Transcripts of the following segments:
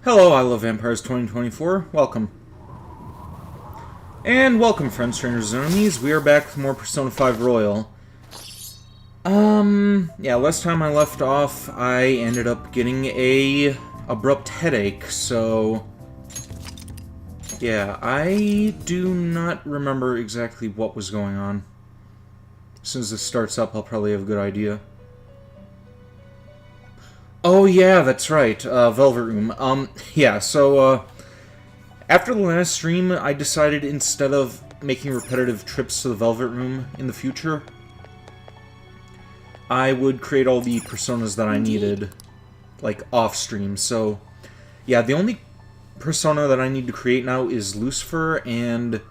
Hello, I love Vampires 2024. Welcome. And welcome, friends, strangers, and enemies. We are back with more Persona 5 Royal. Yeah, last time I left off, I ended up getting a abrupt headache, so... yeah, I do not remember exactly what was going on. As soon as this starts up, I'll probably have a good idea. Oh yeah, that's right, Velvet Room. Yeah, so, after the last stream, I decided instead of making repetitive trips to the Velvet Room in the future, I would create all the personas that I needed, like, off-stream. So, yeah, the only persona that I need to create now is Lucifer, and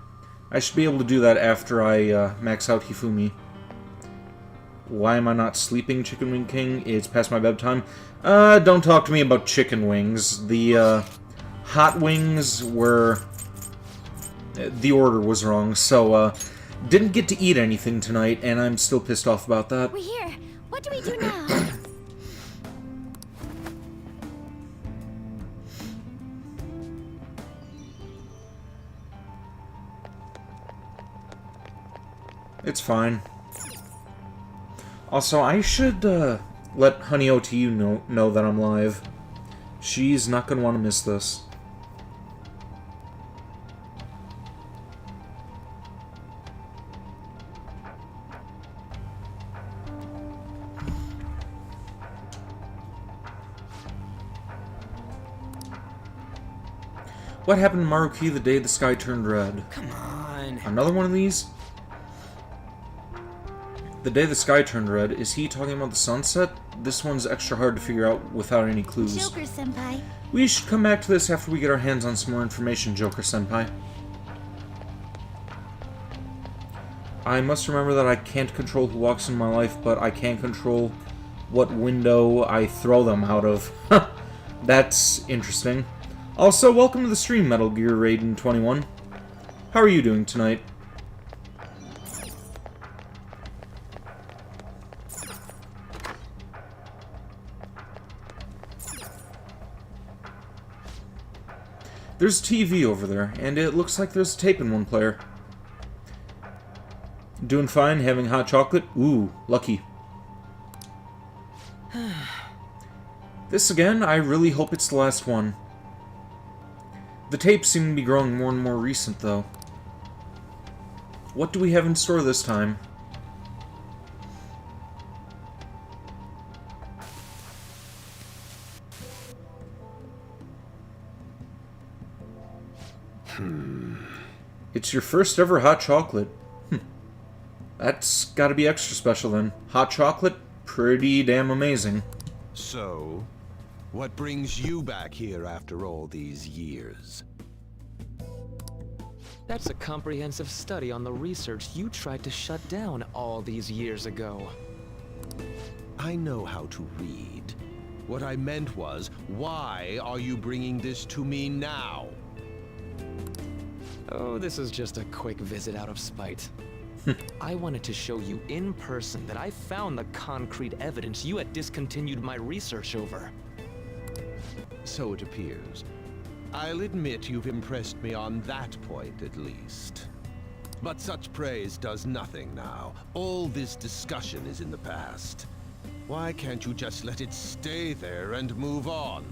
I should be able to do that after I max out Hifumi. Why am I not sleeping, Chicken Wing King? It's past my bedtime. Don't talk to me about chicken wings. The, hot wings were... the order was wrong, so, didn't get to eat anything tonight, and I'm still pissed off about that. We're here. What do we do now? It's fine. Also, I should, let Honey OTU know that I'm live. She's not gonna want to miss this. What happened to Maruki the day the sky turned red? Come on. Another one of these? The day the sky turned red, is he talking about the sunset? This one's extra hard to figure out without any clues. Joker-senpai. We should come back to this after we get our hands on some more information, Joker-senpai. I must remember that I can't control who walks in my life, but I can control what window I throw them out of. That's interesting. Also, welcome to the stream, Metal Gear Raiden 21. How are you doing tonight? There's a TV over there, and it looks like there's a tape in one player. Doing fine, having hot chocolate? Ooh, lucky. This again? I really hope it's the last one. The tapes seem to be growing more and more recent, though. What do we have in store this time? It's your first ever hot chocolate. That's gotta be extra special then. Hot chocolate? Pretty damn amazing. So, what brings you back here after all these years? That's a comprehensive study on the research you tried to shut down all these years ago. I know how to read. What I meant was, why are you bringing this to me now? Oh, this is just a quick visit out of spite. I wanted to show you in person that I found the concrete evidence you had discontinued my research over. So it appears. I'll admit you've impressed me on that point, at least. But such praise does nothing now. All this discussion is in the past. Why can't you just let it stay there and move on?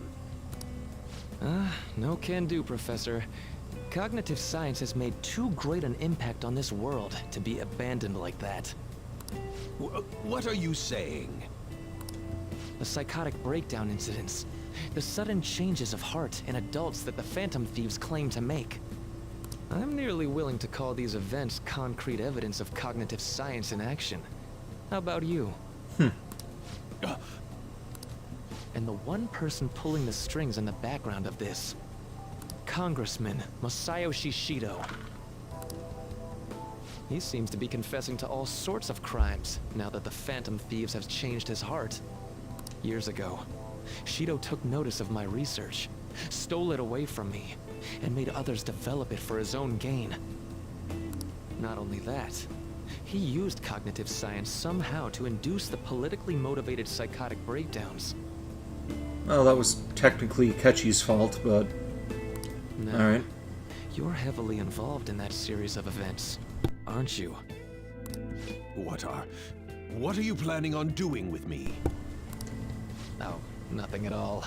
No can do, Professor. Cognitive science has made too great an impact on this world to be abandoned like that. What are you saying? The psychotic breakdown incidents. The sudden changes of heart in adults that the Phantom Thieves claim to make. I'm nearly willing to call these events concrete evidence of cognitive science in action. How about you? And the one person pulling the strings in the background of this. Congressman Masayoshi Shido. He seems to be confessing to all sorts of crimes now that the Phantom Thieves have changed his heart. Years ago, Shido took notice of my research, stole it away from me, and made others develop it for his own gain. Not only that, he used cognitive science somehow to induce the politically motivated psychotic breakdowns. Oh, that was technically Ketchy's fault, but... No. Alright. You're heavily involved in that series of events, aren't you? What are you planning on doing with me? Oh, nothing at all.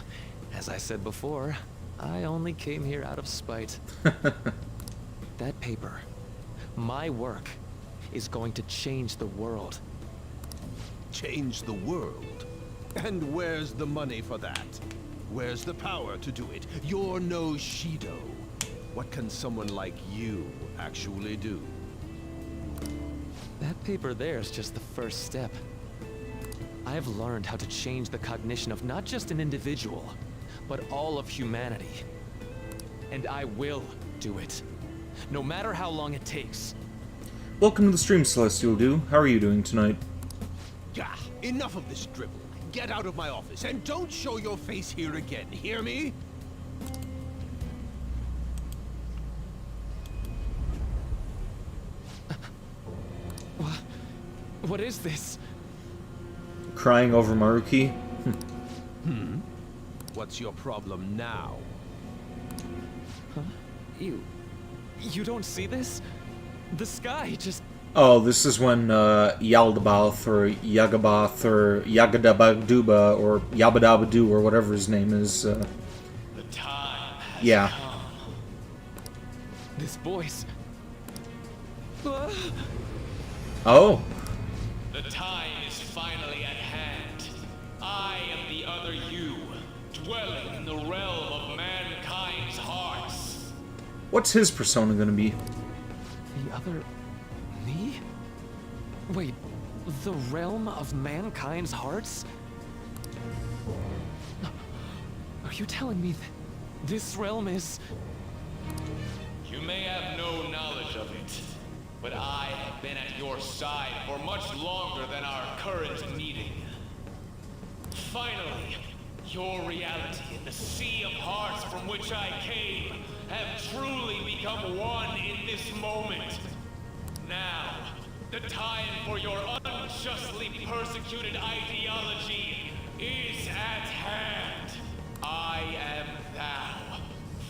As I said before, I only came here out of spite. That paper, my work, is going to change the world. Change the world? And where's the money for that? Where's the power to do it? You're no Shido. What can someone like you actually do? That paper there's just the first step. I've learned how to change the cognition of not just an individual, but all of humanity. And I will do it. No matter how long it takes. Welcome to the stream, Celestial Dew. How are you doing tonight? Gah! Enough of this dribble. Get out of my office and don't show your face here again, hear me? What is this? Crying over Maruki? What's your problem now? You don't see this? The sky just... Oh, this is when Yaldabaoth or Yagabath or Yagadabaduba or Yabadabadu or whatever his name is. The time has Yeah. come. This voice... Oh. The time is finally at hand. I am the other you, dwelling in the realm of mankind's hearts. What's his persona gonna be? The other... me? Wait, the realm of mankind's hearts? Are you telling me that this realm is... You may have no knowledge of it, but I have been at your side for much longer than our current meeting. Finally, your reality and the sea of hearts from which I came have truly become one in this moment. Now, the time for your unjustly persecuted ideology is at hand. I am thou.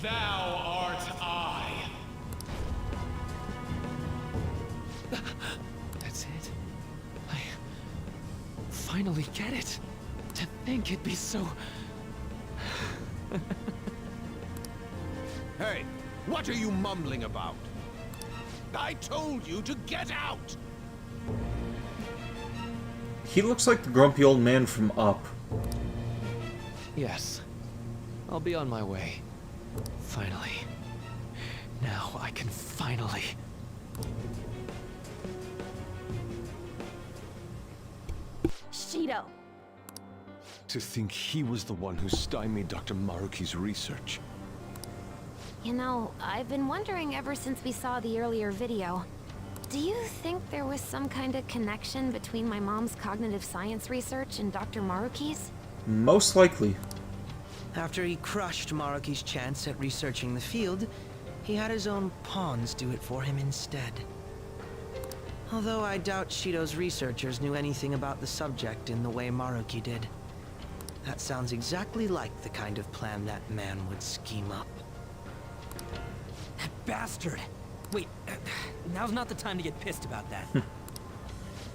Thou art I. That's it. I finally get it. To think it'd be so... Hey, what are you mumbling about? I told you to get out! He looks like the grumpy old man from Up. Yes. I'll be on my way. Finally. Now I can finally... Shido. To think he was the one who stymied Dr. Maruki's research. You know, I've been wondering ever since we saw the earlier video. Do you think there was some kind of connection between my mom's cognitive science research and Dr. Maruki's? Most likely. After he crushed Maruki's chance at researching the field, he had his own pawns do it for him instead. Although I doubt Shido's researchers knew anything about the subject in the way Maruki did. That sounds exactly like the kind of plan that man would scheme up. That bastard! Wait, now's not the time to get pissed about that.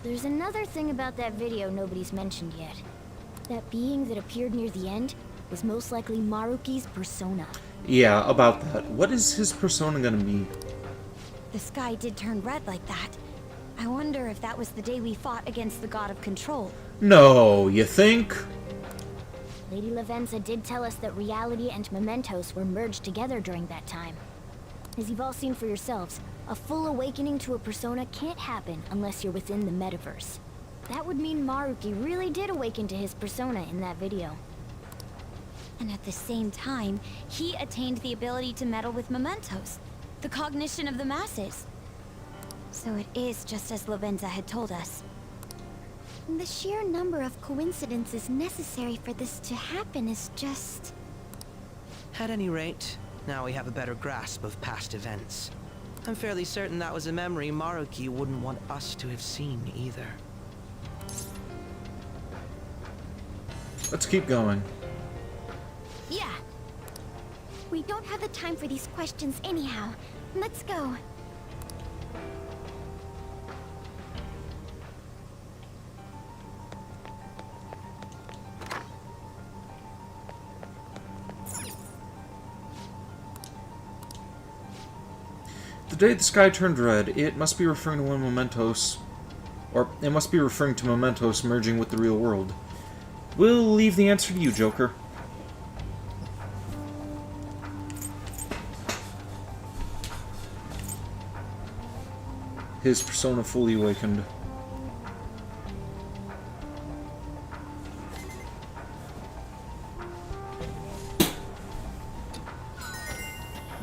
There's another thing about that video nobody's mentioned yet. That being that appeared near the end was most likely Maruki's persona. Yeah, about that. What is his persona gonna be? The sky did turn red like that. I wonder if that was the day we fought against the God of Control. No, you think? Lady Lavenza did tell us that reality and mementos were merged together during that time. As you've all seen for yourselves, a full awakening to a persona can't happen unless you're within the metaverse. That would mean Maruki really did awaken to his persona in that video. And at the same time, he attained the ability to meddle with mementos, the cognition of the masses. So it is just as Lavenza had told us. The sheer number of coincidences necessary for this to happen is just... At any rate, now we have a better grasp of past events. I'm fairly certain that was a memory Maruki wouldn't want us to have seen either. Let's keep going. We don't have the time for these questions anyhow. Let's go. The day the sky turned red, it must be referring to when Mementos... Or, it must be referring to Mementos merging with the real world. We'll leave the answer to you, Joker. His persona fully awakened.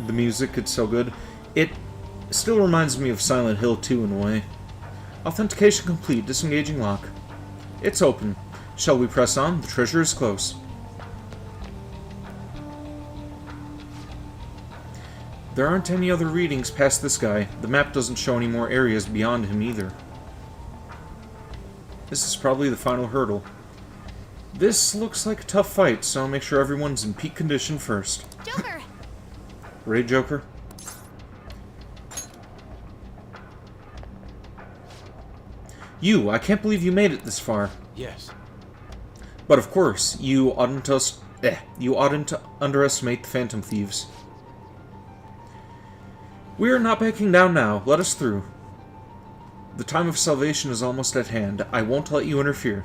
The music, it's so good. It still reminds me of Silent Hill 2 in a way. Authentication complete. Disengaging lock. It's open. Shall we press on? The treasure is close. There aren't any other readings past this guy. The map doesn't show any more areas beyond him either. This is probably the final hurdle. This looks like a tough fight, so make sure everyone's in peak condition first. Joker! Ready, Joker? You, I can't believe you made it this far. Yes. But of course, you oughtn't to underestimate the Phantom Thieves. We are not backing down now. Let us through. The time of salvation is almost at hand. I won't let you interfere.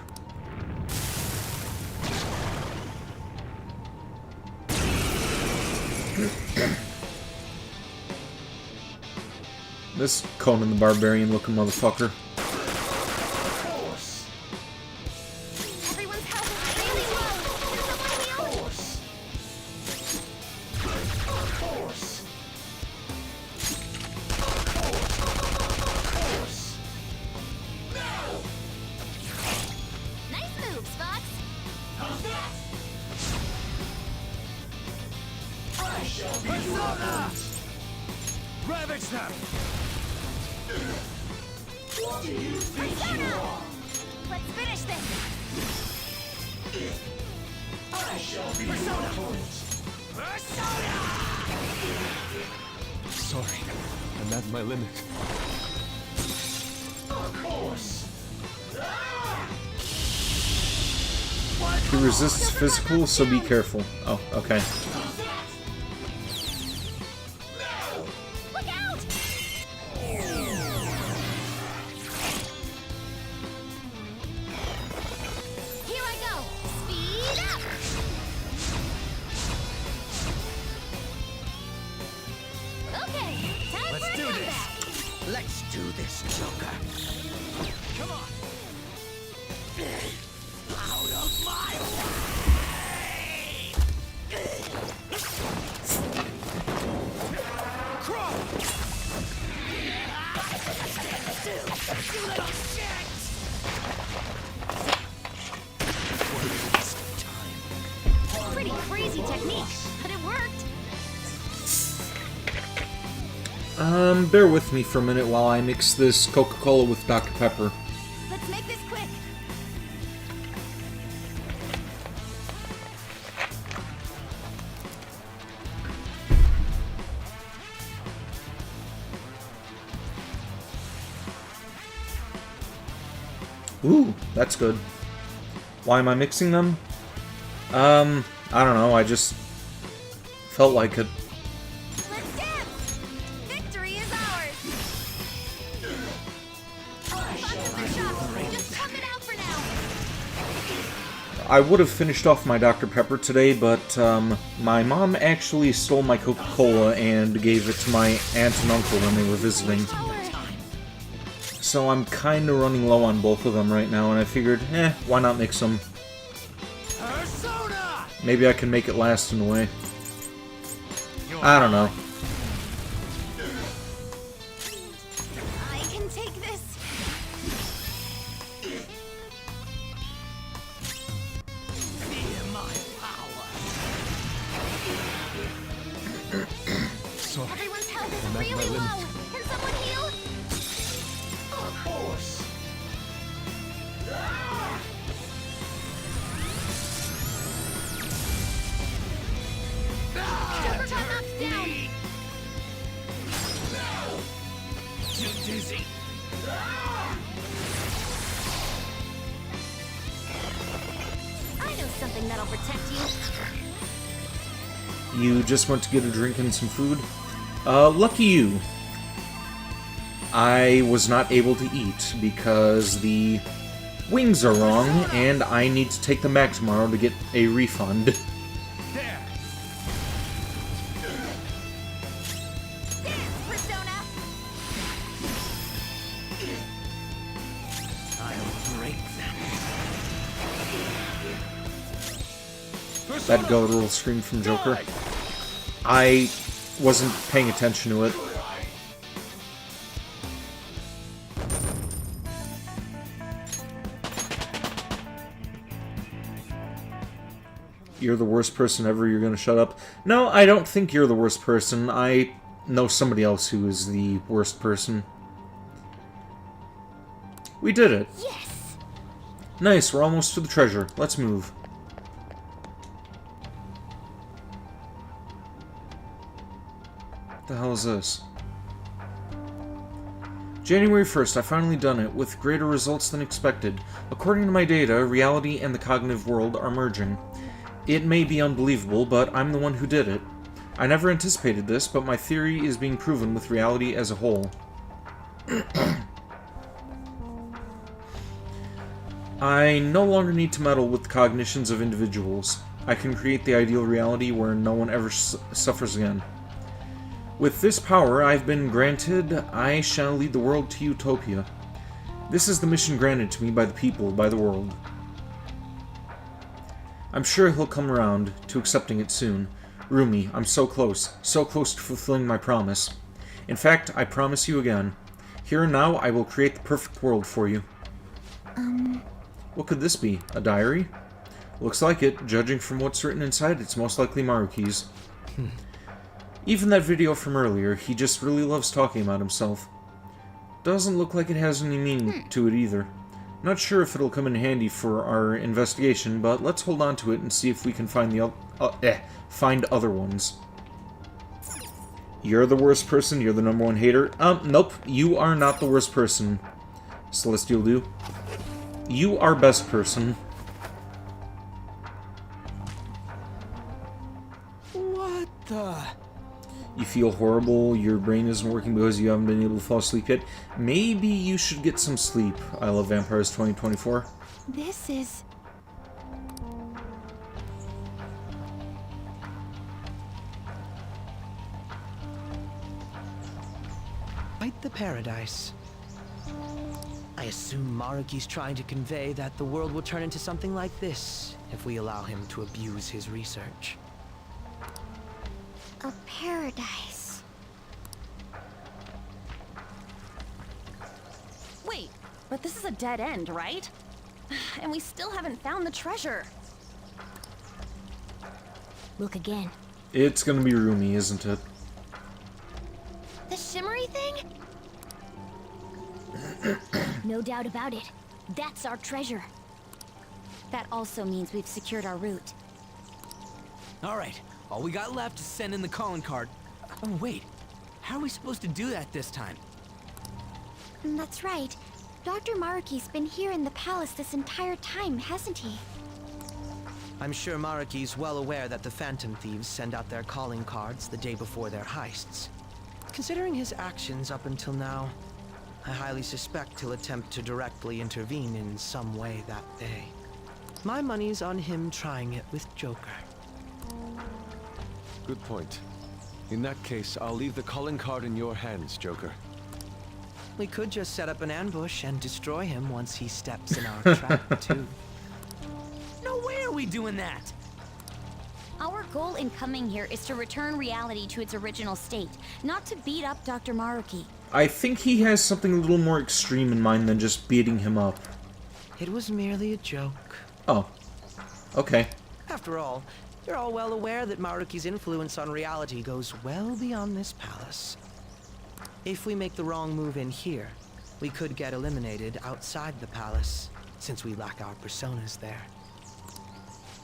This Conan the Barbarian looking motherfucker. Everyone's health is really low. Can someone heal? Nice moves, Fox. Ravage them! Persona! Let's finish this. Sorry, I'm at my limit. He resists physical, so be careful. Oh, okay. Look out! Here I go. Speed up. Okay, time Let's for a do this. comeback. Let's do this, Joker. Come on! Out of my Crawl! You little shit! Pretty crazy technique, but it worked. Bear with me for a minute while I mix this Coca-Cola with Dr. Pepper. Let's make this quick. Ooh, that's good. Why am I mixing them? I don't know, I just felt like it. Let's dance. Victory is ours. Just pump it out for now. I would have finished off my Dr. Pepper today, but my mom actually stole my Coca-Cola and gave it to my aunt and uncle when they were visiting. So I'm kinda running low on both of them right now, and I figured, why not mix them? Persona! Maybe I can make it last in a way. I don't know. I can take this. Fear my power. Sorry, Everyone's health I'm is at my really limit. low. Can someone heal? Joker, something that'll protect you. You just went to get a drink and some food? Lucky you. I was not able to eat because the wings are wrong, and I need to take them back tomorrow to get a refund. There! Persona! I'll break them. That guttural scream from Joker. I wasn't paying attention to it. You're the worst person ever, you're gonna shut up. No, I don't think you're the worst person. I know somebody else who is the worst person. We did it. Yes! Nice, we're almost to the treasure. Let's move. What the hell is this? January 1st, I finally done it, with greater results than expected. According to my data, reality and the cognitive world are merging. It may be unbelievable, but I'm the one who did it. I never anticipated this, but my theory is being proven with reality as a whole. I no longer need to meddle with the cognitions of individuals. I can create the ideal reality where no one ever suffers again. With this power I've been granted, I shall lead the world to utopia. This is the mission granted to me by the people, by the world. I'm sure he'll come around to accepting it soon. Rumi, I'm so close to fulfilling my promise. In fact, I promise you again. Here and now, I will create the perfect world for you. What could this be? A diary? Looks like it. Judging from what's written inside, it's most likely Maruki's. Even that video from earlier, he just really loves talking about himself. Doesn't look like it has any meaning to it either. Not sure if it'll come in handy for our investigation, but let's hold on to it and see if we can find find other ones. You're the worst person, you're the #1 hater. Nope, you are not the worst person, Celestial Dew. You are best person. What the? You feel horrible, your brain isn't working because you haven't been able to fall asleep yet. Maybe you should get some sleep. I love Vampires 2024. This is... Quite the paradise. I assume Maruki's trying to convey that the world will turn into something like this if we allow him to abuse his research. a paradise. Wait, but this is a dead end, right? And we still haven't found the treasure. Look again. It's gonna be Rumi, isn't it? The shimmery thing? No doubt about it. That's our treasure. That also means we've secured our route. All right, all we got left is send in the calling card. Oh, wait. How are we supposed to do that this time? That's right. Dr. Maruki's been here in the palace this entire time, hasn't he? I'm sure Maruki's well aware that the Phantom Thieves send out their calling cards the day before their heists. Considering his actions up until now, I highly suspect he'll attempt to directly intervene in some way that day. My money's on him trying it with Joker. Good point. In that case, I'll leave the calling card in your hands, Joker. We could just set up an ambush and destroy him once he steps in our trap, too. No way are we doing that! Our goal in coming here is to return reality to its original state, not to beat up Dr. Maruki. I think he has something a little more extreme in mind than just beating him up. It was merely a joke. Oh. Okay. After all, you're all well aware that Maruki's influence on reality goes well beyond this palace. If we make the wrong move in here, we could get eliminated outside the palace, since we lack our personas there.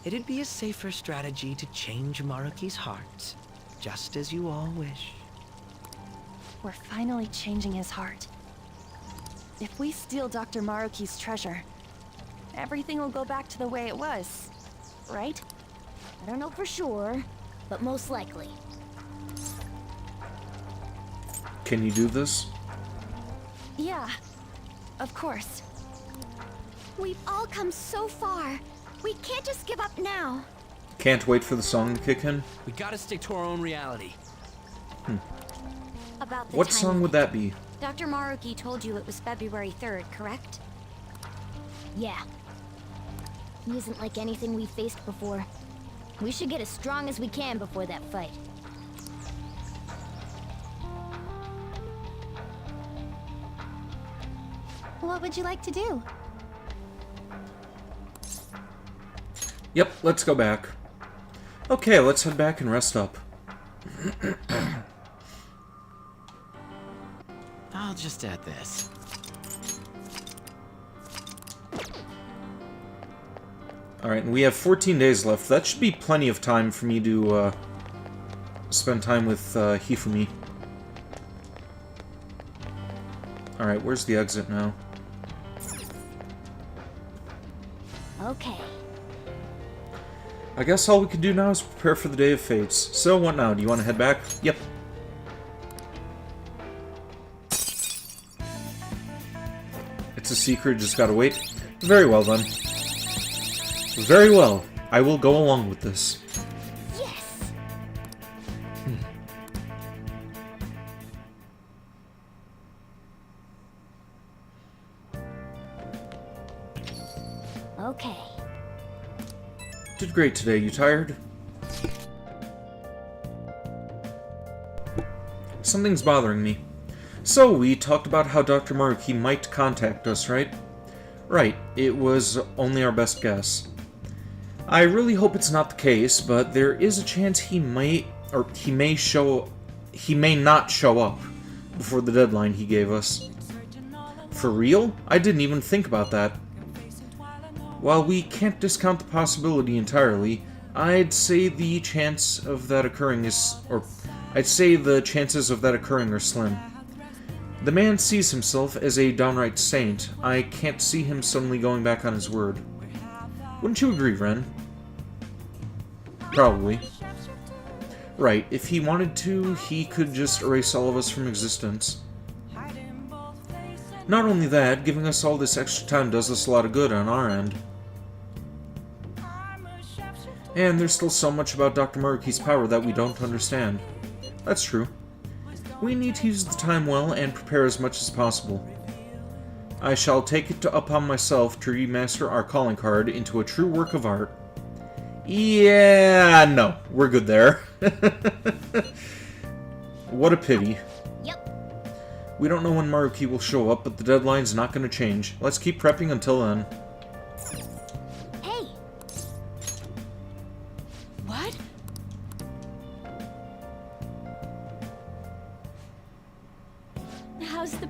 It'd be a safer strategy to change Maruki's heart, just as you all wish. We're finally changing his heart. If we steal Dr. Maruki's treasure, everything will go back to the way it was. right? I don't know for sure, but most likely. Can you do this? Yeah, of course. We've all come so far. We can't just give up now. Can't wait for the song to kick in? We gotta stick to our own reality. About the What time song would that be? Dr. Maruki told you it was February 3rd, correct? Yeah. He isn't like anything we've faced before. We should get as strong as we can before that fight. What would you like to do? Yep, let's go back. Okay, let's head back and rest up. I'll just add this. Alright, and we have 14 days left. That should be plenty of time for me to spend time with Hifumi. Alright, where's the exit now? Okay. I guess all we can do now is prepare for the Day of Fates. So, what now? Do you want to head back? Yep. It's a secret, just gotta wait. Very well, then. Very well. I will go along with this. Yes! Okay. Did great today. You tired? Something's bothering me. So, we talked about how Dr. Maruki might contact us, right? Right. It was only our best guess. I really hope it's not the case, but there is a chance he may not show up before the deadline he gave us. For real? I didn't even think about that. While we can't discount the possibility entirely, I'd say the chances of that occurring are slim. The man sees himself as a downright saint. I can't see him suddenly going back on his word. Wouldn't you agree, Ren? Probably. Right, if he wanted to, he could just erase all of us from existence. Not only that, giving us all this extra time does us a lot of good on our end. And there's still so much about Dr. Maruki's power that we don't understand. That's true. We need to use the time well and prepare as much as possible. I shall take it upon myself to remaster our calling card into a true work of art. Yeah, no, we're good there. What a pity. Yep. We don't know when Maruki will show up, but the deadline's not going to change. Let's keep prepping until then. Hey! What? How's the...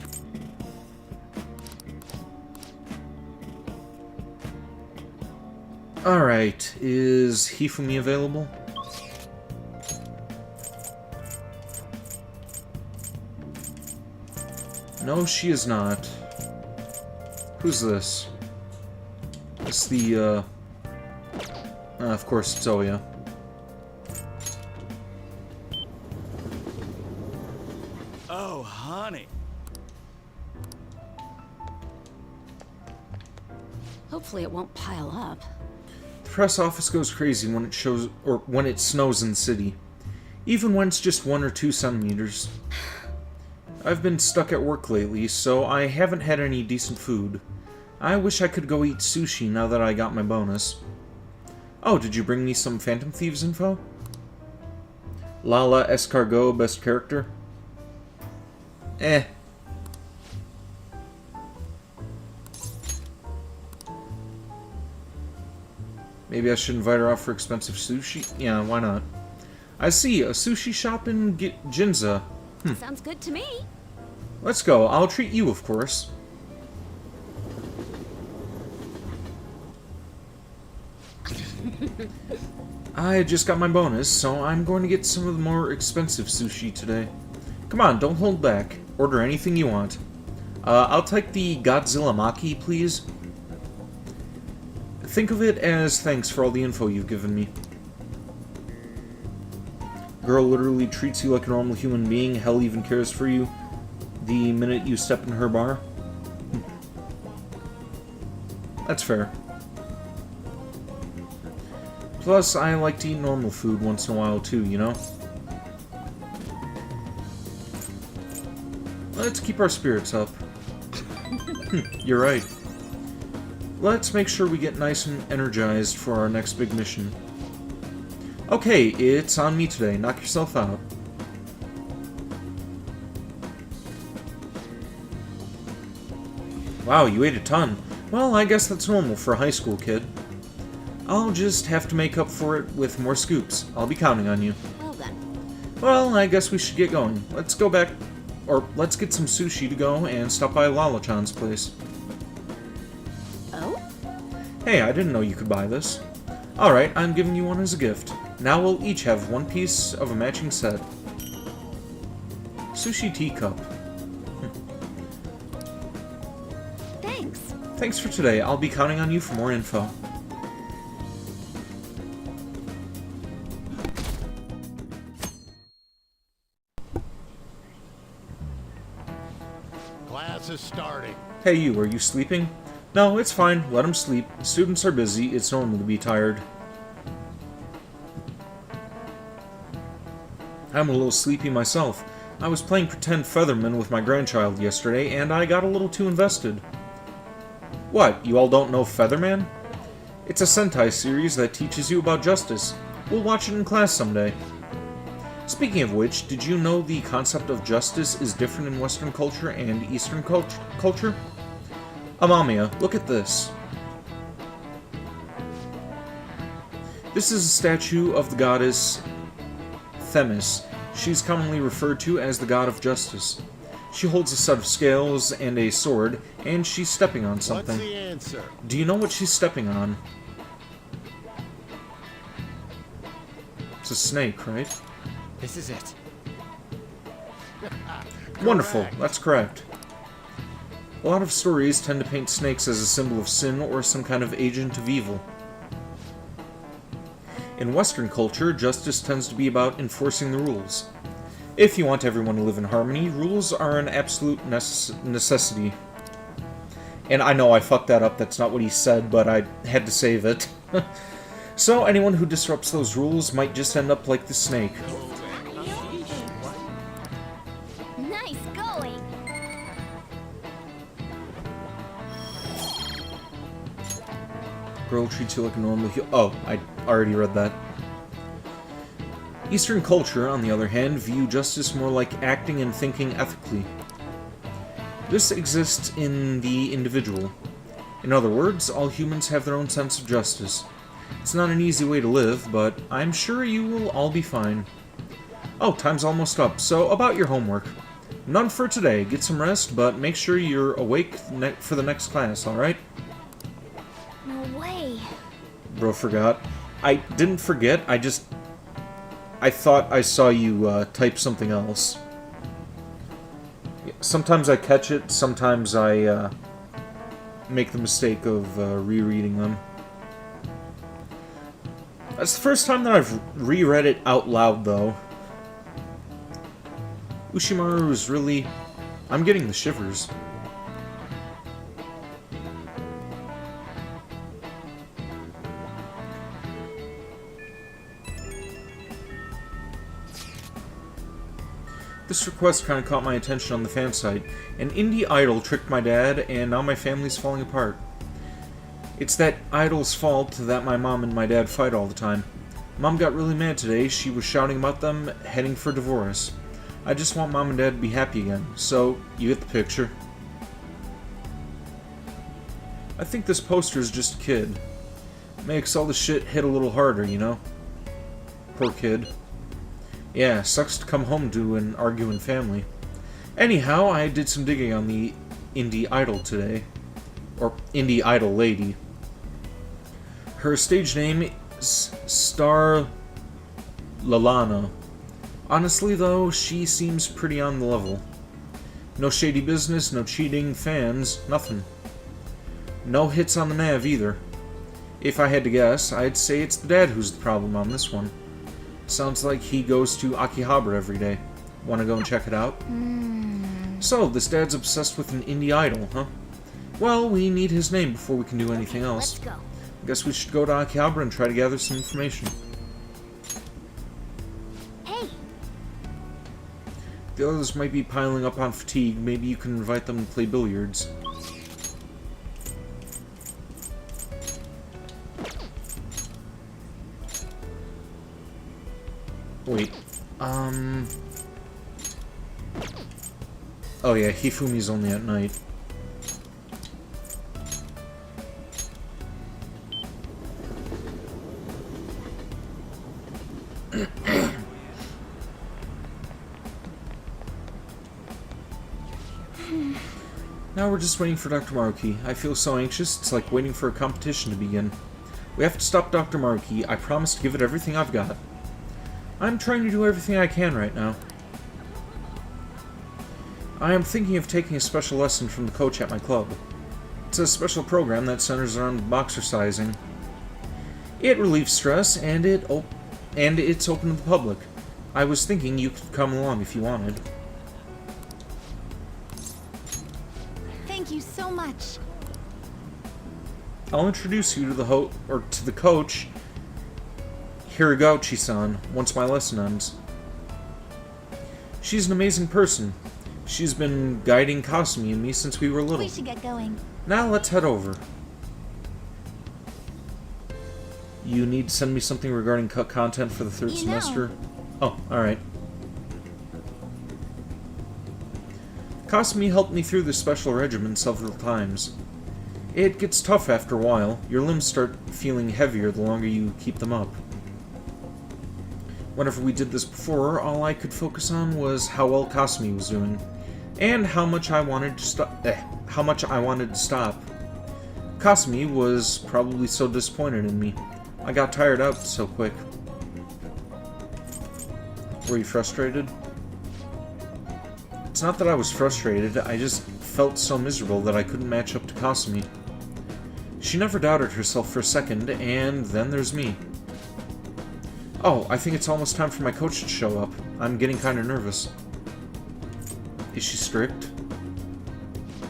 Alright, is Hifumi available? No, she is not. Who's this? It's the, of course, it's Oya. Oh, honey. Hopefully it won't pile up. The press office goes crazy when it snows in the city. Even when it's just 1 or 2 centimeters. I've been stuck at work lately, so I haven't had any decent food. I wish I could go eat sushi now that I got my bonus. Oh, did you bring me some Phantom Thieves info? Lala Escargot, best character? Eh. Maybe I should invite her out for expensive sushi? Yeah, why not? I see, a sushi shop in Ginza. Sounds good to me. Let's go. I'll treat you, of course. I just got my bonus, so I'm going to get some of the more expensive sushi today. Come on, don't hold back. Order anything you want. I'll take the Godzilla Maki, please. Think of it as thanks for all the info you've given me. Girl literally treats you like a normal human being, hell even cares for you the minute you step in her bar. That's fair. Plus, I like to eat normal food once in a while too, you know? Let's keep our spirits up. You're right. Let's make sure we get nice and energized for our next big mission. Okay, it's on me today. Knock yourself out. Wow, you ate a ton. Well, I guess that's normal for a high school kid. I'll just have to make up for it with more scoops. I'll be counting on you. Well then. Well, I guess we should get going. Let's go back, or let's get some sushi to go and stop by Lala-chan's place. Oh? Hey, I didn't know you could buy this. Alright, I'm giving you one as a gift. Now we'll each have one piece of a matching set. Sushi teacup. Thanks. Thanks for today. I'll be counting on you for more info. Class is starting. Hey you, are you sleeping? No, it's fine. Let them sleep. Students are busy. It's normal to be tired. I'm a little sleepy myself. I was playing pretend Featherman with my grandchild yesterday, and I got a little too invested. What, you all don't know Featherman? It's a Sentai series that teaches you about justice. We'll watch it in class someday. Speaking of which, did you know the concept of justice is different in Western culture and Eastern culture? Amamiya, look at this. This is a statue of the goddess Themis. She's commonly referred to as the god of justice. She holds a set of scales and a sword, and she's stepping on something. What's the answer? Do you know what she's stepping on? It's a snake, right? This is it. Wonderful, that's correct. A lot of stories tend to paint snakes as a symbol of sin or some kind of agent of evil. In Western culture, justice tends to be about enforcing the rules. If you want everyone to live in harmony, rules are an absolute necessity. And I know I fucked that up, that's not what he said, but I had to save it. So anyone who disrupts those rules might just end up like the snake. Nice going. Girl treats you like a normal oh, I already read that. Eastern culture, on the other hand, view justice more like acting and thinking ethically. This exists in the individual. In other words, all humans have their own sense of justice. It's not an easy way to live, but I'm sure you will all be fine. Oh, time's almost up, so about your homework. None for today. Get some rest, but make sure you're awake for the next class, alright? No way. Bro forgot. I didn't forget, I thought I saw you type something else. Sometimes I catch it, sometimes I make the mistake of rereading them. That's the first time that I've reread it out loud, though. Ushimaru is really... I'm getting the shivers. This request kind of caught my attention on the fan site. An indie idol tricked my dad, and now my family's falling apart. It's that idol's fault that my mom and my dad fight all the time. Mom got really mad today. She was shouting about them heading for divorce. I just want mom and dad to be happy again, so you get the picture. I think this poster is just a kid. Makes all the shit hit a little harder, you know? Poor kid. Yeah, sucks to come home to an arguing family. Anyhow, I did some digging on the indie idol today. Or indie idol lady. Her stage name is Star Lalana. Honestly, though, she seems pretty on the level. No shady business, no cheating, fans, nothing. No hits on the nav either. If I had to guess, I'd say it's the dad who's the problem on this one. Sounds like he goes to Akihabara every day. Want to go and check it out? So, this dad's obsessed with an indie idol, huh? Well, we need his name before we can do anything else. Let's go. I guess we should go to Akihabara and try to gather some information. Hey, The others might be piling up on fatigue. Maybe you can invite them to play billiards. Wait, oh yeah, Hifumi's only at night. Now we're just waiting for Dr. Maruki. I feel so anxious, it's like waiting for a competition to begin. We have to stop Dr. Maruki. I promise to give it everything I've got. I'm trying to do everything I can right now. I am thinking of taking a special lesson from the coach at my club. It's a special program that centers around boxercising. It relieves stress, and it's open to the public. I was thinking you could come along if you wanted. Thank you so much. I'll introduce you to the coach, Hiragauchi-san, once my lesson ends. She's an amazing person. She's been guiding Kasumi and me since we were little. We should get going. Now let's head over. You need to send me something regarding content for the third semester? Oh, alright. Kasumi helped me through this special regimen several times. It gets tough after a while. Your limbs start feeling heavier the longer you keep them up. Whenever we did this before, all I could focus on was how well Kasumi was doing, and how much I wanted to stop. Kasumi was probably so disappointed in me. I got tired out so quick. Were you frustrated? It's not that I was frustrated, I just felt so miserable that I couldn't match up to Kasumi. She never doubted herself for a second, and then there's me. Oh, I think it's almost time for my coach to show up. I'm getting kinda nervous. Is she strict?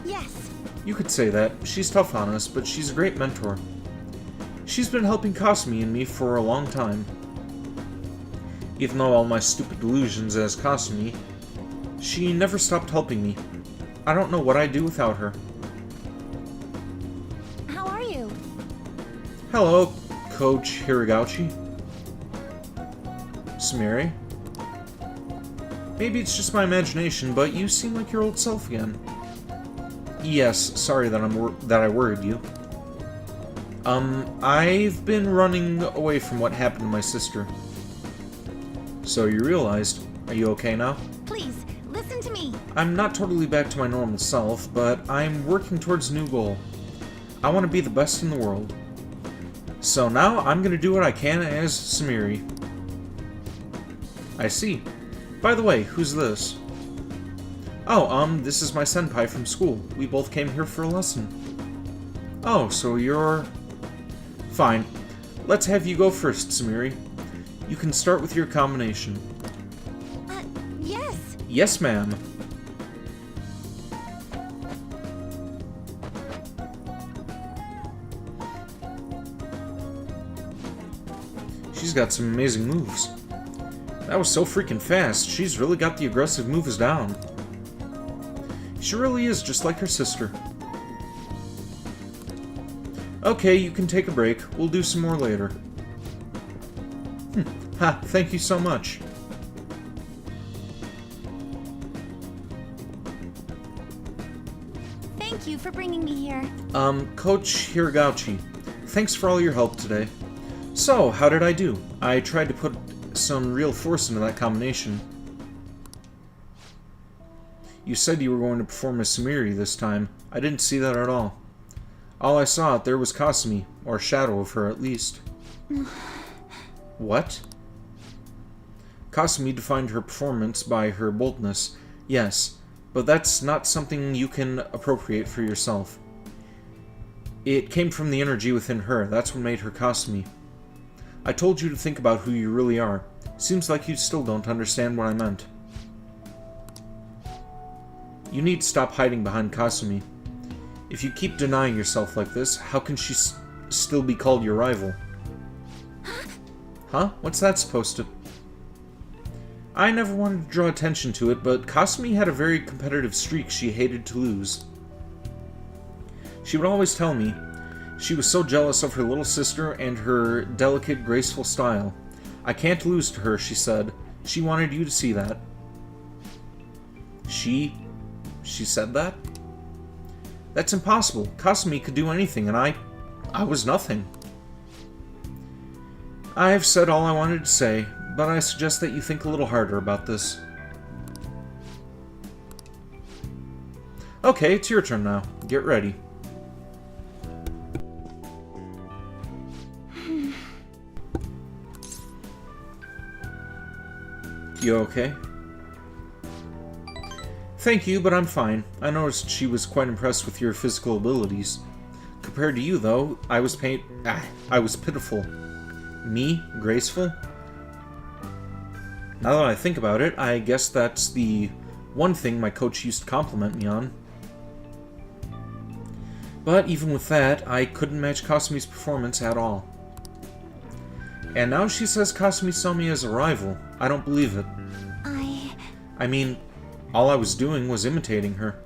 Yes. You could say that. She's tough on us, but she's a great mentor. She's been helping Kasumi and me for a long time. Even though all my stupid delusions as Kasumi, she never stopped helping me. I don't know what I'd do without her. How are you? Hello, Coach Hiragauchi. Sumire? Maybe it's just my imagination, but you seem like your old self again. Yes, sorry that I worried you. I've been running away from what happened to my sister. So you realized. Are you okay now? Please, listen to me. I'm not totally back to my normal self, but I'm working towards a new goal. I want to be the best in the world. So now I'm going to do what I can as Sumire. I see. By the way, who's this? Oh, this is my senpai from school. We both came here for a lesson. Oh, so you're... Fine. Let's have you go first, Sumire. You can start with your combination. Yes. Yes, ma'am. She's got some amazing moves. That was so freaking fast. She's really got the aggressive moves down. She really is just like her sister. Okay, you can take a break. We'll do some more later. Ha, thank you so much. Thank you for bringing me here. Coach Hiragauchi, thanks for all your help today. So, how did I do? I tried to put some real force into that combination. You said you were going to perform as Sumire this time. I didn't see that at all. All I saw out there was Kasumi, or a shadow of her at least. What? Kasumi defined her performance by her boldness, yes, but that's not something you can appropriate for yourself. It came from the energy within her. That's what made her Kasumi. I told you to think about who you really are. Seems like you still don't understand what I meant. You need to stop hiding behind Kasumi. If you keep denying yourself like this, how can she still be called your rival? Huh? What's that supposed to... I never wanted to draw attention to it, but Kasumi had a very competitive streak she hated to lose. She would always tell me she was so jealous of her little sister and her delicate, graceful style. I can't lose to her, she said. She wanted you to see that. She said that? That's impossible. Kasumi could do anything, and I was nothing. I've said all I wanted to say, but I suggest that you think a little harder about this. Okay, it's your turn now. Get ready. You okay? Thank you, but I'm fine. I noticed she was quite impressed with your physical abilities. Compared to you, though, I was pitiful. Me? Graceful? Now that I think about it, I guess that's the one thing my coach used to compliment me on. But even with that, I couldn't match Kasumi's performance at all. And now she says Kasumi saw me as a rival. I don't believe it. I mean, all I was doing was imitating her.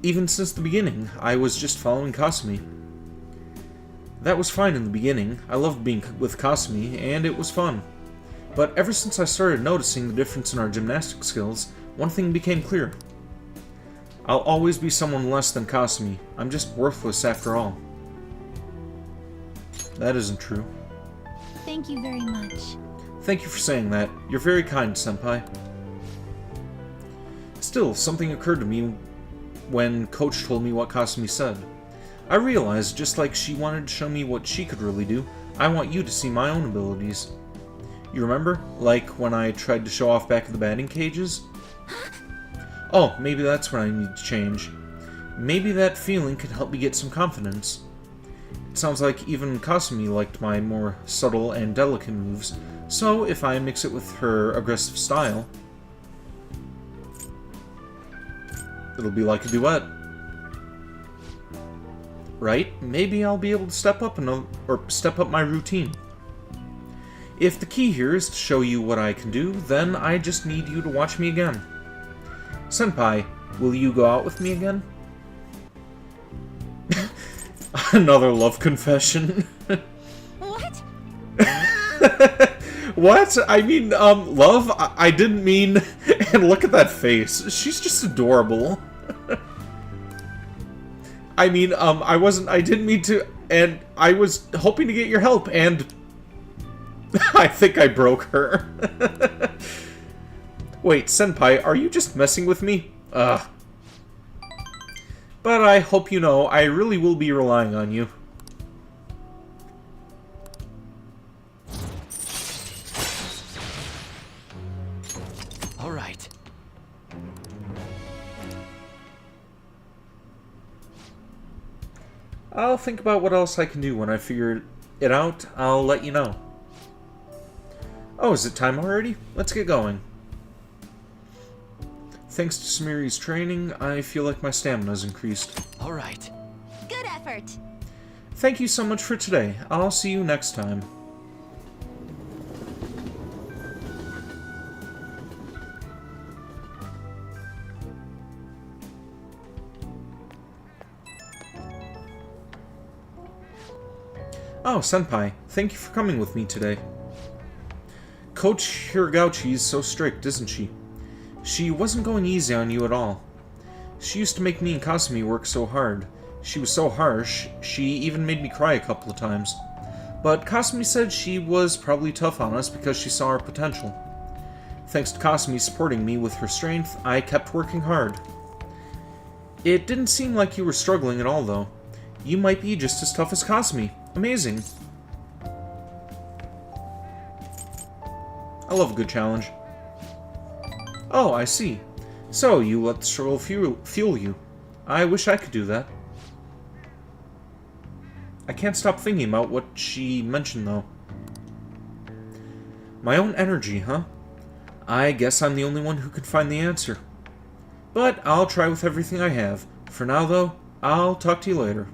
Even since the beginning, I was just following Kasumi. That was fine in the beginning. I loved being with Kasumi, and it was fun. But ever since I started noticing the difference in our gymnastic skills, one thing became clear. I'll always be someone less than Kasumi. I'm just worthless after all. That isn't true. Thank you very much. Thank you for saying that. You're very kind, Senpai. Still, something occurred to me when Coach told me what Kasumi said. I realized, just like she wanted to show me what she could really do, I want you to see my own abilities. You remember? Like when I tried to show off back at the batting cages? Oh, maybe that's what I need to change. Maybe that feeling could help me get some confidence. It sounds like even Kasumi liked my more subtle and delicate moves, so if I mix it with her aggressive style, it'll be like a duet. Right? Maybe I'll be able to step up my routine. If the key here is to show you what I can do, then I just need you to watch me again. Senpai, will you go out with me again? Another love confession. What? What? I mean, love? I didn't mean... And look at that face. She's just adorable. I mean, I didn't mean to... And I was hoping to get your help, and... I think I broke her. Wait, Senpai, are you just messing with me? Ugh. But I hope you know, I really will be relying on you. All right. I'll think about what else I can do when I figure it out. I'll let you know. Oh, is it time already? Let's get going. Thanks to Samiri's training, I feel like my stamina's increased. All right. Good effort. Thank you so much for today. I'll see you next time. Oh, Senpai, thank you for coming with me today. Coach Hiragauchi's so strict, isn't she? She wasn't going easy on you at all. She used to make me and Kasumi work so hard. She was so harsh, she even made me cry a couple of times. But Kasumi said she was probably tough on us because she saw our potential. Thanks to Kasumi supporting me with her strength, I kept working hard. It didn't seem like you were struggling at all, though. You might be just as tough as Kasumi. Amazing. I love a good challenge. Oh, I see. So, you let the struggle fuel you. I wish I could do that. can't stop thinking about what she mentioned, though. My own energy, huh? I guess I'm the only one who can find the answer. But I'll try with everything I have. For now, though, I'll talk to you later.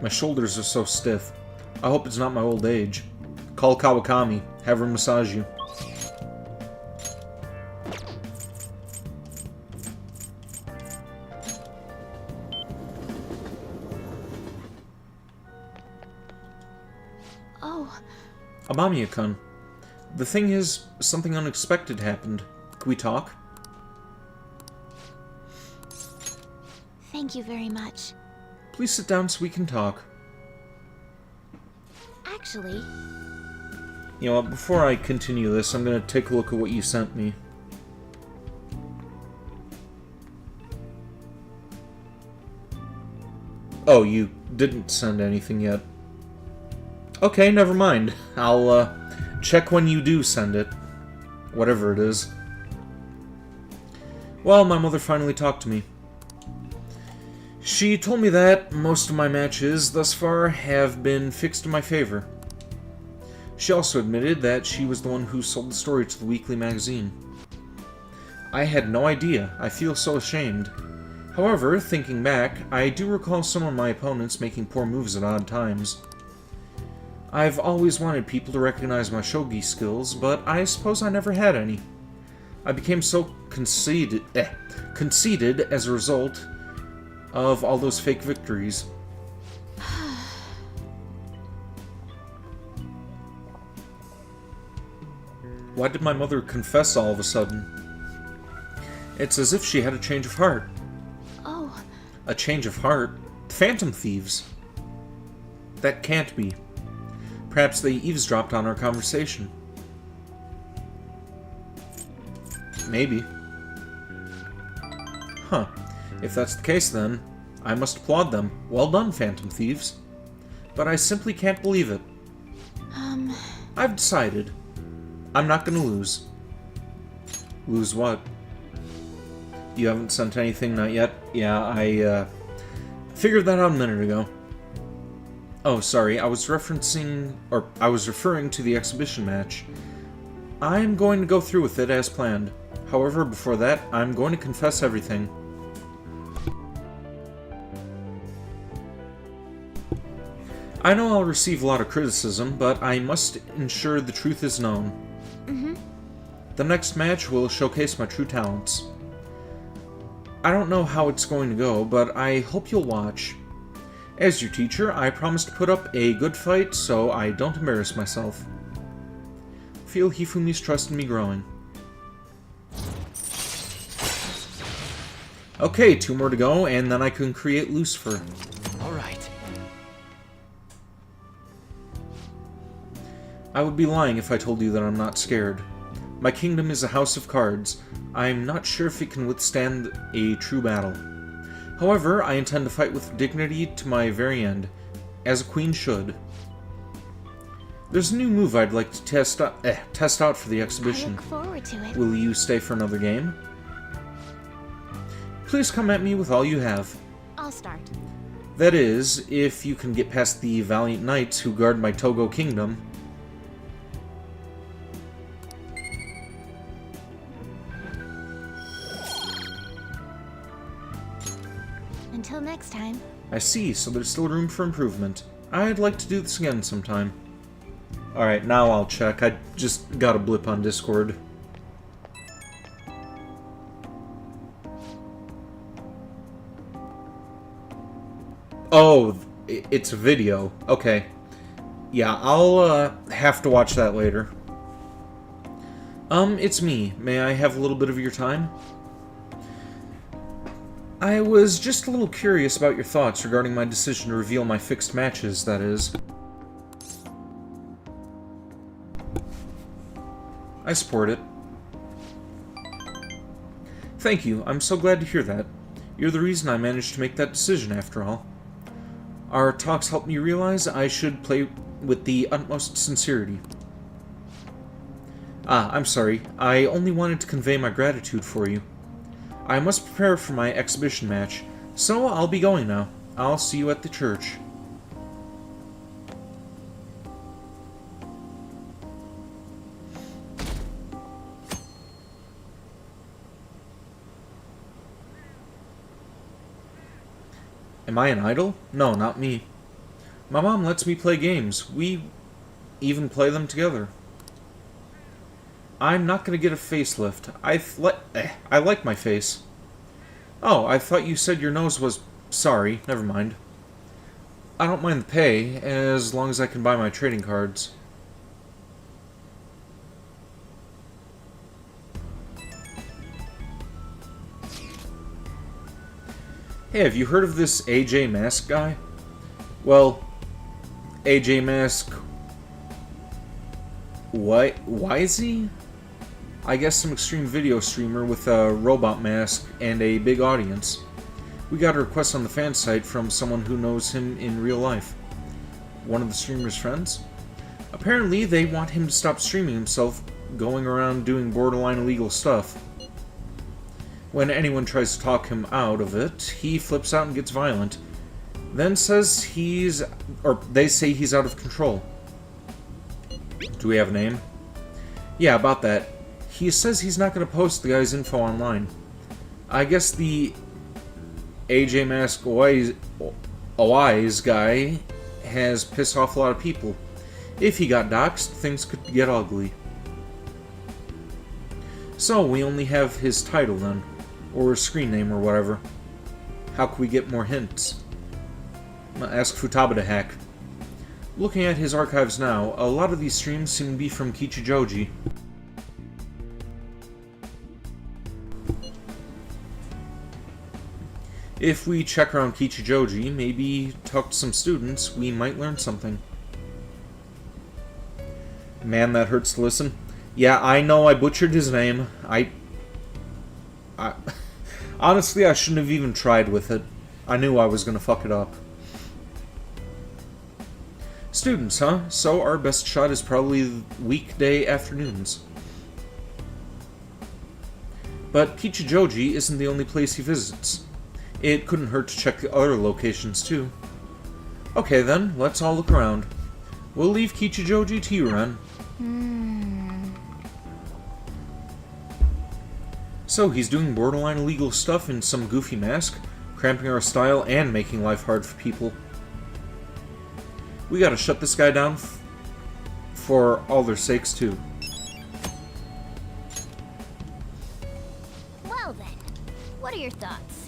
My shoulders are so stiff. I hope it's not my old age. Call Kawakami. Have her massage you. Oh. Amamiya-kun. The thing is, something unexpected happened. Can we talk? Thank you very much. Please sit down so we can talk. Actually... You know what, before I continue this, I'm gonna take a look at what you sent me. Oh, you didn't send anything yet. Okay, never mind. I'll, check when you do send it. Whatever it is. Well, my mother finally talked to me. She told me that most of my matches thus far have been fixed in my favor. She also admitted that she was the one who sold the story to the weekly magazine. I had no idea. I feel so ashamed. However, thinking back, I do recall some of my opponents making poor moves at odd times. I've always wanted people to recognize my shogi skills, but I suppose I never had any. I became so conceited as a result of all those fake victories. Why did my mother confess all of a sudden? It's as if she had a change of heart. Oh. A change of heart? Phantom thieves. That can't be. Perhaps they eavesdropped on our conversation. Maybe. Huh. If that's the case, then, I must applaud them. Well done, Phantom Thieves. But I simply can't believe it. I've decided. I'm not gonna lose. Lose what? You haven't sent anything? Not yet? Yeah, I, figured that out a minute ago. Oh, sorry, I was referring to the exhibition match. I'm going to go through with it as planned. However, before that, I'm going to confess everything. I know I'll receive a lot of criticism, but I must ensure the truth is known. The next match will showcase my true talents. I don't know how it's going to go, but I hope you'll watch. As your teacher, I promise to put up a good fight so I don't embarrass myself. Feel Hifumi's trust in me growing. Okay, 2 more to go, and then I can create Lucifer. Alright. I would be lying if I told you that I'm not scared. My kingdom is a house of cards. I'm not sure if it can withstand a true battle. However, I intend to fight with dignity to my very end, as a queen should. There's a new move I'd like to test out for the exhibition. I look forward to it. Will you stay for another game? Please come at me with all you have. I'll start. That is, if you can get past the valiant knights who guard my Togo kingdom. Until next time. I see, so there's still room for improvement. I'd like to do this again sometime. Alright, now I'll check. I just got a blip on Discord. Oh, it's a video. Okay. Yeah, I'll have to watch that later. It's me. May I have a little bit of your time? I was just a little curious about your thoughts regarding my decision to reveal my fixed matches, that is. I support it. Thank you, I'm so glad to hear that. You're the reason I managed to make that decision, after all. Our talks helped me realize I should play with the utmost sincerity. Ah, I'm sorry. I only wanted to convey my gratitude for you. I must prepare for my exhibition match, so I'll be going now. I'll see you at the church. Am I an idol? No, not me. My mom lets me play games. We even play them together. I'm not gonna get a facelift. I like my face. Oh, I thought you said your nose was... Sorry, never mind. I don't mind the pay, as long as I can buy my trading cards. Hey, have you heard of this AJ Mask guy? Well, AJ Mask... What? Why is he? I guess some extreme video streamer with a robot mask and a big audience. We got a request on the fan site from someone who knows him in real life. One of the streamer's friends? Apparently, they want him to stop streaming himself, going around doing borderline illegal stuff. When anyone tries to talk him out of it, he flips out and gets violent. Then says they say he's out of control. Do we have a name? Yeah, about that. He says he's not going to post the guy's info online. I guess the AJ Mask Wise guy has pissed off a lot of people. If he got doxxed, things could get ugly. So, we only have his title then. Or screen name or whatever. How can we get more hints? Ask Futaba to hack. Looking at his archives now, a lot of these streams seem to be from Kichijoji. If we check around Kichijoji, maybe talk to some students, we might learn something. Man, that hurts to listen. Yeah, I know I butchered his name. Honestly, I shouldn't have even tried with it. I knew I was going to fuck it up. Students, huh? So our best shot is probably weekday afternoons. But Kichijoji isn't the only place he visits. It couldn't hurt to check the other locations too. Okay then, let's all look around. We'll leave Kichijoji to you, Ren. So he's doing borderline illegal stuff in some goofy mask, cramping our style and making life hard for people. We gotta shut this guy down for all their sakes too. Well then, what are your thoughts?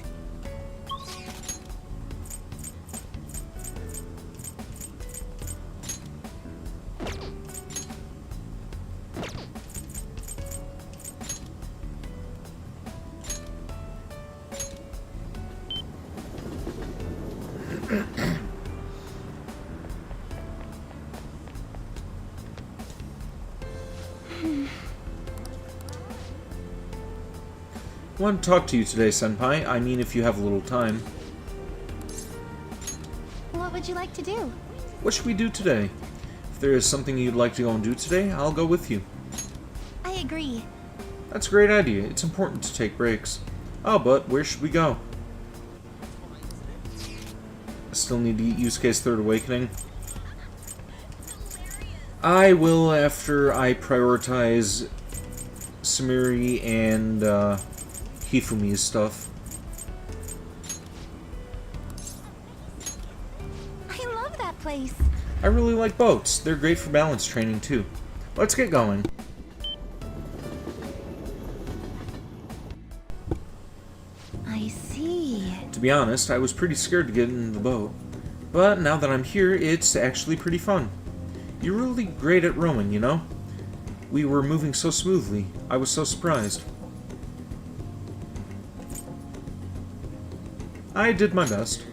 I want to talk to you today, Senpai. I mean, if you have a little time. What would you like to do? What should we do today? If there is something you'd like to go and do today, I'll go with you. I agree. That's a great idea. It's important to take breaks. Oh, but where should we go? I still need to eat Yusuke's Third Awakening. I will after I prioritize Sumiri and Hifumi's stuff. I love that place. I really like boats. They're great for balance training too. Let's get going. I see. To be honest, I was pretty scared to get in the boat. But now that I'm here, it's actually pretty fun. You're really great at rowing, you know? We were moving so smoothly. I was so surprised. I did my best.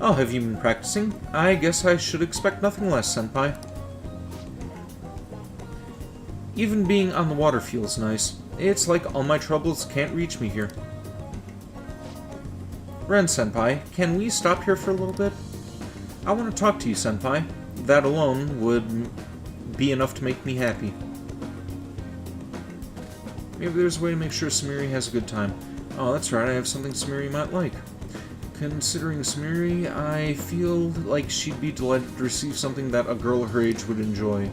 Oh, have you been practicing? I guess I should expect nothing less, Senpai. Even being on the water feels nice. It's like all my troubles can't reach me here. Ren Senpai, can we stop here for a little bit? I want to talk to you, Senpai. That alone would be enough to make me happy. Maybe there's a way to make sure Samiri has a good time. Oh, that's right, I have something Samiri might like. Considering Samiri, I feel like she'd be delighted to receive something that a girl her age would enjoy.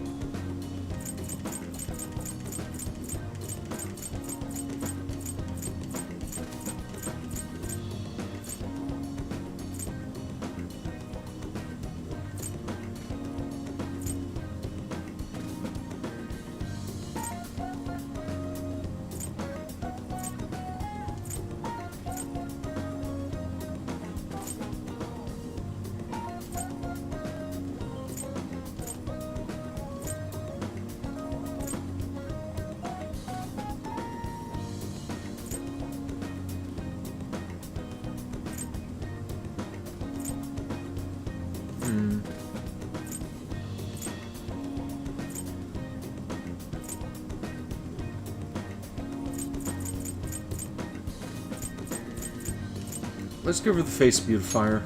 Let's give her the face beautifier.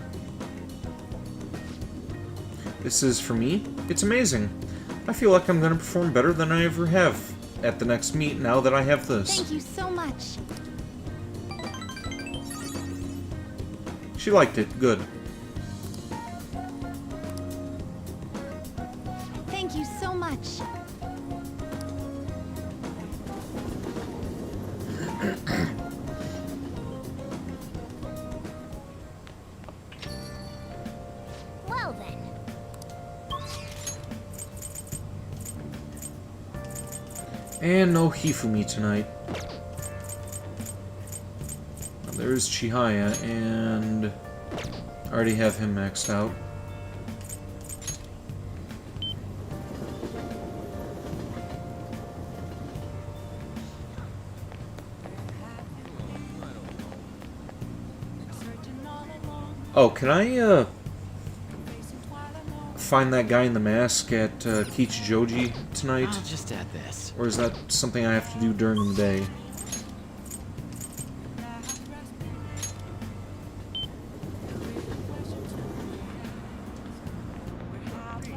This is for me? It's amazing. I feel like I'm gonna perform better than I ever have at the next meet now that I have this. Thank you so much. She liked it. Good. Thank you so much. Well then. And no Hifumi tonight. There's Chihaya, and I already have him maxed out. Oh, can I, find that guy in the mask at Kichijoji tonight? I'll just add this. Or is that something I have to do during the day?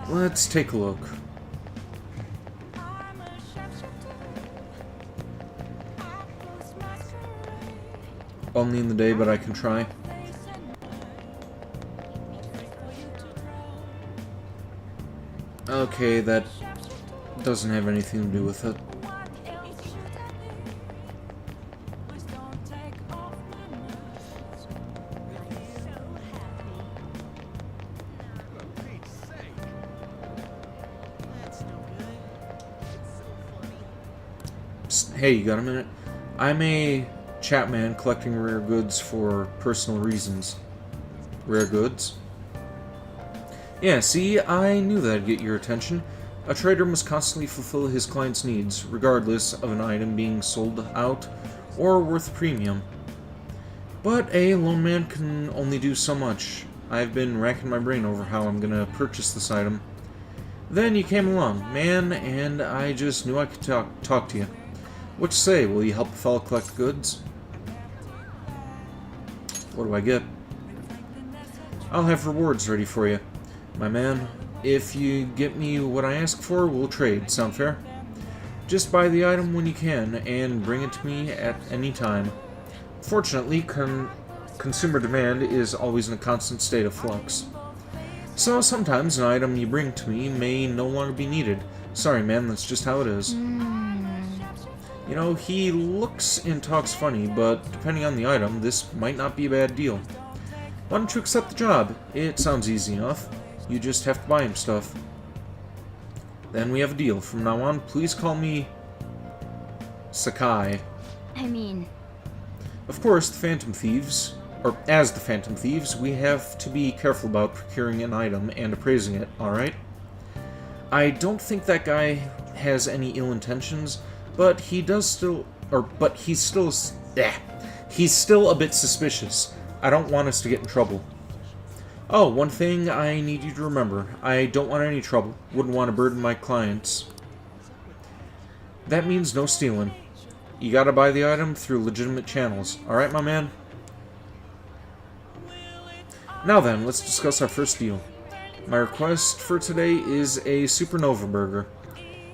Let's take a look. Only in the day, but I can try. Okay, that doesn't have anything to do with it. Psst, hey, you got a minute? I'm a Chapman collecting rare goods for personal reasons. Rare goods? Yeah, see, I knew that'd get your attention. A trader must constantly fulfill his client's needs, regardless of an item being sold out or worth a premium. But a lone man can only do so much. I've been racking my brain over how I'm gonna purchase this item. Then you came along, man, and I just knew I could talk to you. What you say, will you help a fellow collect goods? What do I get? I'll have rewards ready for you. My man, if you get me what I ask for, we'll trade. Sound fair? Just buy the item when you can, and bring it to me at any time. Fortunately, consumer demand is always in a constant state of flux. So sometimes an item you bring to me may no longer be needed. Sorry, man, that's just how it is. You know, he looks and talks funny, but depending on the item, this might not be a bad deal. Why don't you accept the job? It sounds easy enough. You just have to buy him stuff. Then we have a deal. From now on, please call me Sakai. I mean... Of course, the Phantom Thieves, or as the Phantom Thieves, we have to be careful about procuring an item and appraising it, alright? I don't think that guy has any ill intentions, but he's still a bit suspicious. I don't want us to get in trouble. Oh, one thing I need you to remember. I don't want any trouble. Wouldn't want to burden my clients. That means no stealing. You gotta buy the item through legitimate channels. Alright, my man? Now then, let's discuss our first deal. My request for today is a Supernova Burger.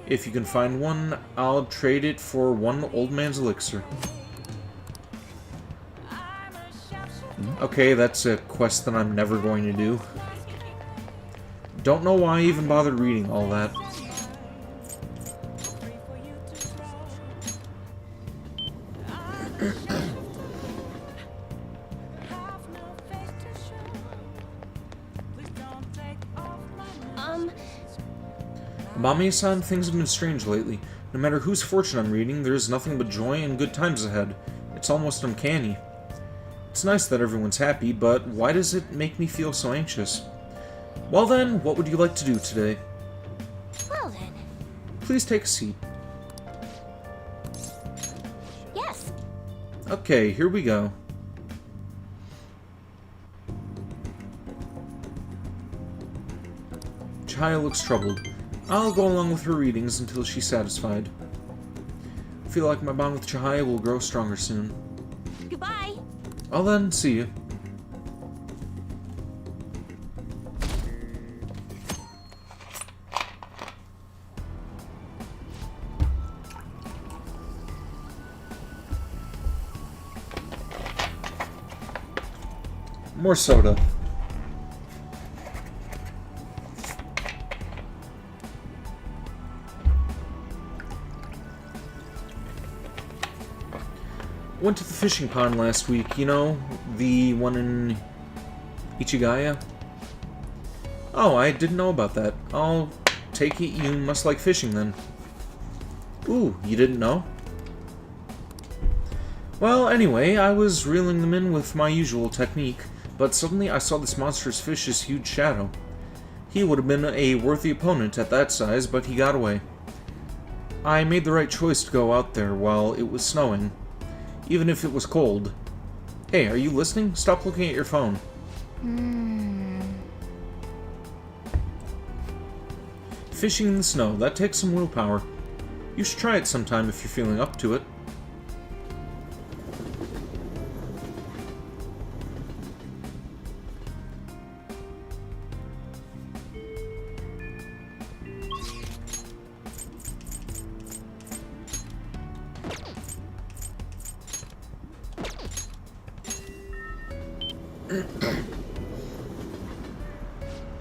If you can find one, I'll trade it for one old man's elixir. Okay, that's a quest that I'm never going to do. Don't know why I even bothered reading all that. Mami-san, things have been strange lately. No matter whose fortune I'm reading, there's nothing but joy and good times ahead. It's almost uncanny. It's nice that everyone's happy, but why does it make me feel so anxious? Well then, what would you like to do today? Well then. Please take a seat. Yes. Okay, here we go. Chaya looks troubled. I'll go along with her readings until she's satisfied. I feel like my bond with Chihaya will grow stronger soon. Goodbye. Well then, see you. More soda. Went to the fishing pond last week, you know, the one in Ichigaya. Oh, I didn't know about that. I'll take it you must like fishing then. Ooh, you didn't know? Well, anyway, I was reeling them in with my usual technique, but suddenly I saw this monstrous fish's huge shadow. He would have been a worthy opponent at that size, but he got away. I made the right choice to go out there while it was snowing. Even if it was cold. Hey, are you listening? Stop looking at your phone. Fishing in the snow, that takes some willpower. You should try it sometime if you're feeling up to it.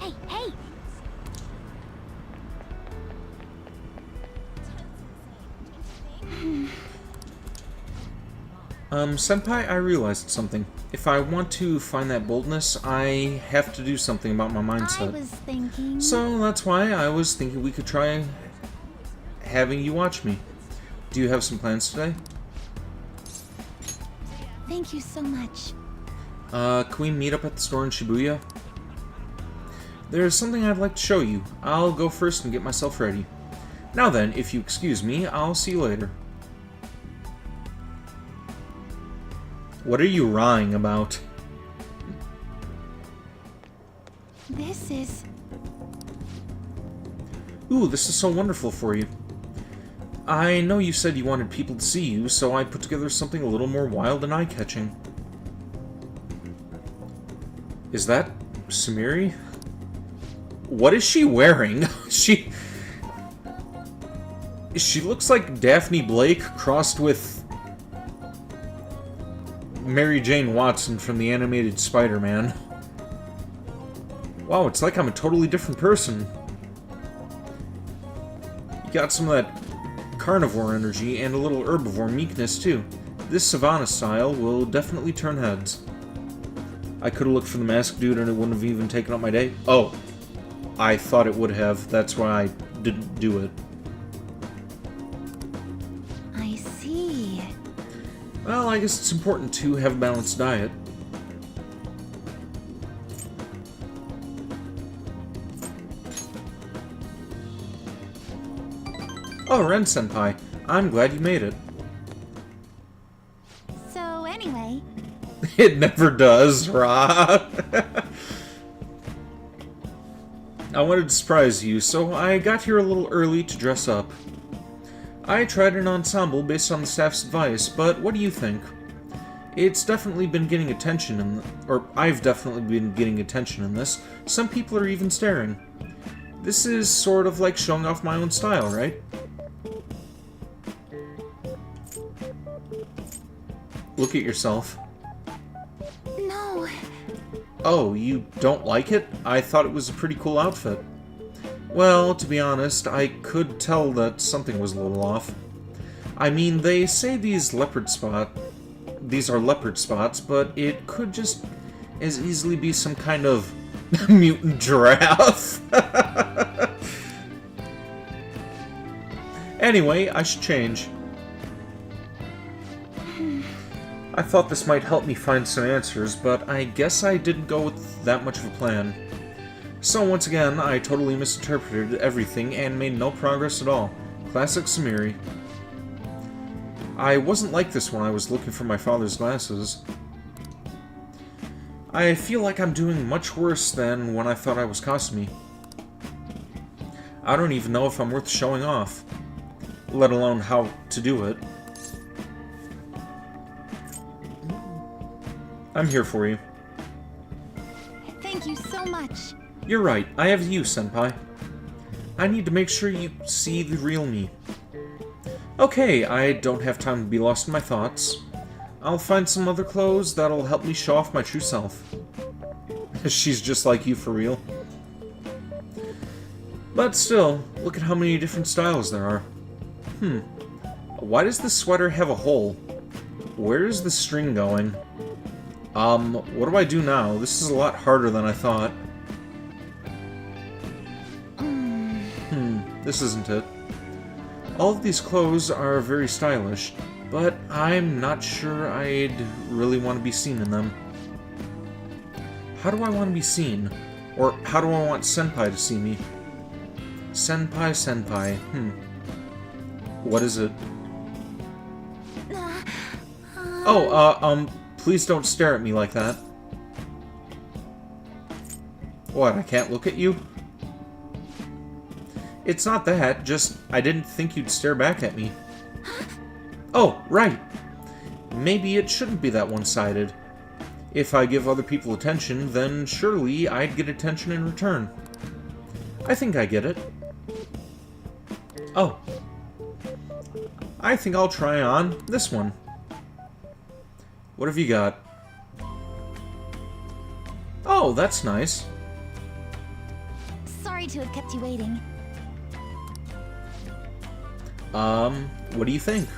Hey, hey! Senpai, I realized something. If I want to find that boldness, I have to do something about my mindset. I was thinking... So that's why I was thinking we could try having you watch me. Do you have some plans today? Thank you so much. Can we meet up at the store in Shibuya? There's something I'd like to show you. I'll go first and get myself ready. Now then, if you excuse me, I'll see you later. What are you lying about? This is... Ooh, this is so wonderful for you. I know you said you wanted people to see you, so I put together something a little more wild and eye-catching. Is that Sumiri? What is she wearing? She looks like Daphne Blake crossed with Mary Jane Watson from the animated Spider-Man. Wow, it's like I'm a totally different person. You got some of that carnivore energy and a little herbivore meekness, too. This Savannah style will definitely turn heads. I could have looked for the masked dude and it wouldn't have even taken up my day. Oh, I thought it would have. That's why I didn't do it. I see. Well, I guess it's important to have a balanced diet. Oh, Ren-senpai. I'm glad you made it. So anyway... It never does, Ra. I wanted to surprise you, so I got here a little early to dress up. I tried an ensemble based on the staff's advice, but what do you think? It's definitely been getting attention I've definitely been getting attention in this. Some people are even staring. This is sort of like showing off my own style, right? Look at yourself. No. Oh, you don't like it? I thought it was a pretty cool outfit. Well, to be honest, I could tell that something was a little off. I mean, they say these are leopard spots, but it could just as easily be some kind of mutant giraffe. Anyway, I should change. I thought this might help me find some answers, but I guess I didn't go with that much of a plan. So once again, I totally misinterpreted everything and made no progress at all. Classic Samiri. I wasn't like this when I was looking for my father's glasses. I feel like I'm doing much worse than when I thought I was Kasumi. I don't even know if I'm worth showing off, let alone how to do it. I'm here for you. Thank you so much. You're right, I have you, Senpai. I need to make sure you see the real me. Okay, I don't have time to be lost in my thoughts. I'll find some other clothes that'll help me show off my true self. She's just like you for real. But still, look at how many different styles there are. Why does this sweater have a hole? Where is the string going? What do I do now? This is a lot harder than I thought. This isn't it. All of these clothes are very stylish, but I'm not sure I'd really want to be seen in them. How do I want to be seen? Or how do I want Senpai to see me? Senpai. What is it? Oh, please don't stare at me like that. What, I can't look at you? It's not that, just I didn't think you'd stare back at me. Oh, right. Maybe it shouldn't be that one-sided. If I give other people attention, then surely I'd get attention in return. I think I get it. Oh. I think I'll try on this one. What have you got? Oh, that's nice. Sorry to have kept you waiting. What do you think?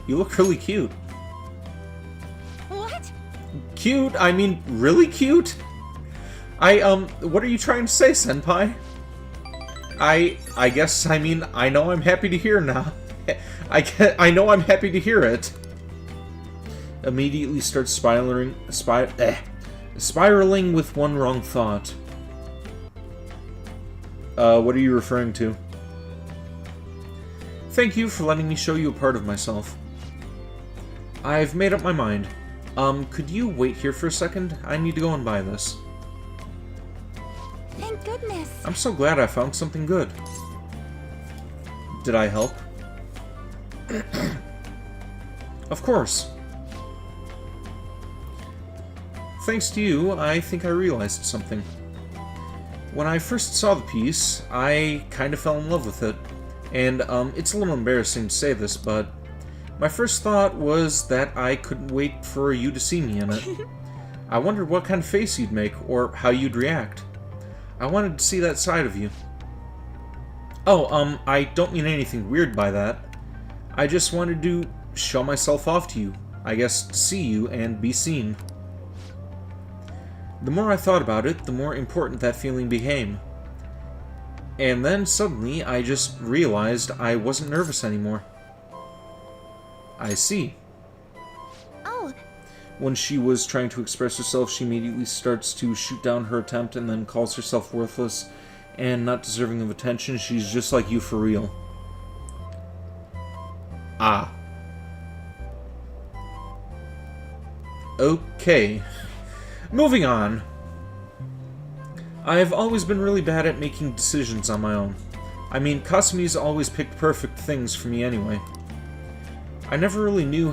You look really cute. What? Cute? I mean, really cute? What are you trying to say, Senpai? I guess, I mean, I know I'm happy to hear now. I know I'm happy to hear it. Immediately starts spiraling with one wrong thought. What are you referring to? Thank you for letting me show you a part of myself. I've made up my mind. Could you wait here for a second? I need to go and buy this. Thank goodness. I'm so glad I found something good. Did I help? Of course. Thanks to you, I think I realized something. When I first saw the piece, I kind of fell in love with it. And, it's a little embarrassing to say this, but my first thought was that I couldn't wait for you to see me in it. I wondered what kind of face you'd make, or how you'd react. I wanted to see that side of you. Oh, I don't mean anything weird by that. I just wanted to show myself off to you. I guess see you and be seen. The more I thought about it, the more important that feeling became. And then suddenly, I just realized I wasn't nervous anymore. I see. Oh. When she was trying to express herself, she immediately starts to shoot down her attempt and then calls herself worthless and not deserving of attention. She's just like you for real. Ah. Okay. Moving on. I've always been really bad at making decisions on my own. I mean, Kasumi's always picked perfect things for me anyway. I never really knew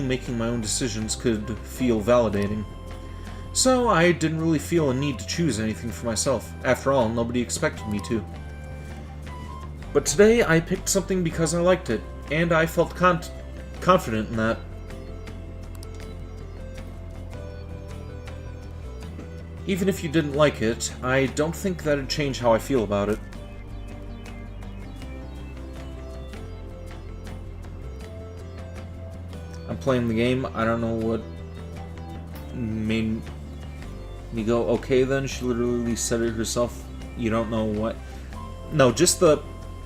making my own decisions could feel validating. So I didn't really feel a need to choose anything for myself. After all, nobody expected me to. But today I picked something because I liked it, and I felt confident in that. Even if you didn't like it, I don't think that'd change how I feel about it. I'm playing the game. I don't know what made me go, okay then. She literally said it herself. You don't know what? No, just the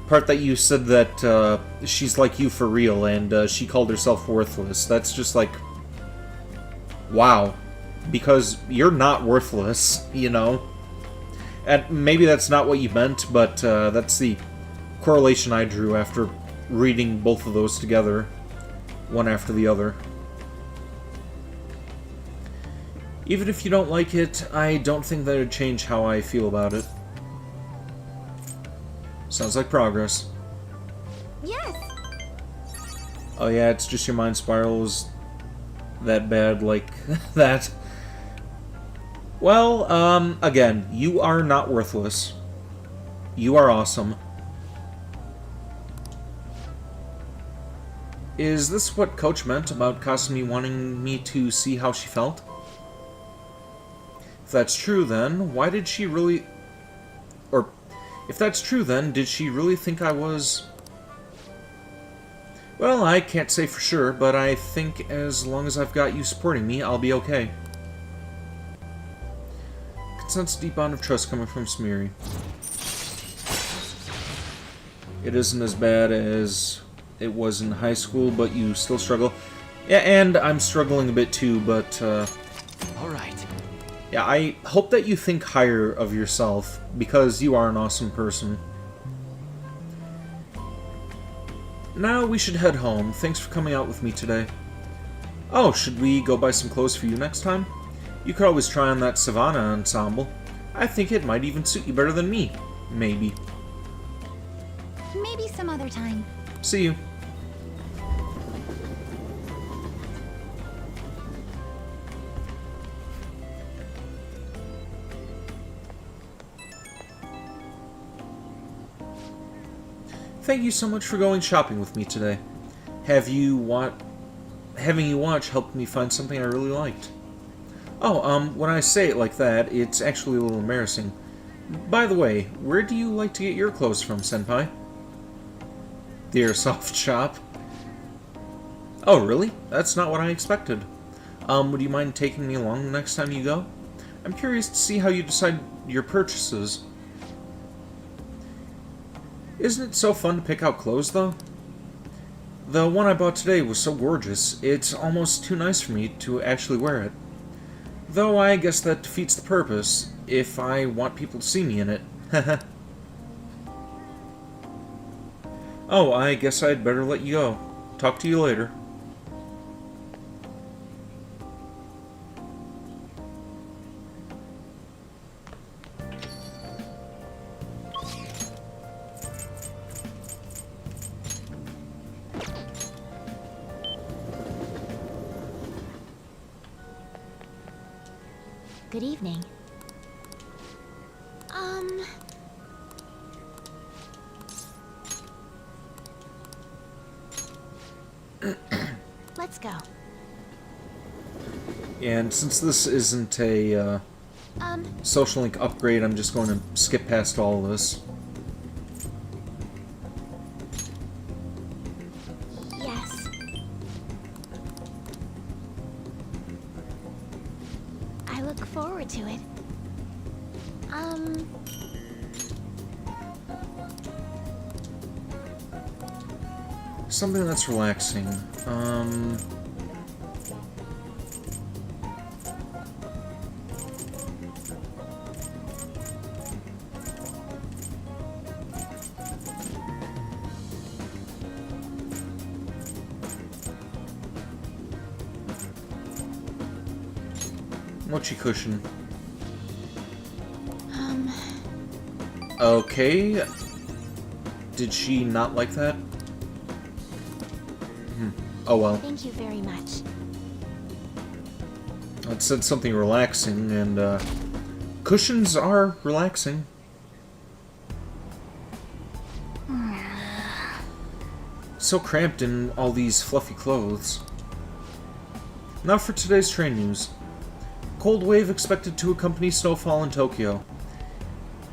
part that you said that she's like you for real and she called herself worthless. That's just like, wow. Because you're not worthless, you know? And maybe that's not what you meant, but that's the correlation I drew after reading both of those together, one after the other. Even if you don't like it, I don't think that would change how I feel about it. Sounds like progress. Yes. Oh yeah, it's just your mind spirals that bad like that. Well, again, you are not worthless. You are awesome. Is this what Coach meant about Kasumi wanting me to see how she felt? If that's true, then, why did she really... Or, if that's true, then, did she really think I was... Well, I can't say for sure, but I think as long as I've got you supporting me, I'll be okay. Can sense a deep bond of trust coming from Smiri. It isn't as bad as it was in high school, but you still struggle. Yeah, and I'm struggling a bit too, but, Alright. yeah, I hope that you think higher of yourself, because you are an awesome person. Now we should head home. Thanks for coming out with me today. Oh, should we go buy some clothes for you next time? You could always try on that Savannah ensemble. I think it might even suit you better than me. Maybe. Maybe some other time. See you. Thank you so much for going shopping with me today. Having you watch helped me find something I really liked. Oh, when I say it like that, it's actually a little embarrassing. By the way, where do you like to get your clothes from, Senpai? The airsoft shop. Oh, really? That's not what I expected. Would you mind taking me along the next time you go? I'm curious to see how you decide your purchases. Isn't it so fun to pick out clothes, though? The one I bought today was so gorgeous, it's almost too nice for me to actually wear it. Though I guess that defeats the purpose, if I want people to see me in it. Oh, I guess I'd better let you go. Talk to you later. Good evening. Let's go. And since this isn't a social link upgrade, I'm just going to skip past all of this. Yes. I look forward to it. Something that's relaxing. Mochi cushion. Okay. Did she not like that? Oh well. Thank you very much. It said something relaxing, and cushions are relaxing. So cramped in all these fluffy clothes. Now for today's train news. Cold wave expected to accompany snowfall in Tokyo.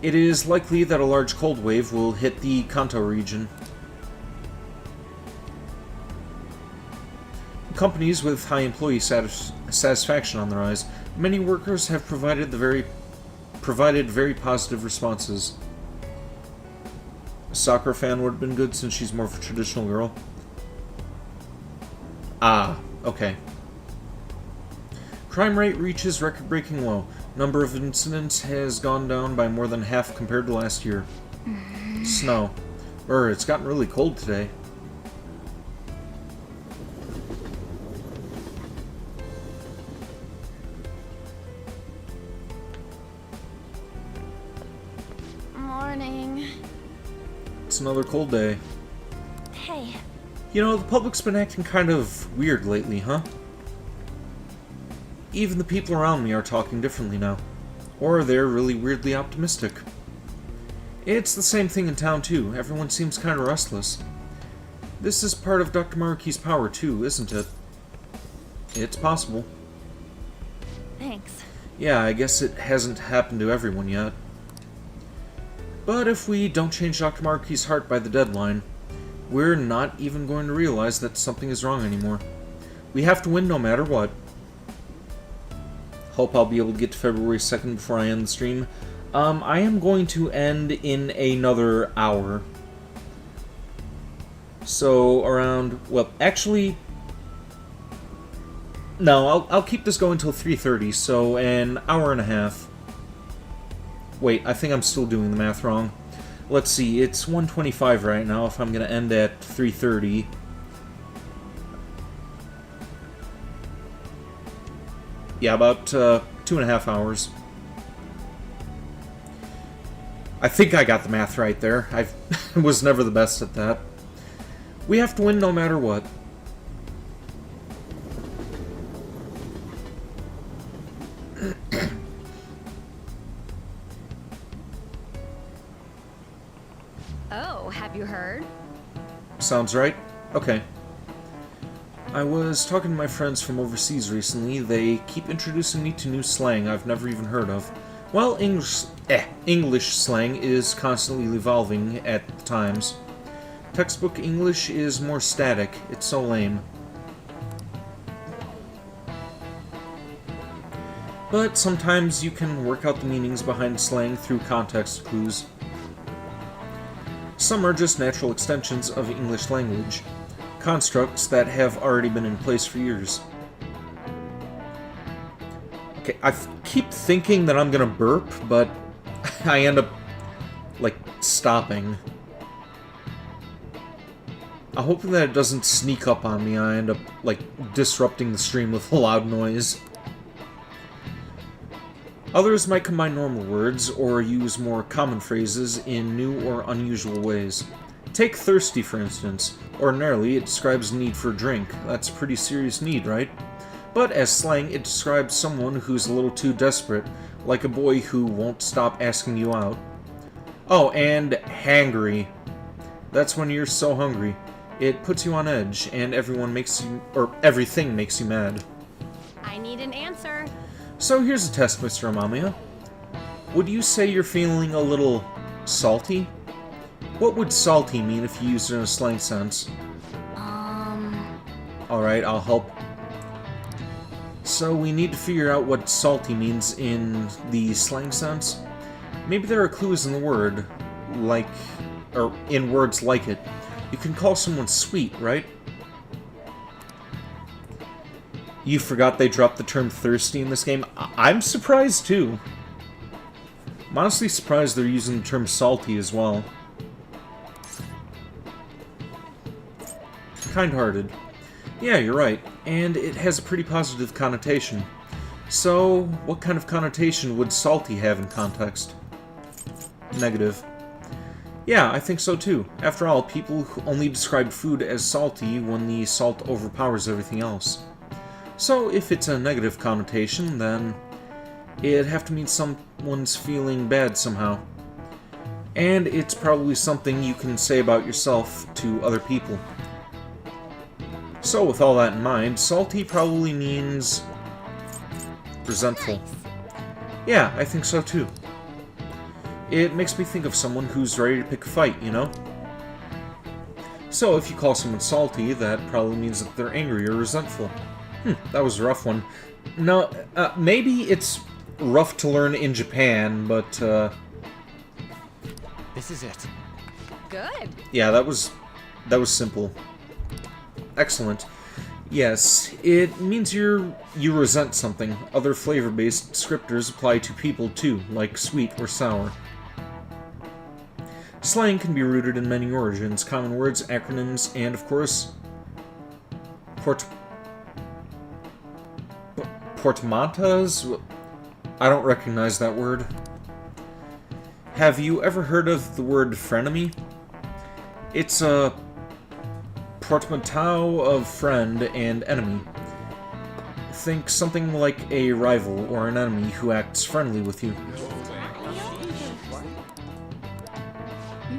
It is likely that a large cold wave will hit the Kanto region. Companies with high employee satisfaction on the rise, many workers have provided very positive responses. A soccer fan would have been good since she's more of a traditional girl. Ah, okay. Crime rate reaches record-breaking low. Number of incidents has gone down by more than half compared to last year. Snow. It's gotten really cold today. Morning. It's another cold day. Hey. You know, the public's been acting kind of weird lately, huh? Even the people around me are talking differently now. Or they're really weirdly optimistic. It's the same thing in town, too. Everyone seems kind of restless. This is part of Dr. Maruki's power, too, isn't it? It's possible. Thanks. Yeah, I guess it hasn't happened to everyone yet. But if we don't change Dr. Maruki's heart by the deadline, we're not even going to realize that something is wrong anymore. We have to win no matter what. Hope I'll be able to get to February 2nd before I end the stream. I am going to end in another hour. So, around... Well, actually... No, I'll keep this going until 3:30, so an hour and a half. Wait, I think I'm still doing the math wrong. Let's see, it's 1:25 right now if I'm going to end at 3:30. Yeah, about 2.5 hours. I think I got the math right there. I was never the best at that. We have to win no matter what. Oh, have you heard? Sounds right. Okay. I was talking to my friends from overseas recently. They keep introducing me to new slang I've never even heard of. Well, English slang is constantly evolving at the times. Textbook English is more static. It's so lame. But sometimes you can work out the meanings behind slang through context clues. Some are just natural extensions of English language. Constructs that have already been in place for years. Okay, I keep thinking that I'm gonna burp, but I end up, like, stopping. I'm hoping that it doesn't sneak up on me. I end up, like, disrupting the stream with a loud noise. Others might combine normal words or use more common phrases in new or unusual ways. Take thirsty, for instance. Ordinarily, it describes need for a drink. That's a pretty serious need, right? But as slang, it describes someone who's a little too desperate, like a boy who won't stop asking you out. Oh, and hangry. That's when you're so hungry. It puts you on edge, and everything makes you mad. I need an answer. So here's a test, Mr. Amamiya. Would you say you're feeling a little salty? What would salty mean if you used it in a slang sense? Alright, I'll help. So we need to figure out what salty means in the slang sense. Maybe there are clues in the word, like, or in words like it. You can call someone sweet, right? You forgot they dropped the term thirsty in this game? I'm surprised too. I'm honestly surprised they're using the term salty as well. Kind-hearted. Yeah, you're right. And it has a pretty positive connotation. So, what kind of connotation would salty have in context? Negative. Yeah, I think so too. After all, people only describe food as salty when the salt overpowers everything else. So if it's a negative connotation, then it'd have to mean someone's feeling bad somehow. And it's probably something you can say about yourself to other people. So with all that in mind, salty probably means resentful. Yeah, I think so too. It makes me think of someone who's ready to pick a fight, you know? So if you call someone salty, that probably means that they're angry or resentful. That was a rough one. No, maybe it's rough to learn in Japan, but, This is it. Good. yeah, that was simple. Excellent. Yes, it means you resent something. Other flavor-based descriptors apply to people too, like sweet or sour. Slang can be rooted in many origins, common words, acronyms, and of course, portmanteaus? I don't recognize that word. Have you ever heard of the word frenemy? It's a portmanteau of friend and enemy. Think something like a rival or an enemy who acts friendly with you.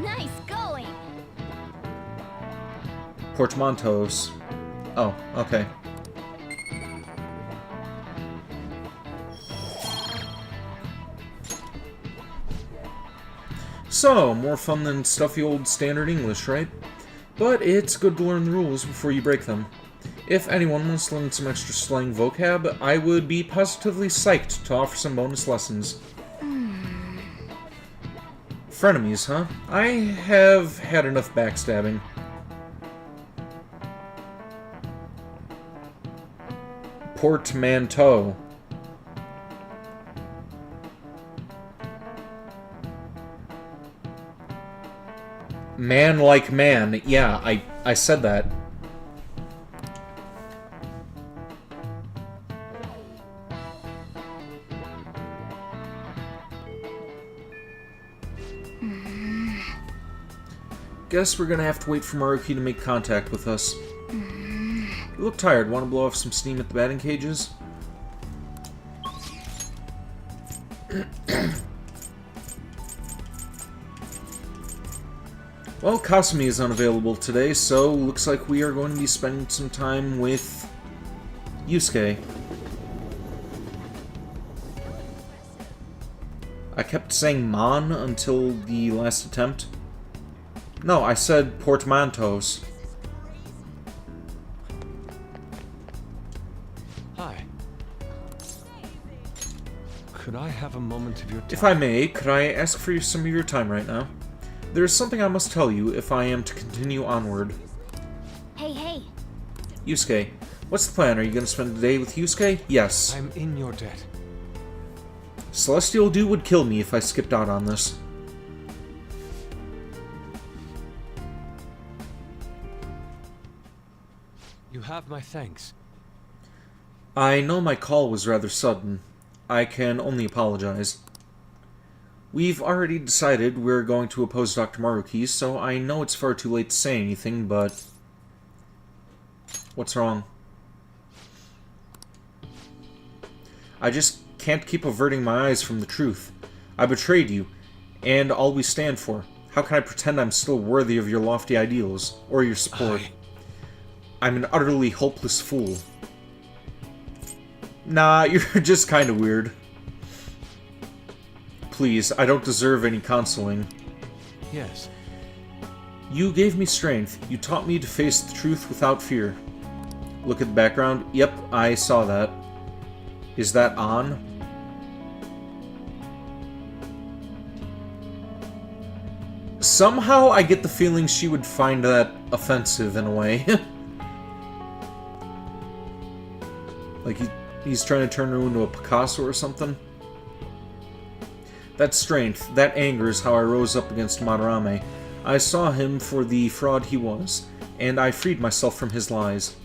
Nice going! Portmanteaus. Oh, okay. So, more fun than stuffy old standard English, right? But it's good to learn the rules before you break them. If anyone wants to learn some extra slang vocab, I would be positively psyched to offer some bonus lessons. Frenemies, huh? I have had enough backstabbing. Portmanteau. Man like man. Yeah, I said that. Guess we're gonna have to wait for Maruki to make contact with us. You look tired. Want to blow off some steam at the batting cages? Well, Kasumi is unavailable today, so looks like we are going to be spending some time with Yusuke. I kept saying Mon until the last attempt. No, I said portmanteaus. Hi. Could I have a moment of your time? If I may, could I ask for some of your time right now? There is something I must tell you if I am to continue onward. Hey. Yusuke, what's the plan? Are you going to spend the day with Yusuke? Yes. I'm in your debt. Celestial Dew would kill me if I skipped out on this. You have my thanks. I know my call was rather sudden. I can only apologize. We've already decided we're going to oppose Dr. Maruki, so I know it's far too late to say anything, but... What's wrong? I just can't keep averting my eyes from the truth. I betrayed you, and all we stand for. How can I pretend I'm still worthy of your lofty ideals, or your support? I'm an utterly hopeless fool. Nah, you're just kind of weird. Please, I don't deserve any consoling. Yes. You gave me strength. You taught me to face the truth without fear. Look at the background. Yep, I saw that. Is that on? Somehow I get the feeling she would find that offensive in a way. Like he's trying to turn her into a Picasso or something. That strength, that anger is how I rose up against Madarame. I saw him for the fraud he was, and I freed myself from his lies.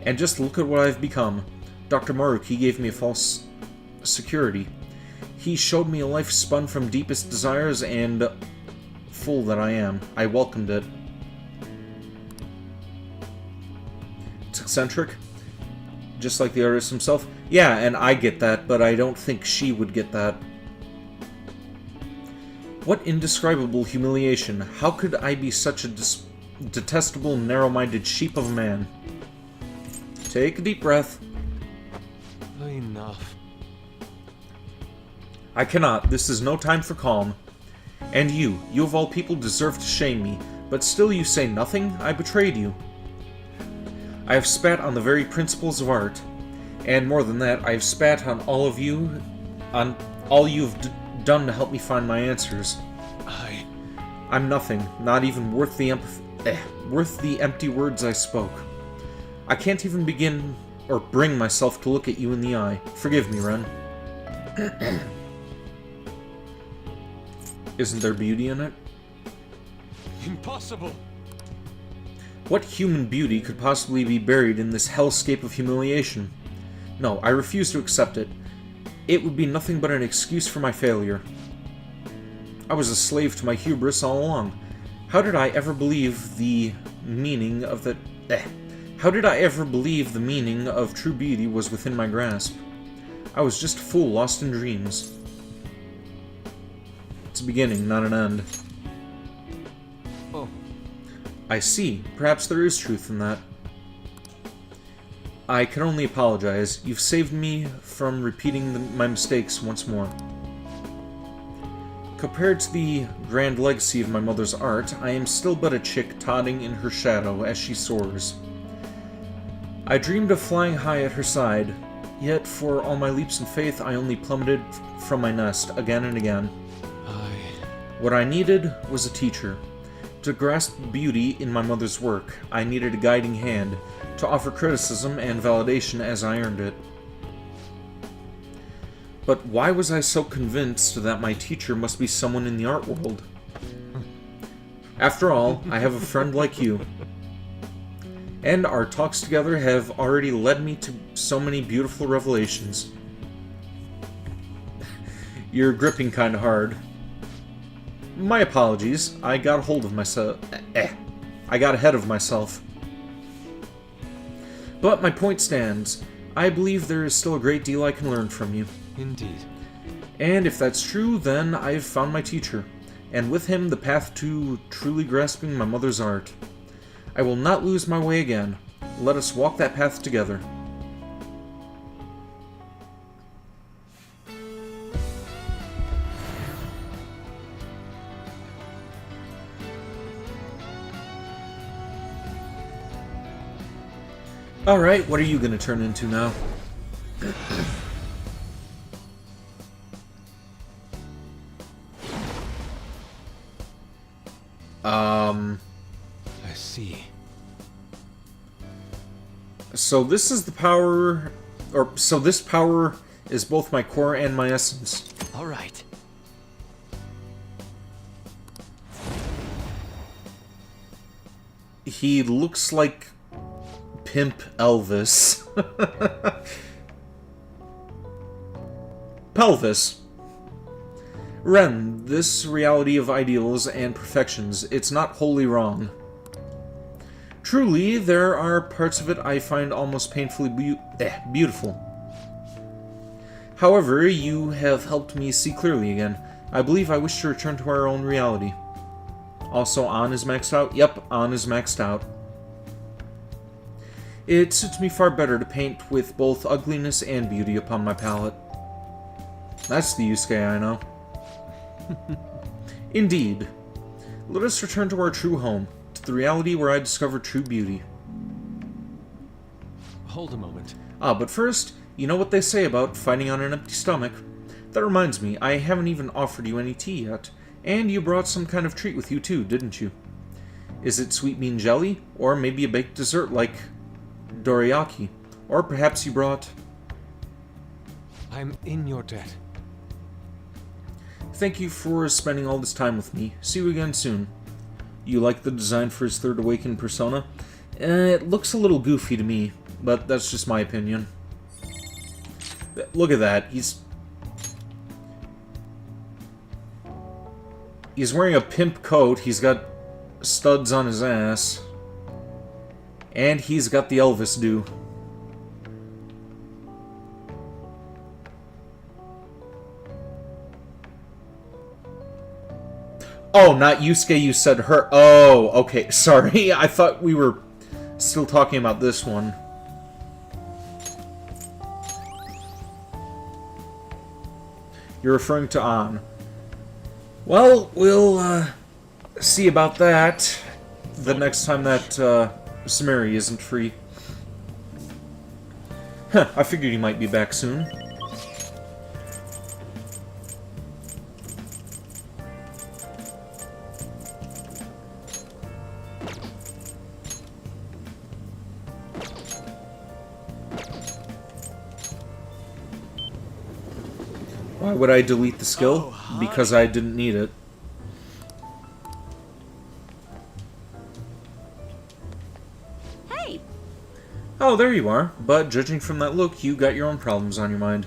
And just look at what I've become. Dr. Maruki gave me a false security. He showed me a life spun from deepest desires, and fool that I am, I welcomed it. It's eccentric. just like the artist himself. Yeah, and I get that, but I don't think she would get that. What indescribable humiliation. How could I be such a detestable, narrow-minded sheep of a man? Take a deep breath. Enough. I cannot. This is no time for calm. And you of all people deserve to shame me, but still you say nothing? I betrayed you. I have spat on the very principles of art. And more than that, I have spat on all you've done to help me find my answers. I'm nothing, not even worth the empty words I spoke. I can't even begin or bring myself to look at you in the eye. Forgive me, Ren. Isn't there beauty in it? Impossible! What human beauty could possibly be buried in this hellscape of humiliation? No, I refuse to accept it. It would be nothing but an excuse for my failure. I was a slave to my hubris all along. How did I ever believe the meaning of that... How did I ever believe the meaning of true beauty was within my grasp? I was just a fool lost in dreams. It's a beginning, not an end. Oh. I see. Perhaps there is truth in that. I can only apologize. You've saved me from repeating my mistakes once more. Compared to the grand legacy of my mother's art, I am still but a chick todding in her shadow as she soars. I dreamed of flying high at her side, yet for all my leaps in faith I only plummeted from my nest again and again. What I needed was a teacher. To grasp beauty in my mother's work, I needed a guiding hand, to offer criticism and validation as I earned it. But why was I so convinced that my teacher must be someone in the art world? After all, I have a friend like you. And our talks together have already led me to so many beautiful revelations. You're gripping kinda hard. My apologies. I got hold of myself. I got ahead of myself. But my point stands. I believe there is still a great deal I can learn from you. Indeed. And if that's true, then I've found my teacher, and with him the path to truly grasping my mother's art. I will not lose my way again. Let us walk that path together. Alright, what are you gonna turn into now? I see. So this is the power... so this power is both my core and my essence. All right. He looks like Pimp Elvis. Pelvis. Ren, this reality of ideals and perfections, it's not wholly wrong. Truly, there are parts of it I find almost painfully beautiful. However, you have helped me see clearly again. I believe I wish to return to our own reality. Also, On is maxed out? Yep, On is maxed out. It suits me far better to paint with both ugliness and beauty upon my palette. That's the Yusuke I know. Indeed. Let us return to our true home, to the reality where I discovered true beauty. Hold a moment. But first, you know what they say about fighting on an empty stomach. That reminds me, I haven't even offered you any tea yet. And you brought some kind of treat with you too, didn't you? Is it sweet bean jelly? Or maybe a baked dessert like dorayaki? Or perhaps you brought... I'm in your debt. Thank you for spending all this time with me. See you again soon. You like the design for his third awakened persona? It looks a little goofy to me, but that's just my opinion. Look at that. He's wearing a pimp coat. He's got studs on his ass. And he's got the Elvis do. Oh, not Yusuke, you said her. Oh, okay, sorry. I thought we were still talking about this one. You're referring to An. Well, we'll see about that the next time that Samiri isn't free. Huh, I figured he might be back soon. Why would I delete the skill? Because I didn't need it. Hey! Oh, there you are. But judging from that look, you got your own problems on your mind.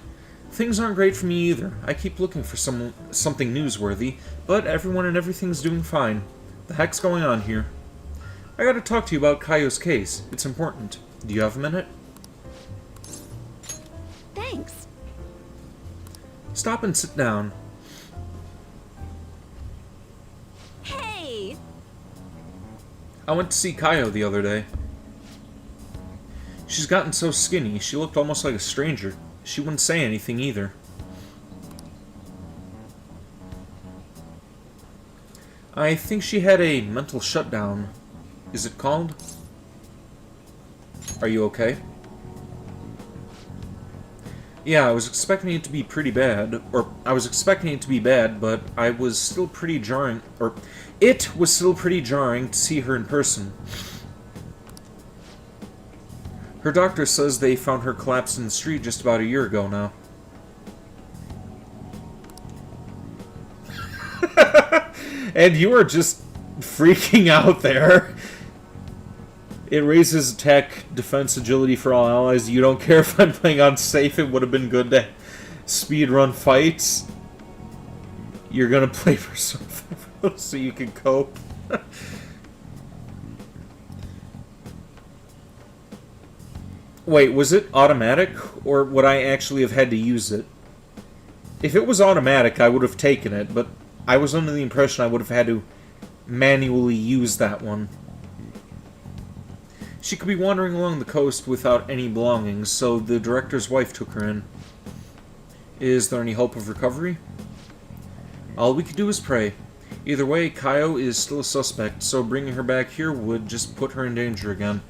Things aren't great for me either. I keep looking for something newsworthy, but everyone and everything's doing fine. The heck's going on here? I gotta talk to you about Kaio's case. It's important. Do you have a minute? Thanks. Stop and sit down. Hey! I went to see Kaio the other day. She's gotten so skinny, she looked almost like a stranger. She wouldn't say anything either. I think she had a mental shutdown. Is it called? Are you okay? Yeah, I was expecting it to be pretty bad, but I was still pretty jarring, it was still pretty jarring to see her in person. Her doctor says they found her collapsed in the street just about a year ago now. And you are just freaking out there. It raises attack, defense, agility for all allies. You don't care if I'm playing on safe. It would have been good to speedrun fights. You're gonna play Persona 5 so you can cope. Wait, was it automatic, or would I actually have had to use it? If it was automatic, I would have taken it, but I was under the impression I would have had to manually use that one. She could be wandering along the coast without any belongings, so the director's wife took her in. Is there any hope of recovery? All we could do is pray. Either way, Kaio is still a suspect, so bringing her back here would just put her in danger again.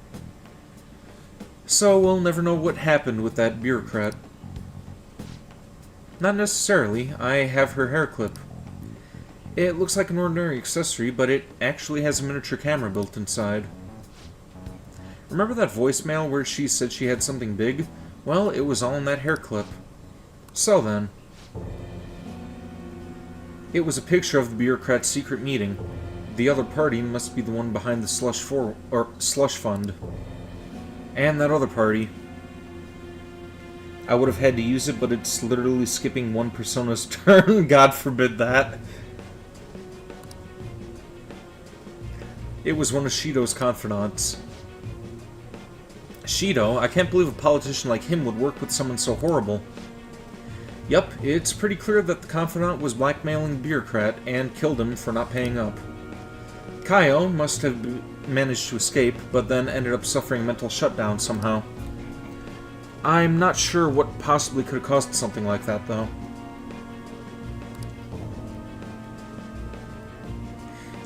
So we'll never know what happened with that bureaucrat. Not necessarily. I have her hair clip. It looks like an ordinary accessory, but it actually has a miniature camera built inside. Remember that voicemail where she said she had something big? Well, it was all in that hair clip. So then. It was a picture of the bureaucrat's secret meeting. The other party must be the one behind the slush fund. And that other party. I would have had to use it, but it's literally skipping one Persona's turn. God forbid that. It was one of Shido's confidants. Shido? I can't believe a politician like him would work with someone so horrible. Yup, it's pretty clear that the confidant was blackmailing the bureaucrat and killed him for not paying up. Kaio must have managed to escape, but then ended up suffering a mental shutdown somehow. I'm not sure what possibly could have caused something like that, though.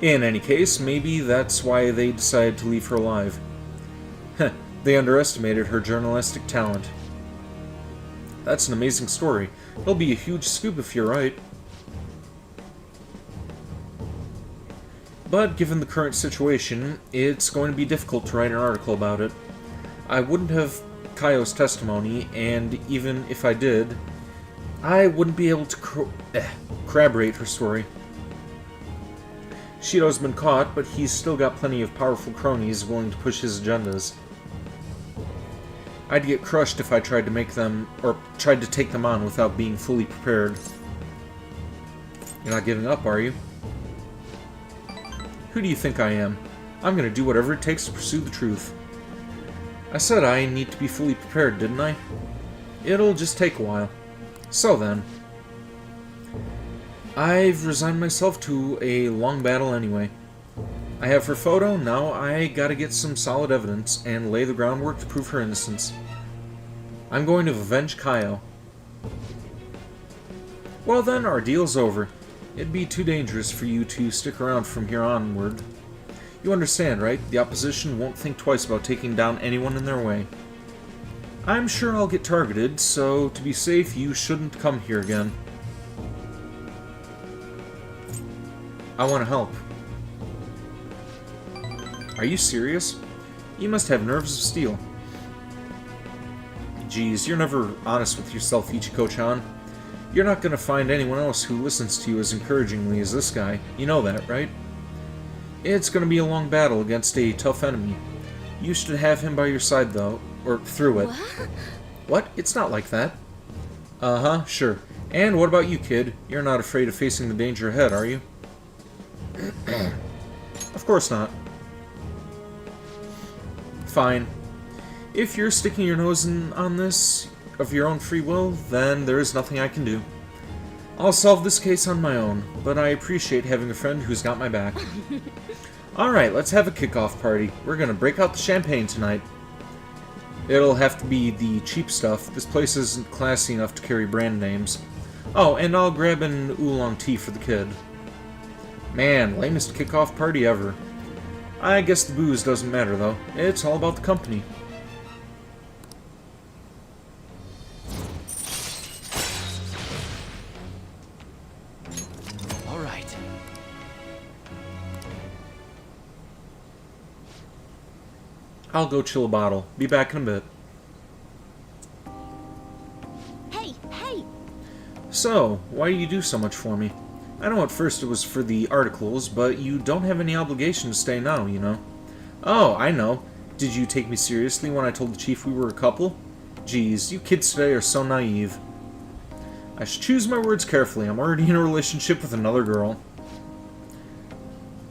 In any case, maybe that's why they decided to leave her alive. Heh, they underestimated her journalistic talent. That's an amazing story. It'll be a huge scoop if you're right. But given the current situation, it's going to be difficult to write an article about it. I wouldn't have Kaio's testimony, and even if I did, I wouldn't be able to corroborate her story. Shido's been caught, but he's still got plenty of powerful cronies willing to push his agendas. I'd get crushed if I tried to take them on without being fully prepared. You're not giving up, are you? Who do you think I am? I'm gonna do whatever it takes to pursue the truth. I said I need to be fully prepared, didn't I? It'll just take a while. So then. I've resigned myself to a long battle anyway. I have her photo, now I gotta get some solid evidence and lay the groundwork to prove her innocence. I'm going to avenge Kaio. Well then, our deal's over. It'd be too dangerous for you to stick around from here onward. You understand, right? The opposition won't think twice about taking down anyone in their way. I'm sure I'll get targeted, so to be safe, you shouldn't come here again. I want to help. Are you serious? You must have nerves of steel. Geez, you're never honest with yourself, Ichiko-chan. You're not gonna find anyone else who listens to you as encouragingly as this guy. You know that, right? It's gonna be a long battle against a tough enemy. You should have him by your side, though. Or through it. What? It's not like that. Uh-huh, sure. And what about you, kid? You're not afraid of facing the danger ahead, are you? Of course not. Fine. If you're sticking your nose in on this of your own free will, then there is nothing I can do. I'll solve this case on my own, but I appreciate having a friend who's got my back. Alright, let's have a kickoff party. We're gonna break out the champagne tonight. It'll have to be the cheap stuff. This place isn't classy enough to carry brand names. Oh, and I'll grab an oolong tea for the kid. Man, lamest kickoff party ever. I guess the booze doesn't matter, though. It's all about the company. All right. I'll go chill a bottle. Be back in a bit. Hey, hey! So, why do you do so much for me? I know at first it was for the articles, but you don't have any obligation to stay now, you know. Oh, I know. Did you take me seriously when I told the chief we were a couple? Geez, you kids today are so naive. I should choose my words carefully. I'm already in a relationship with another girl.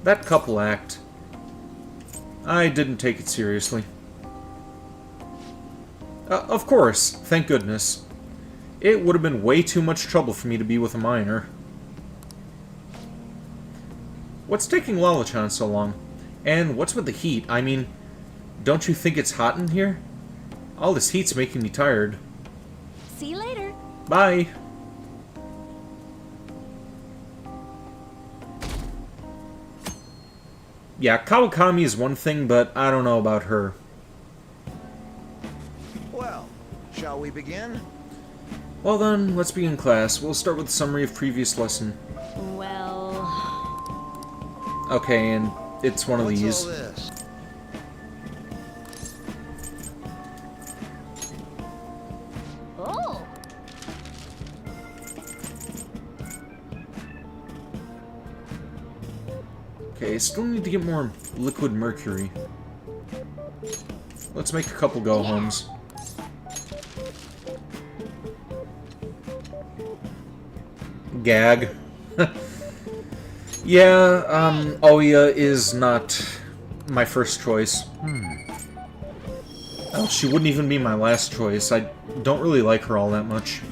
That couple act. I didn't take it seriously. Of course, thank goodness. It would have been way too much trouble for me to be with a minor. What's taking Lala-chan so long? And what's with the heat? I mean, don't you think it's hot in here? All this heat's making me tired. See you later. Bye! Yeah, Kawakami is one thing, but I don't know about her. Well, shall we begin? Well then, let's begin class. We'll start with a summary of previous lesson. Well... Okay, and it's one of What's these. all this? Oh! Okay, still need to get more liquid mercury. Let's make a couple go-homes. Gag. Yeah, Oya is not my first choice. Oh, she wouldn't even be my last choice. I don't really like her all that much.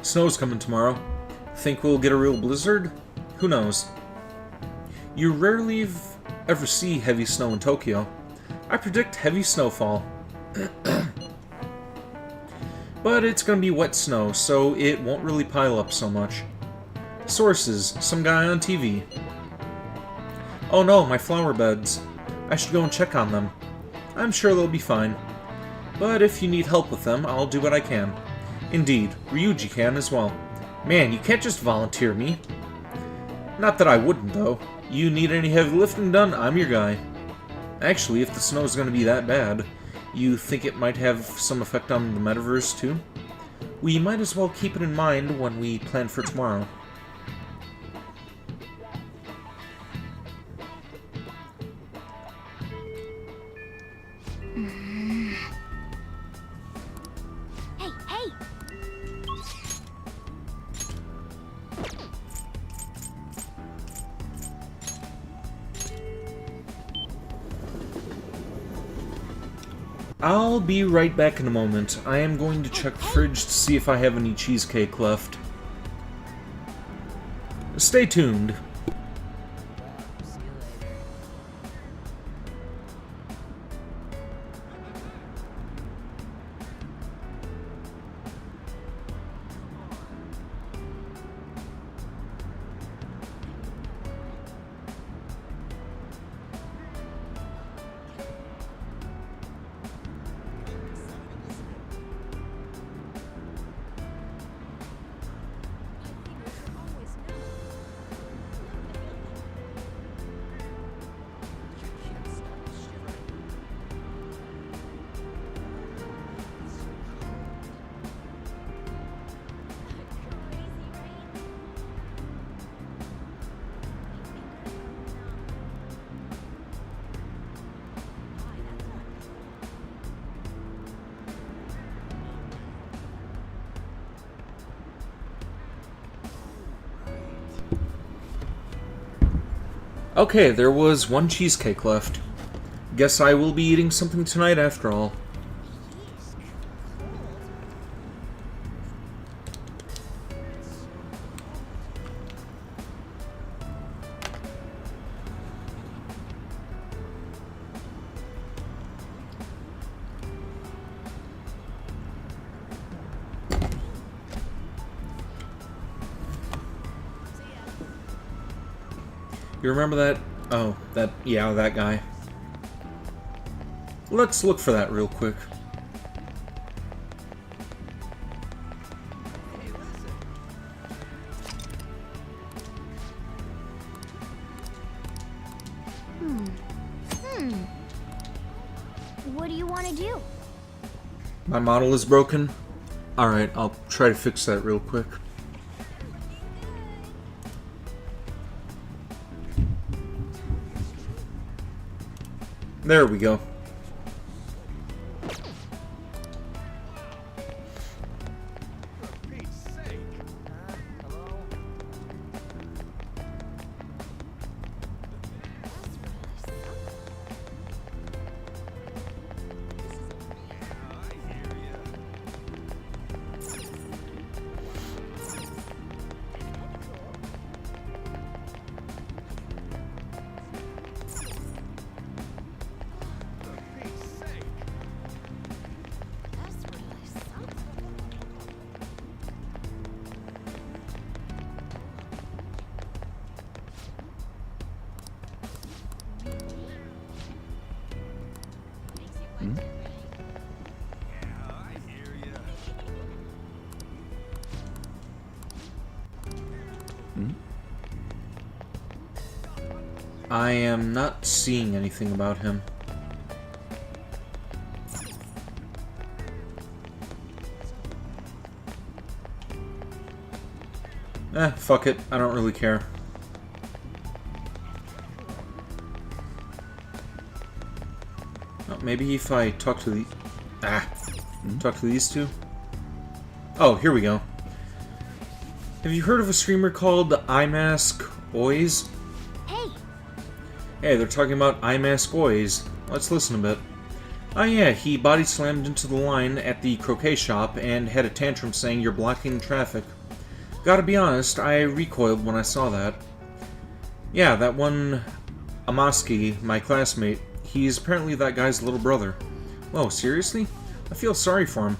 Snow's coming tomorrow. Think we'll get a real blizzard? Who knows? You rarely ever see heavy snow in Tokyo. I predict heavy snowfall. But it's gonna be wet snow, so it won't really pile up so much. Sources, some guy on TV. Oh no, my flower beds. I should go and check on them. I'm sure they'll be fine. But if you need help with them, I'll do what I can. Indeed, Ryuji can as well. Man, you can't just volunteer me. Not that I wouldn't, though. You need any heavy lifting done, I'm your guy. Actually, if the snow's gonna be that bad, you think it might have some effect on the metaverse, too? We might as well keep it in mind when we plan for tomorrow. Hey, hey! I'll be right back in a moment. I am going to check the fridge to see if I have any cheesecake left. Stay tuned. Okay, there was one cheesecake left. Guess I will be eating something tonight after all. You remember that? Oh, yeah, that guy. Let's look for that real quick. What do you want to do? My model is broken. Alright, I'll try to fix that real quick. There we go. I am not seeing anything about him. Fuck it. I don't really care. Oh, maybe if I talk to the... Talk to these two? Oh, here we go. Have you heard of a streamer called iMask Oys? Hey, they're talking about iMask Oys. Let's listen a bit. Oh yeah, he body slammed into the line at the croquet shop and had a tantrum saying you're blocking traffic. Gotta be honest, I recoiled when I saw that. Yeah, that one Amaski, my classmate, he's apparently that guy's little brother. Whoa, seriously? I feel sorry for him.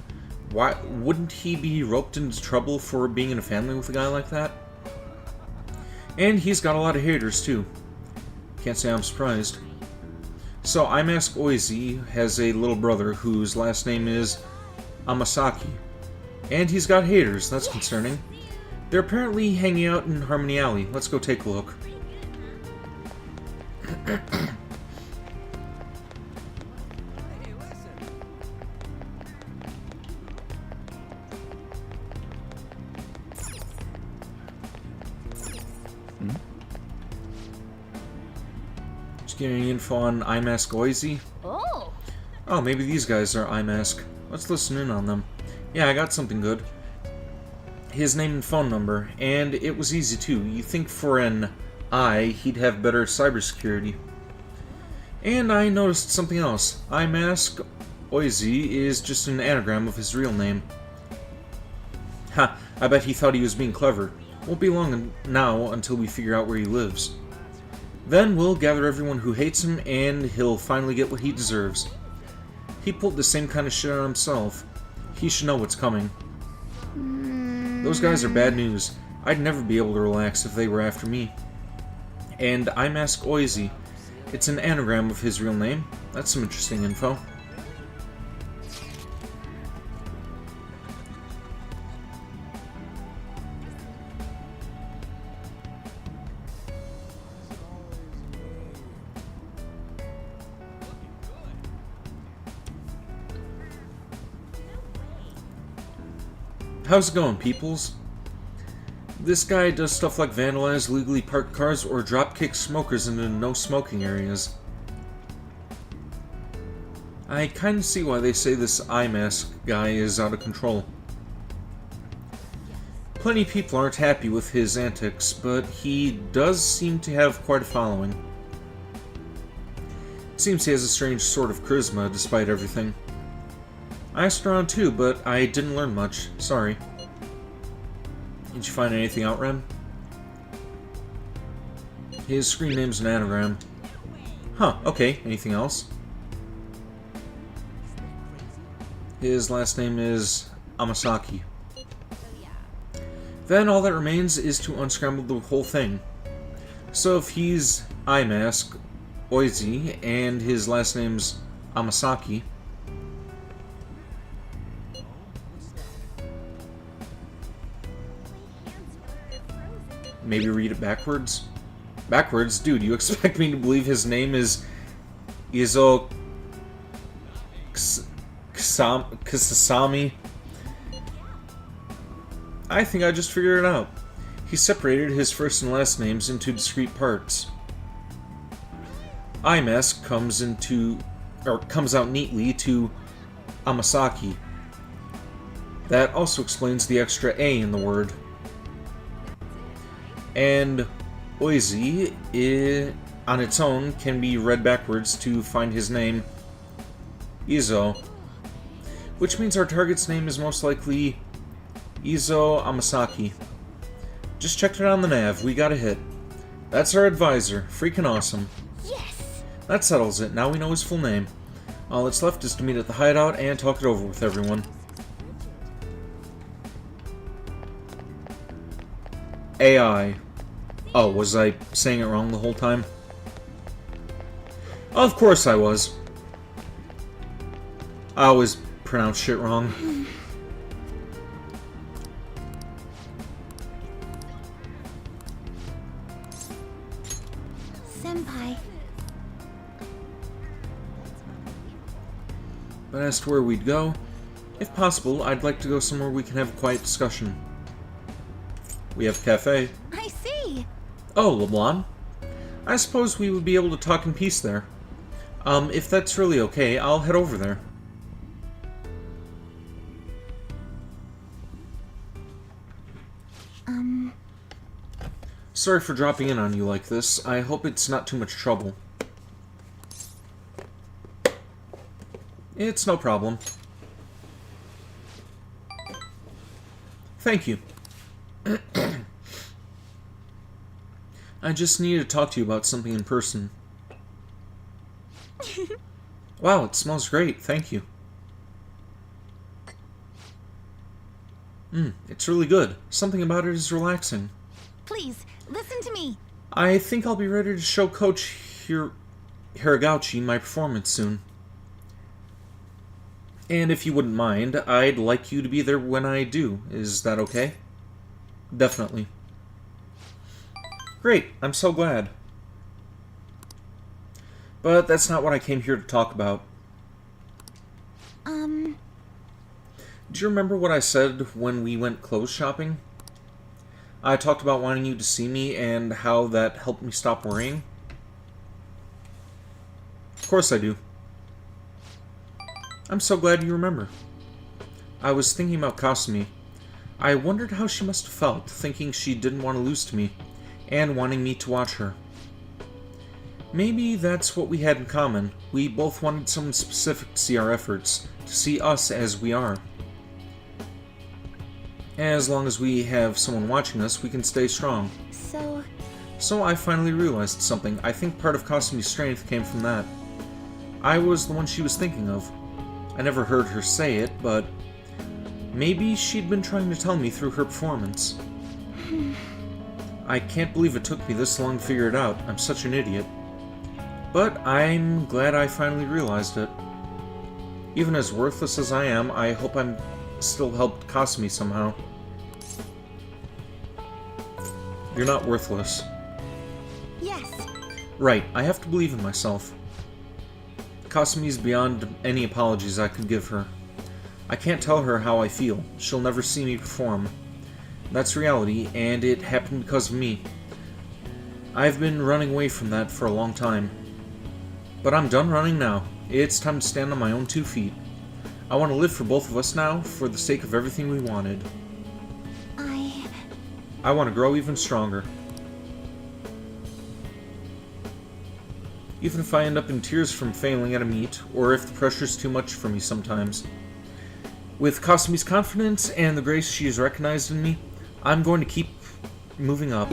Why wouldn't he be roped into trouble for being in a family with a guy like that? And he's got a lot of haters too. Can't say I'm surprised. So, iMask Oizy has a little brother whose last name is Amasaki. And he's got haters, that's concerning. They're apparently hanging out in Harmony Alley. Let's go take a look. Getting info on iMask Oizy. Oh, maybe these guys are iMask. Let's listen in on them. Yeah, I got something good. His name and phone number, and it was easy too. You think for an I, he'd have better cybersecurity. And I noticed something else. iMask Oizy is just an anagram of his real name. Ha, I bet he thought he was being clever. Won't be long now until we figure out where he lives. Then we'll gather everyone who hates him, and he'll finally get what he deserves. He pulled the same kind of shit on himself. He should know what's coming. Those guys are bad news. I'd never be able to relax if they were after me. And I'm Ask Oizy. It's an anagram of his real name. That's some interesting info. How's it going, peoples? This guy does stuff like vandalize legally parked cars or drop-kick smokers into no-smoking areas. I kinda see why they say this eye mask guy is out of control. Plenty of people aren't happy with his antics, but he does seem to have quite a following. It seems he has a strange sort of charisma despite everything. I asked around too, but I didn't learn much. Sorry. Did you find anything out, Ren? His screen name's an anagram. Huh, okay. Anything else? His last name is Amasaki. Then all that remains is to unscramble the whole thing. So if he's Eye Mask, Oizy, and his last name's Amasaki, maybe read it backwards? Backwards? Dude, you expect me to believe his name is Izo Kusasami? I think I just figured it out. He separated his first and last names into discrete parts. Eye Mask comes out neatly to Amasaki. That also explains the extra A in the word. And Oizy, on its own, can be read backwards to find his name, Izo, which means our target's name is most likely Izo Amasaki. Just checked it on the nav, we got a hit. That's our advisor, freaking awesome. Yes! That settles it, now we know his full name. All that's left is to meet at the hideout and talk it over with everyone. AI. Oh, was I saying it wrong the whole time? Of course I was. I always pronounce shit wrong. Senpai. But as to where we'd go, if possible, I'd like to go somewhere we can have a quiet discussion. We have a cafe. I see. Oh, LeBlanc. I suppose we would be able to talk in peace there. If that's really okay, I'll head over there. Sorry for dropping in on you like this. I hope it's not too much trouble. It's no problem. Thank you. I just needed to talk to you about something in person. Wow, it smells great. Thank you. It's really good. Something about it is relaxing. Please, listen to me. I think I'll be ready to show Coach Hiragauchi my performance soon. And if you wouldn't mind, I'd like you to be there when I do. Is that okay? Definitely. Great, I'm so glad. But that's not what I came here to talk about. Do you remember what I said when we went clothes shopping? I talked about wanting you to see me and how that helped me stop worrying. Of course I do. I'm so glad you remember. I was thinking about Kasumi. I wondered how she must have felt, thinking she didn't want to lose to me, and wanting me to watch her. Maybe that's what we had in common. We both wanted someone specific to see our efforts, to see us as we are. As long as we have someone watching us, we can stay strong. So I finally realized something. I think part of Kasumi's strength came from that. I was the one she was thinking of. I never heard her say it, but maybe she'd been trying to tell me through her performance. I can't believe it took me this long to figure it out. I'm such an idiot. But I'm glad I finally realized it. Even as worthless as I am, I hope I'm still helped Kasumi somehow. You're not worthless. Yes. Right, I have to believe in myself. Kasumi's beyond any apologies I could give her. I can't tell her how I feel. She'll never see me perform. That's reality, and it happened because of me. I've been running away from that for a long time. But I'm done running now. It's time to stand on my own 2 feet. I want to live for both of us now, for the sake of everything we wanted. I want to grow even stronger. Even if I end up in tears from failing at a meet, or if the pressure's too much for me sometimes. With Kasumi's confidence and the grace she has recognized in me, I'm going to keep moving up.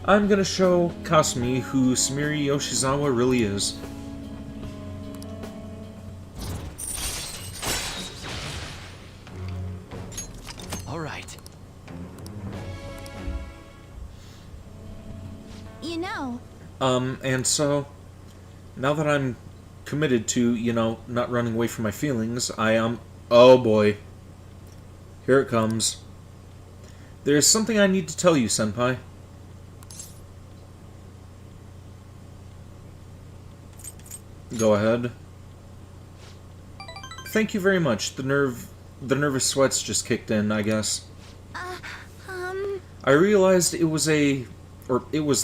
I'm going to show Kasumi who Sumire Yoshizawa really is. All right. You know. And so, now that I'm committed to, not running away from my feelings, oh boy. Here it comes. There's something I need to tell you, Senpai. Go ahead. Thank you very much. The nervous sweats just kicked in, I guess. I realized it was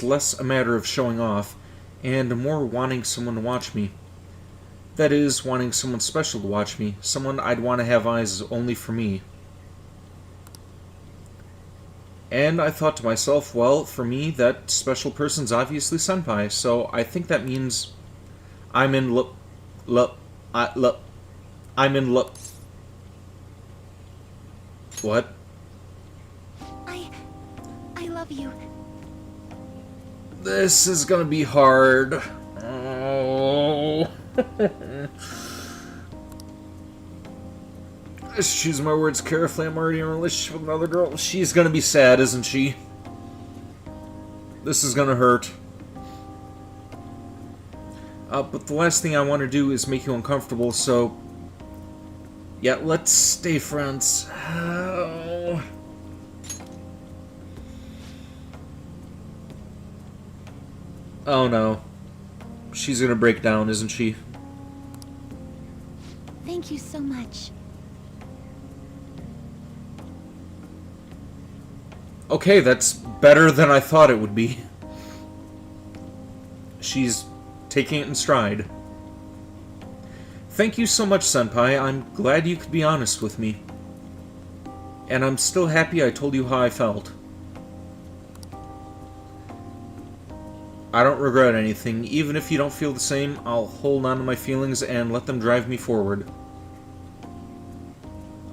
less a matter of showing off, and more wanting someone to watch me. That is, wanting someone special to watch me, someone I'd want to have eyes only for me. And I thought to myself, well, for me, that special person's obviously Senpai, so I think that means I'm in love. What? I love you. This is gonna be hard. Oh. Let's choose my words carefully. I'm already in a relationship with another girl. She's gonna be sad, isn't she? This is gonna hurt. But the last thing I want to do is make you uncomfortable, so... yeah, let's stay friends. Oh. Oh no. She's gonna break down, isn't she? Thank you so much. Okay, that's better than I thought it would be. She's taking it in stride. Thank you so much, Senpai. I'm glad you could be honest with me. And I'm still happy I told you how I felt. I don't regret anything. Even if you don't feel the same, I'll hold on to my feelings and let them drive me forward.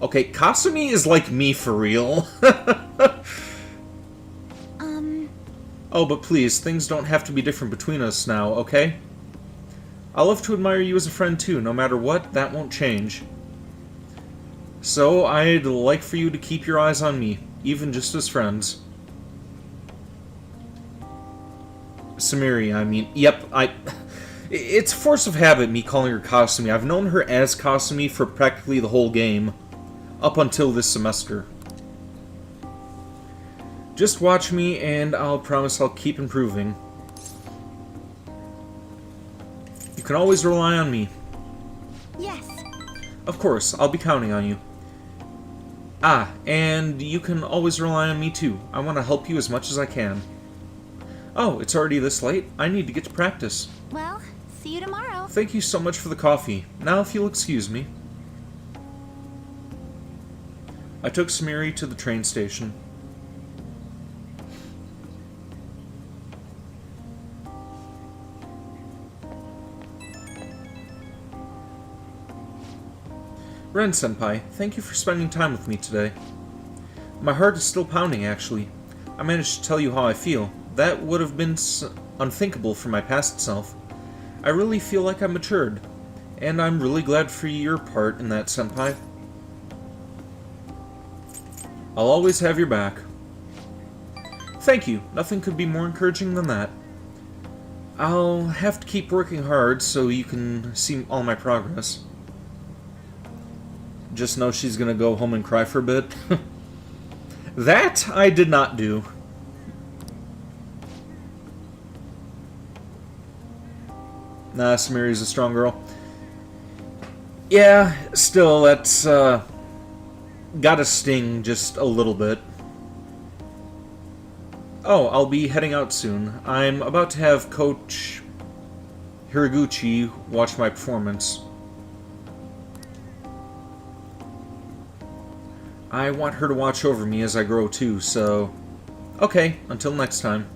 Okay, Kasumi is like me for real. Oh, but please, things don't have to be different between us now, okay? I love to admire you as a friend too. No matter what, that won't change. So, I'd like for you to keep your eyes on me, even just as friends. Sumire, I mean. Yep, it's force of habit, me calling her Kasumi. I've known her as Kasumi for practically the whole game. Up until this semester. Just watch me, and I'll promise I'll keep improving. You can always rely on me. Yes. Of course, I'll be counting on you. Ah, and you can always rely on me too. I want to help you as much as I can. Oh, it's already this late? I need to get to practice. Well, see you tomorrow. Thank you so much for the coffee. Now if you'll excuse me. I took Sumire to the train station. Ren-senpai, thank you for spending time with me today. My heart is still pounding, actually. I managed to tell you how I feel. That would have been unthinkable for my past self. I really feel like I'm matured, and I'm really glad for your part in that, senpai. I'll always have your back. Thank you. Nothing could be more encouraging than that. I'll have to keep working hard so you can see all my progress. Just know she's gonna go home and cry for a bit. That I did not do. Nah, Samiri's a strong girl. Yeah, still, that's, gotta sting just a little bit. Oh, I'll be heading out soon. I'm about to have Coach Hiraguchi watch my performance. I want her to watch over me as I grow too, so... Okay, until next time.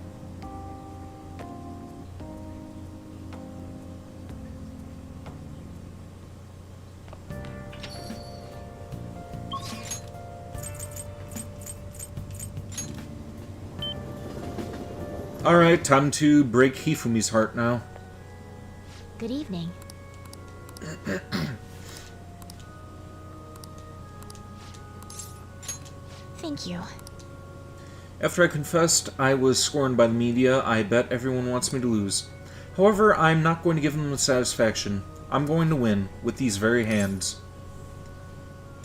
Alright, time to break Hifumi's heart now. Good evening. Thank you. After I confessed I was scorned by the media, I bet everyone wants me to lose. However, I'm not going to give them the satisfaction. I'm going to win, with these very hands.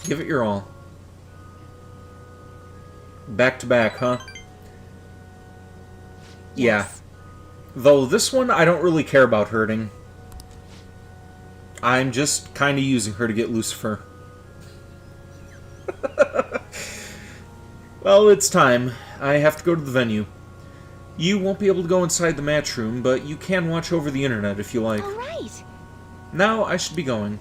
Give it your all. Back to back, huh? Yeah. Though this one, I don't really care about hurting. I'm just kind of using her to get Lucifer. Well, it's time. I have to go to the venue. You won't be able to go inside the match room, but you can watch over the internet if you like. All right. Now I should be going.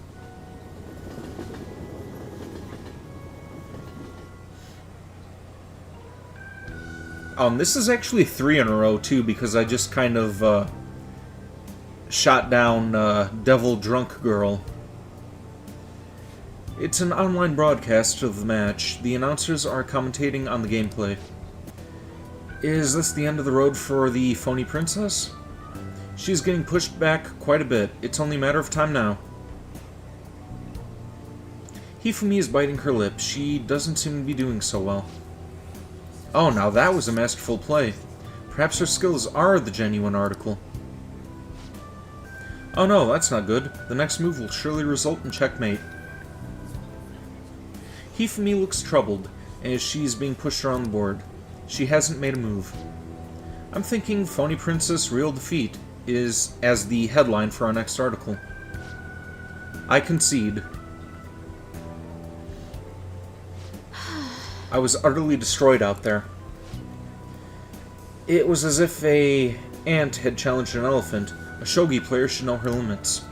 This is actually 3 in a row, too, because I just kind of, shot down, Devil Drunk Girl. It's an online broadcast of the match. The announcers are commentating on the gameplay. Is this the end of the road for the phony princess? She's getting pushed back quite a bit. It's only a matter of time now. Hifumi is biting her lip. She doesn't seem to be doing so well. Oh, now that was a masterful play. Perhaps her skills are the genuine article. Oh no, that's not good. The next move will surely result in checkmate. Hifumi looks troubled as she's being pushed around the board. She hasn't made a move. I'm thinking Phony Princess Real Defeat is as the headline for our next article. I concede. I was utterly destroyed out there. It was as if an ant had challenged an elephant. A shogi player should know her limits.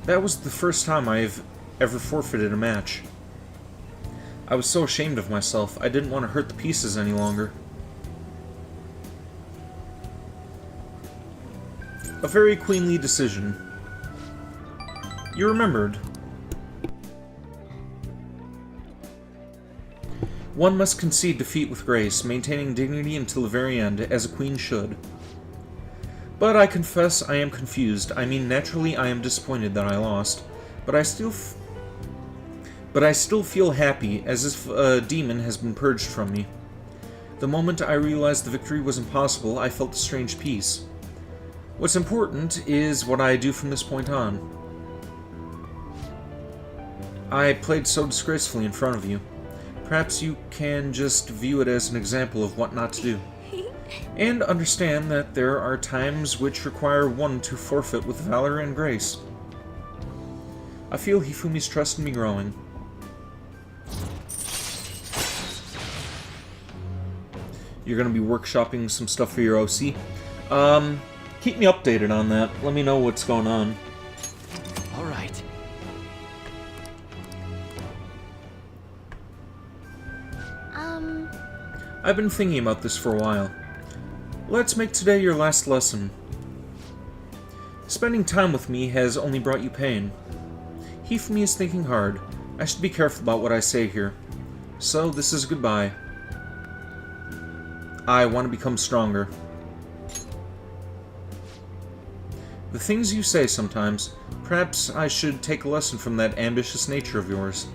That was the first time I've ever forfeited a match. I was so ashamed of myself, I didn't want to hurt the pieces any longer. A very queenly decision. You remembered. One must concede defeat with grace, maintaining dignity until the very end, as a queen should. But I confess I am confused. I mean, naturally I am disappointed that I lost, but I still feel happy, as if a demon has been purged from me. The moment I realized the victory was impossible, I felt a strange peace. What's important is what I do from this point on. I played so disgracefully in front of you. Perhaps you can just view it as an example of what not to do. And understand that there are times which require one to forfeit with valor and grace. I feel Hifumi's trust in me growing. You're going to be workshopping some stuff for your OC. Keep me updated on that. Let me know what's going on. All right. I've been thinking about this for a while. Let's make today your last lesson. Spending time with me has only brought you pain. Hifumi is thinking hard. I should be careful about what I say here. So, this is goodbye. I want to become stronger. The things you say sometimes, perhaps I should take a lesson from that ambitious nature of yours.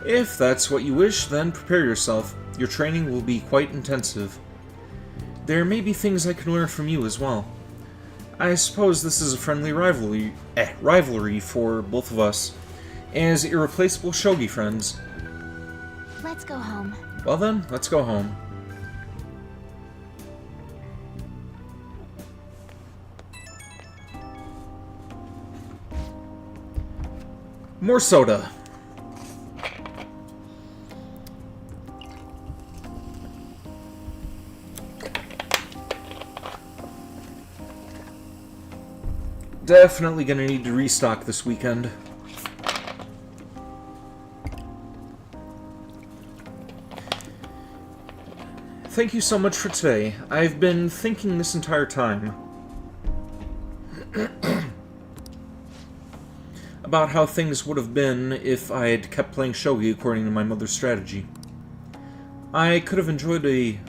If that's what you wish, then prepare yourself. Your training will be quite intensive. There may be things I can learn from you as well. I suppose this is a friendly rivalry for both of us, as irreplaceable shogi friends. Let's go home. Well then, let's go home. More soda. Definitely gonna need to restock this weekend. Thank you so much for today. I've been thinking this entire time about how things would have been if I had kept playing shogi according to my mother's strategy. I could have enjoyed a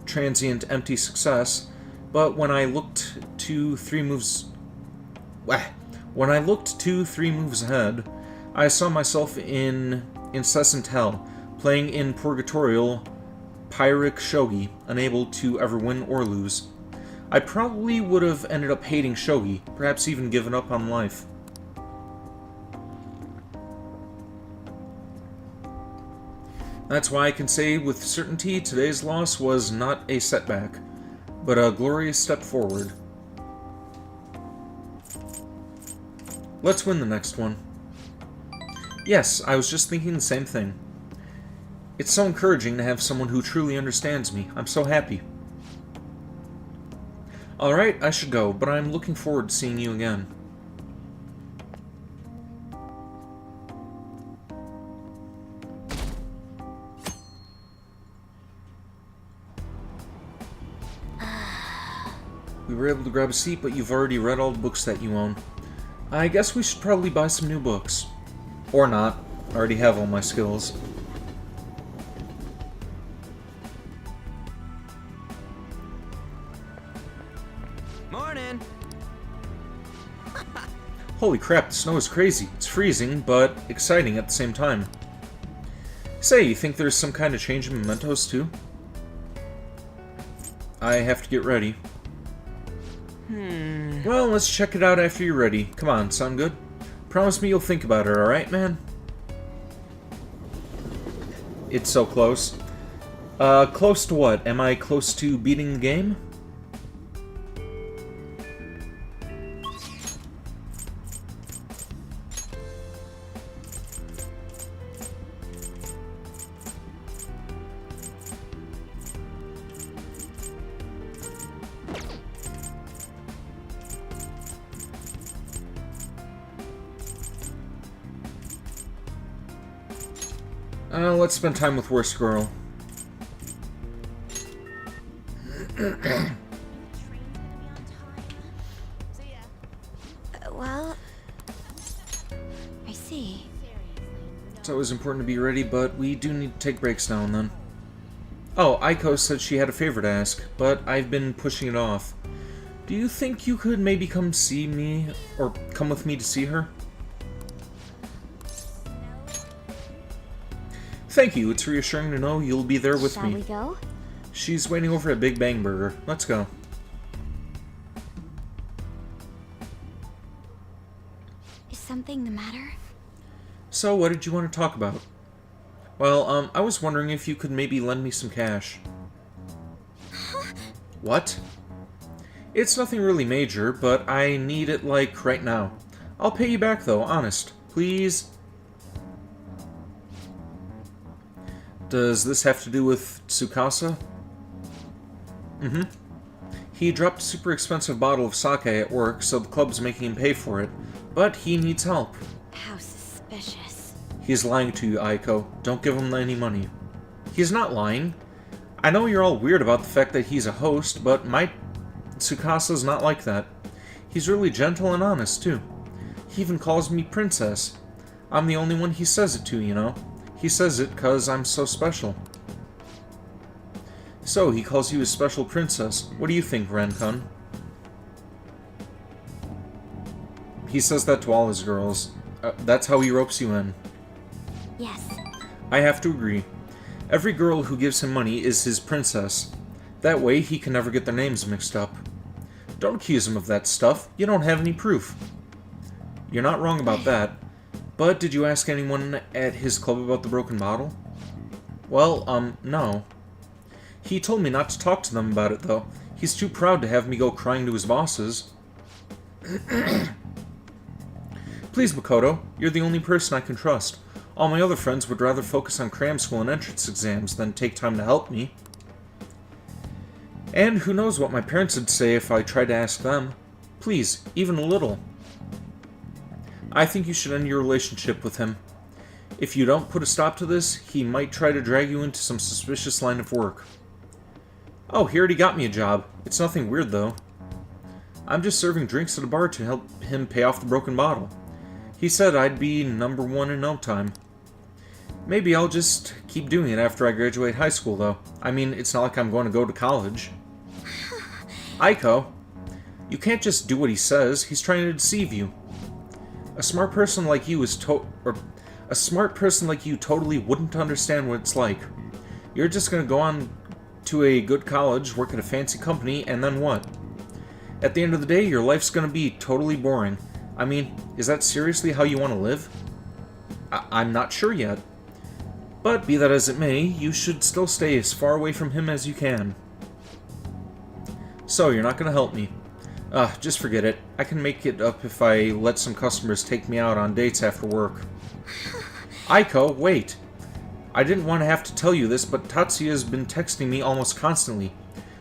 transient, empty success, but when I looked 2-3 moves ahead, I saw myself in incessant hell, playing in purgatorial Pyrrhic shogi, unable to ever win or lose. I probably would have ended up hating shogi, perhaps even given up on life. That's why I can say with certainty today's loss was not a setback, but a glorious step forward. Let's win the next one. Yes, I was just thinking the same thing. It's so encouraging to have someone who truly understands me. I'm so happy. Alright, I should go, but I'm looking forward to seeing you again. We were able to grab a seat, but you've already read all the books that you own. I guess we should probably buy some new books. Or not. I already have all my skills. Morning! Holy crap, the snow is crazy. It's freezing, but exciting at the same time. Say, you think there's some kind of change in mementos, too? I have to get ready. Well, let's check it out after you're ready. Come on, sound good? Promise me you'll think about it, alright, man? It's so close. Close to what? Am I close to beating the game? Let's spend time with Worst Girl. Well, I see. It's always important to be ready, but we do need to take breaks now and then. Oh, Aiko said she had a favor to ask, but I've been pushing it off. Do you think you could maybe come see me, or come with me to see her? Thank you, it's reassuring to know you'll be there with me. Shall we go? She's waiting over at Big Bang Burger. Let's go. Is something the matter? So, what did you want to talk about? Well, I was wondering if you could maybe lend me some cash. What? It's nothing really major, but I need it, like, right now. I'll pay you back, though, honest. Please? Does this have to do with Tsukasa? Mm-hmm. He dropped a super expensive bottle of sake at work, so the club's making him pay for it. But he needs help. How suspicious. He's lying to you, Aiko. Don't give him any money. He's not lying. I know you're all weird about the fact that he's a host, but my Tsukasa's not like that. He's really gentle and honest, too. He even calls me princess. I'm the only one he says it to, you know. He says it 'cause I'm so special. So, he calls you his special princess. What do you think, Ren-kun? He says that to all his girls. That's how he ropes you in. Yes. I have to agree. Every girl who gives him money is his princess. That way, he can never get their names mixed up. Don't accuse him of that stuff. You don't have any proof. You're not wrong about that. But did you ask anyone at his club about the broken bottle? Well, no. He told me not to talk to them about it, though. He's too proud to have me go crying to his bosses. Please, Makoto, you're the only person I can trust. All my other friends would rather focus on cram school and entrance exams than take time to help me. And who knows what my parents would say if I tried to ask them. Please, even a little. I think you should end your relationship with him. If you don't put a stop to this, he might try to drag you into some suspicious line of work. Oh, he already got me a job. It's nothing weird, though. I'm just serving drinks at a bar to help him pay off the broken bottle. He said I'd be #1 in no time. Maybe I'll just keep doing it after I graduate high school, though. I mean, it's not like I'm going to go to college. Aiko, you can't just do what he says. He's trying to deceive you. A smart person like you totally wouldn't understand what it's like. You're just going to go on to a good college, work at a fancy company, and then what? At the end of the day, your life's going to be totally boring. I mean, is that seriously how you want to live? I'm not sure yet. But be that as it may, you should still stay as far away from him as you can. So, you're not going to help me. Just forget it. I can make it up if I let some customers take me out on dates after work. Aiko, wait! I didn't want to have to tell you this, but Tatsuya's been texting me almost constantly.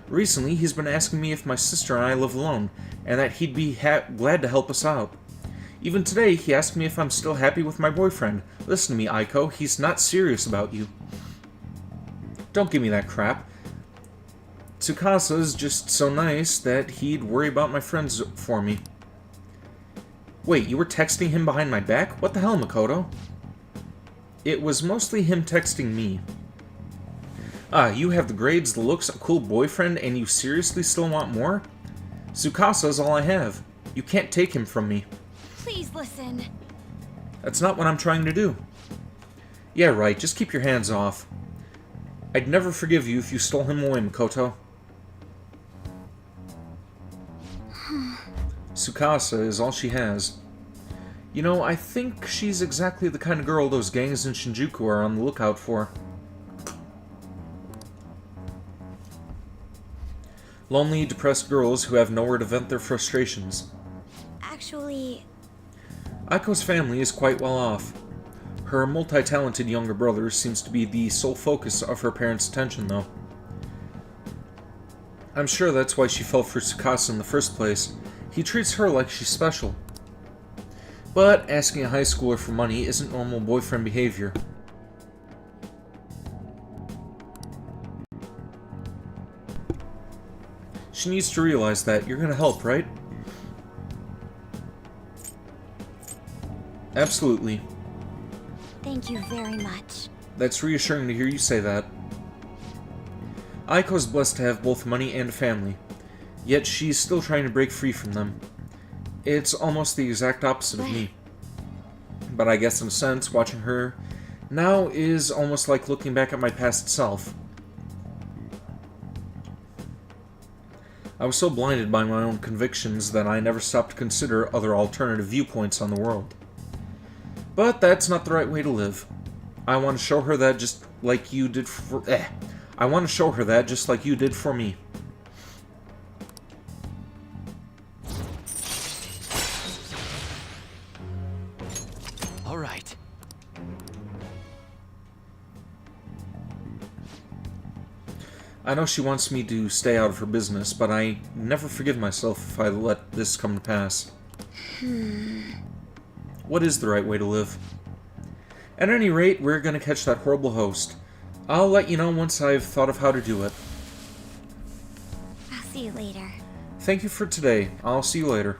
Recently, he's been asking me if my sister and I live alone, and that he'd be glad to help us out. Even today, he asked me if I'm still happy with my boyfriend. Listen to me, Aiko, he's not serious about you. Don't give me that crap. Tsukasa's just so nice that he'd worry about my friends for me. Wait, you were texting him behind my back? What the hell, Makoto? It was mostly him texting me. You have the grades, the looks, a cool boyfriend, and you seriously still want more? Tsukasa's all I have. You can't take him from me. Please listen. That's not what I'm trying to do. Yeah, right, just keep your hands off. I'd never forgive you if you stole him away, Makoto. Tsukasa is all she has. You know, I think she's exactly the kind of girl those gangs in Shinjuku are on the lookout for. Lonely, depressed girls who have nowhere to vent their frustrations. Actually... Aiko's family is quite well off. Her multi-talented younger brother seems to be the sole focus of her parents' attention, though. I'm sure that's why she fell for Tsukasa in the first place. He treats her like she's special. But asking a high schooler for money isn't normal boyfriend behavior. She needs to realize that. You're gonna help, right? Absolutely. Thank you very much. That's reassuring to hear you say that. Aiko's blessed to have both money and a family, yet she's still trying to break free from them. It's almost the exact opposite of me. But I guess in a sense, watching her now is almost like looking back at my past self. I was so blinded by my own convictions that I never stopped to consider other alternative viewpoints on the world. But that's not the right way to live. I want to show her that just like you did for... I want to show her that just like you did for me. All right. I know she wants me to stay out of her business, but I never forgive myself if I let this come to pass. What is the right way to live? At any rate, we're going to catch that horrible host. I'll let you know once I've thought of how to do it. I'll see you later. Thank you for today. I'll see you later.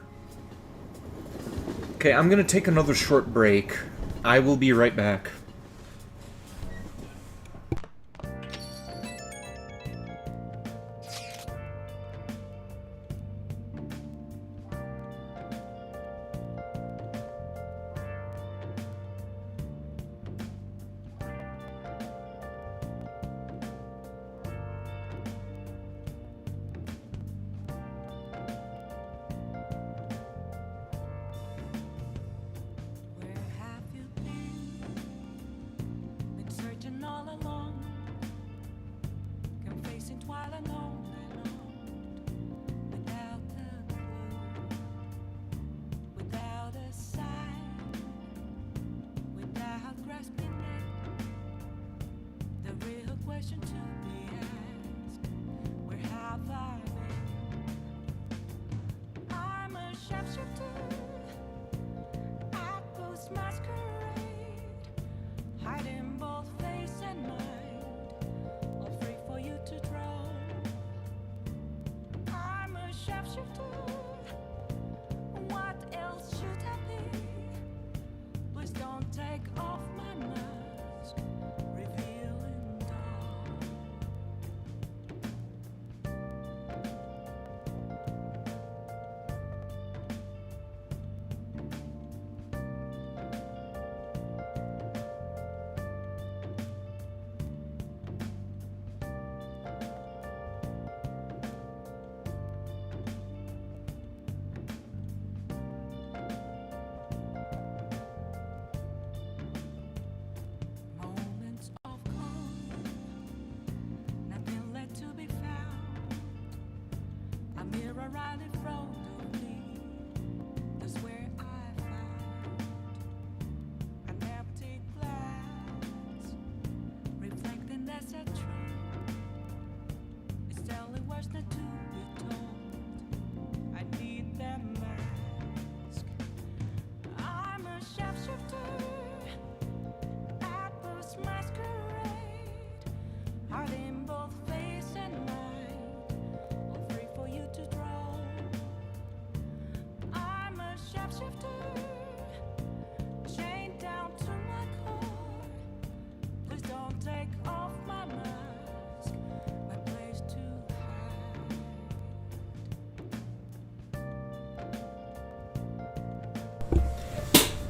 Okay, I'm gonna take another short break. I will be right back.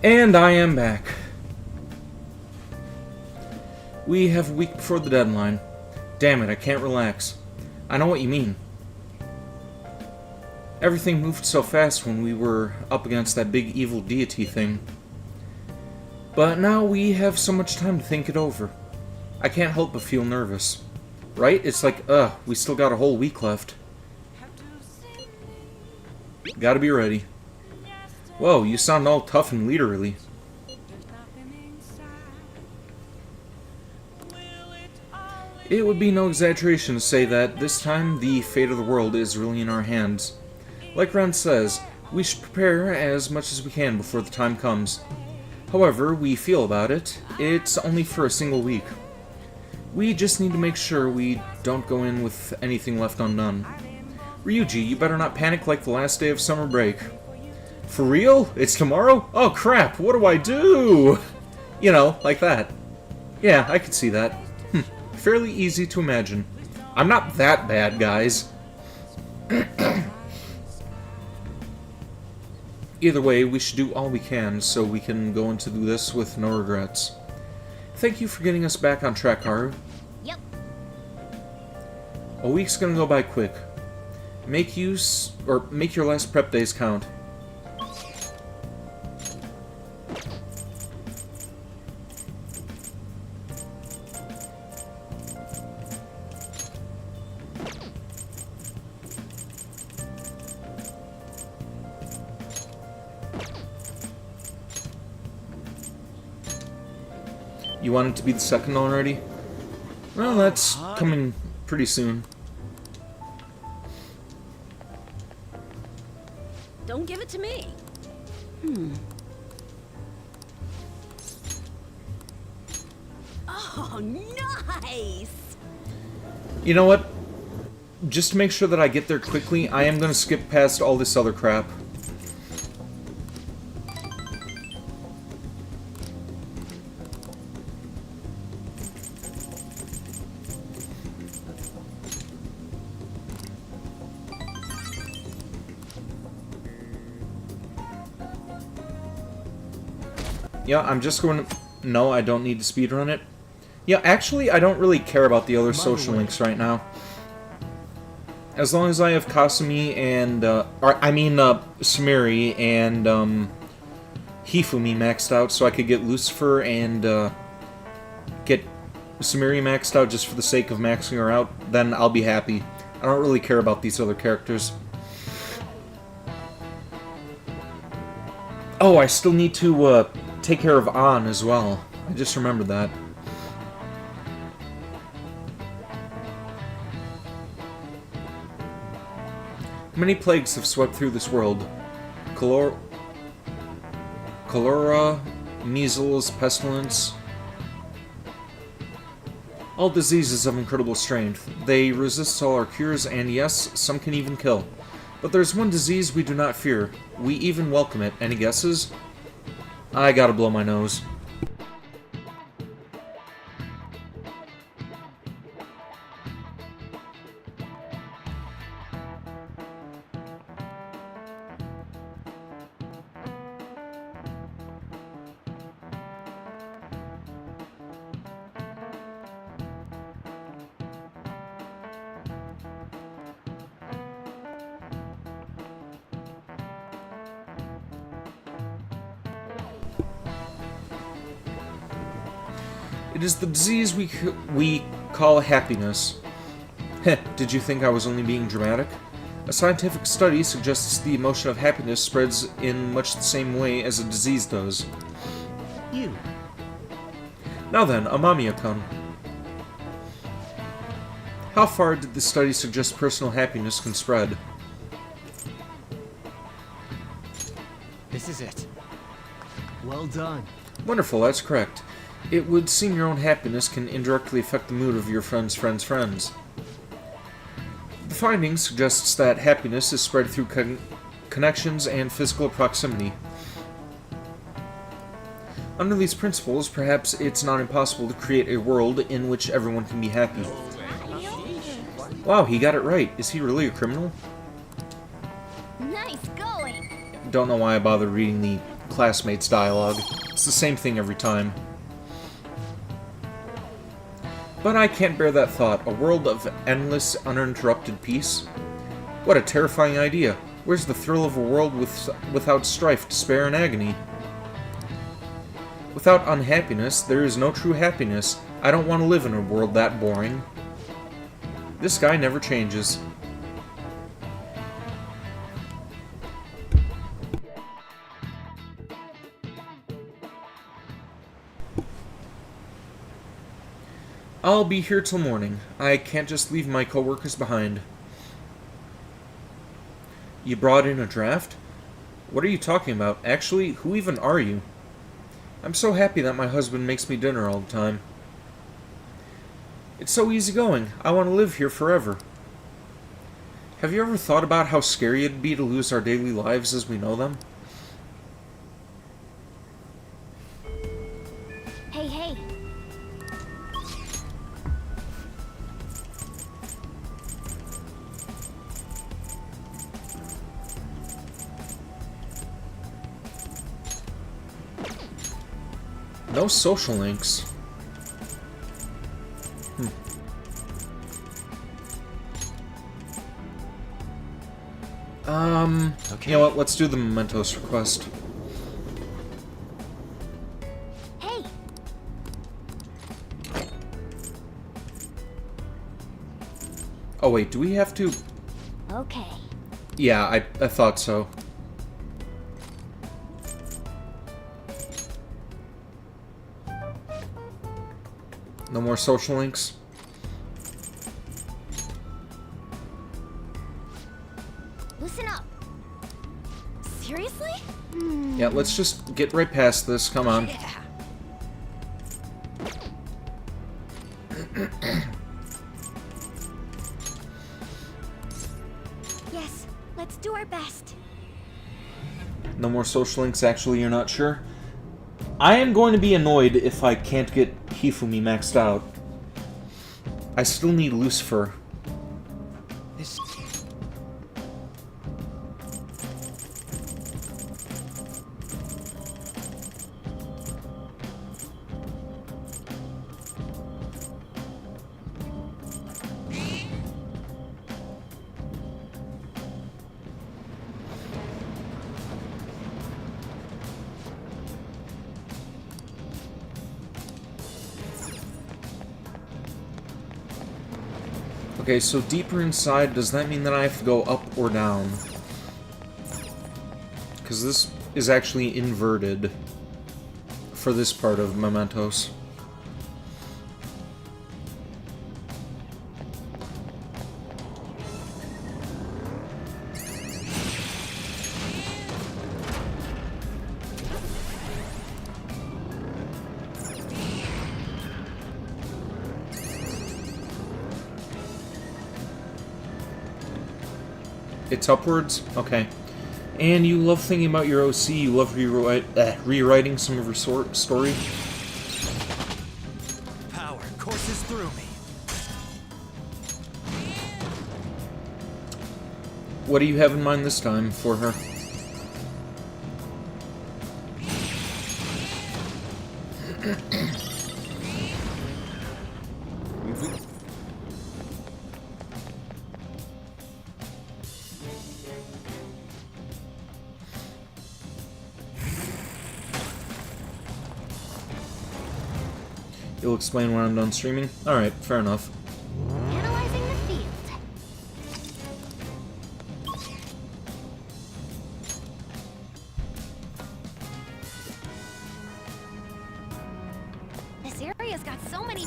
And I am back. We have a week before the deadline. Damn it, I can't relax. I know what you mean. Everything moved so fast when we were up against that big evil deity thing. But now we have so much time to think it over. I can't help but feel nervous. Right? It's like, we still got a whole week left. Gotta be ready. Whoa, you sound all tough and leaderly. It would be no exaggeration to say that this time the fate of the world is really in our hands. Like Ren says, we should prepare as much as we can before the time comes. However we feel about it, it's only for a single week. We just need to make sure we don't go in with anything left undone. Ryuji, you better not panic like the last day of summer break. For real? It's tomorrow? Oh crap, what do I do? You know, like that. Yeah, I could see that. Fairly easy to imagine. I'm not that bad, guys. Either way, we should do all we can so we can go into this with no regrets. Thank you for getting us back on track, Haru. Yep. A week's gonna go by quick. Make your last prep days count. You want it to be the second already? Well, that's coming pretty soon. Don't give it to me. Oh, nice! You know what? Just to make sure that I get there quickly, I am going to skip past all this other crap. Yeah, I'm just going to... No, I don't need to speedrun it. Yeah, actually, I don't really care about the other social links right now. As long as I have Kasumi and... Sumiri and, Hifumi maxed out, so I could get Lucifer and, get Sumiri maxed out just for the sake of maxing her out, then I'll be happy. I don't really care about these other characters. Oh, I still need to, take care of An as well. I just remembered that. Many plagues have swept through this world. Cholera, measles, pestilence. All diseases of incredible strength. They resist all our cures, and yes, some can even kill. But there's one disease we do not fear. We even welcome it. Any guesses? I gotta blow my nose. It is the disease we call happiness. Heh, did you think I was only being dramatic? A scientific study suggests the emotion of happiness spreads in much the same way as a disease does. You. Now then, Amamiya-kun. How far did the study suggest personal happiness can spread? This is it. Well done. Wonderful, that's correct. It would seem your own happiness can indirectly affect the mood of your friend's friend's friends. The finding suggests that happiness is spread through connections and physical proximity. Under these principles, perhaps it's not impossible to create a world in which everyone can be happy. Wow, he got it right. Is he really a criminal? Nice going! Don't know why I bothered reading the classmates' dialogue. It's the same thing every time. But I can't bear that thought. A world of endless, uninterrupted peace? What a terrifying idea. Where's the thrill of a world without strife, despair, and agony? Without unhappiness, there is no true happiness. I don't want to live in a world that boring. This guy never changes. I'll be here till morning. I can't just leave my coworkers behind. You brought in a draft? What are you talking about? Actually, who even are you? I'm so happy that my husband makes me dinner all the time. It's so easygoing. I want to live here forever. Have you ever thought about how scary it'd be to lose our daily lives as we know them? Hey, hey! No social links. Okay. You know what? Let's do the mementos request. Hey! Oh wait, do we have to? Okay. Yeah, I thought so. No more social links? Listen up! Seriously? Yeah, let's just get right past this. Come on. Yeah. Yes, let's do our best. No more social links, actually, you're not sure? I am going to be annoyed if I can't get Hifumi maxed out. I still need Lucifer. This... Okay, so deeper inside, does that mean that I have to go up or down? Because this is actually inverted for this part of Mementos. It's upwards? Okay. And you love thinking about your OC, you love rewriting some of her story? Power courses through me. What do you have in mind this time for her? You'll explain when I'm done streaming? Alright, fair enough. Analyzing the field. This area's got so many...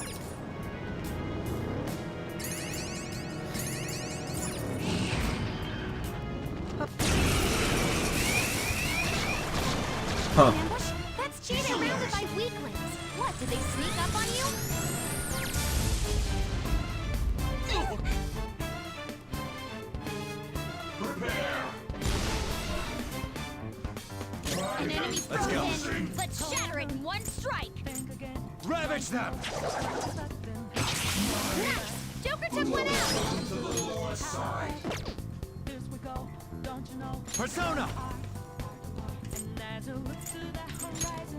Huh. Ambush? That's cheating. Surrounded by weaklings. What, did they sneak up on you? An enemy frozen. Let's shatter it in one strike. Ravage them! Nice! Joker took one out. Persona!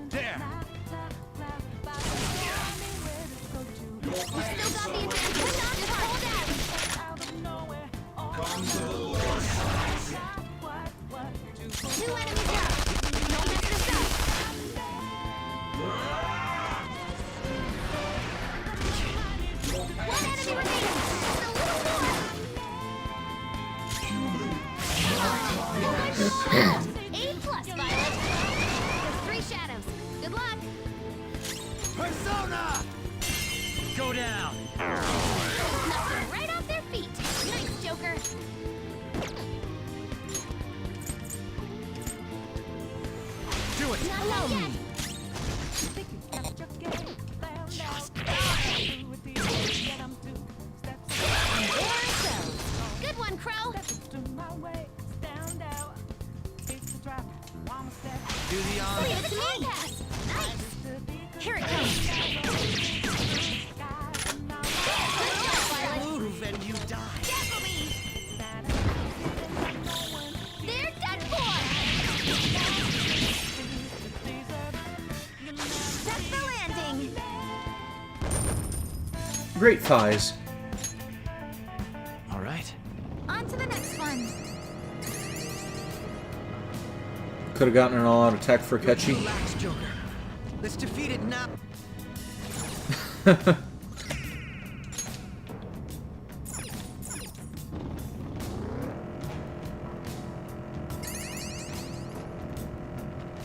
There! You still got the advantage. Hold on, just hold out. Two enemies up. Don't mess this up. One enemy remaining. Just a little more. A+, Violet. There's 3 shadows. Good luck. Persona! Go down! Knocked them right off their feet. Nice, Joker. Do it! Not done yet. Good one, Crow. Do the honor. Leave it to me. Pass. Nice. Here it comes. Good job, Violet. Move and you die. Definitely. They're done for. That's the landing. Great thighs. All right. On to the next one. Could have gotten an all-out attack for Ketchy. Relax, Joker. Let's defeat it now.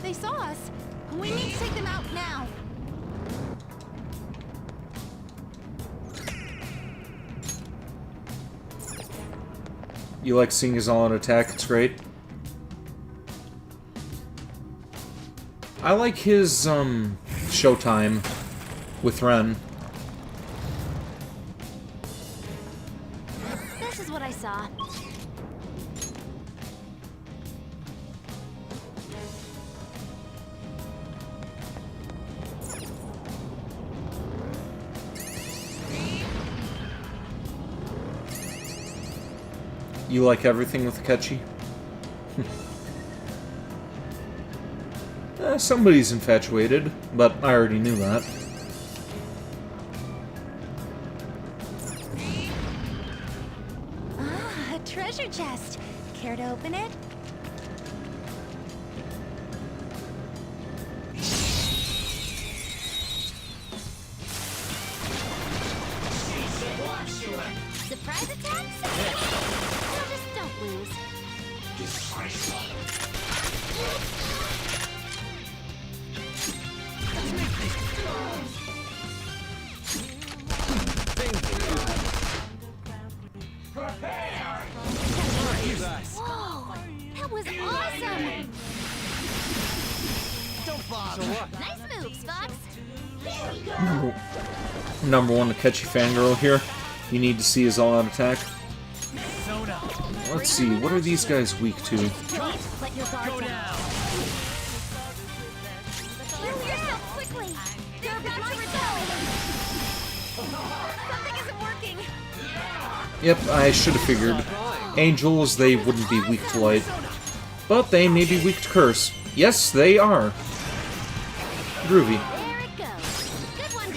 They saw us. We need to take them out now. You like seeing his all-out attack? It's great. I like his, showtime with Ren. This is what I saw. You like everything with Ketchy? Somebody's infatuated, but I already knew that. Ah, a treasure chest. Care to open it? Surprise Nice moves, Fox. Number one to catchy fangirl here. You need to see his all-out attack. Let's see, what are these guys weak to? Don't let your guard Go down. down. Heal yourself quickly. They're about to rebel. Something isn't working. Yep, I should have figured. Angels, they wouldn't be weak to light. But they may be weak to curse. Yes, they are. Groovy. There it goes. Good one,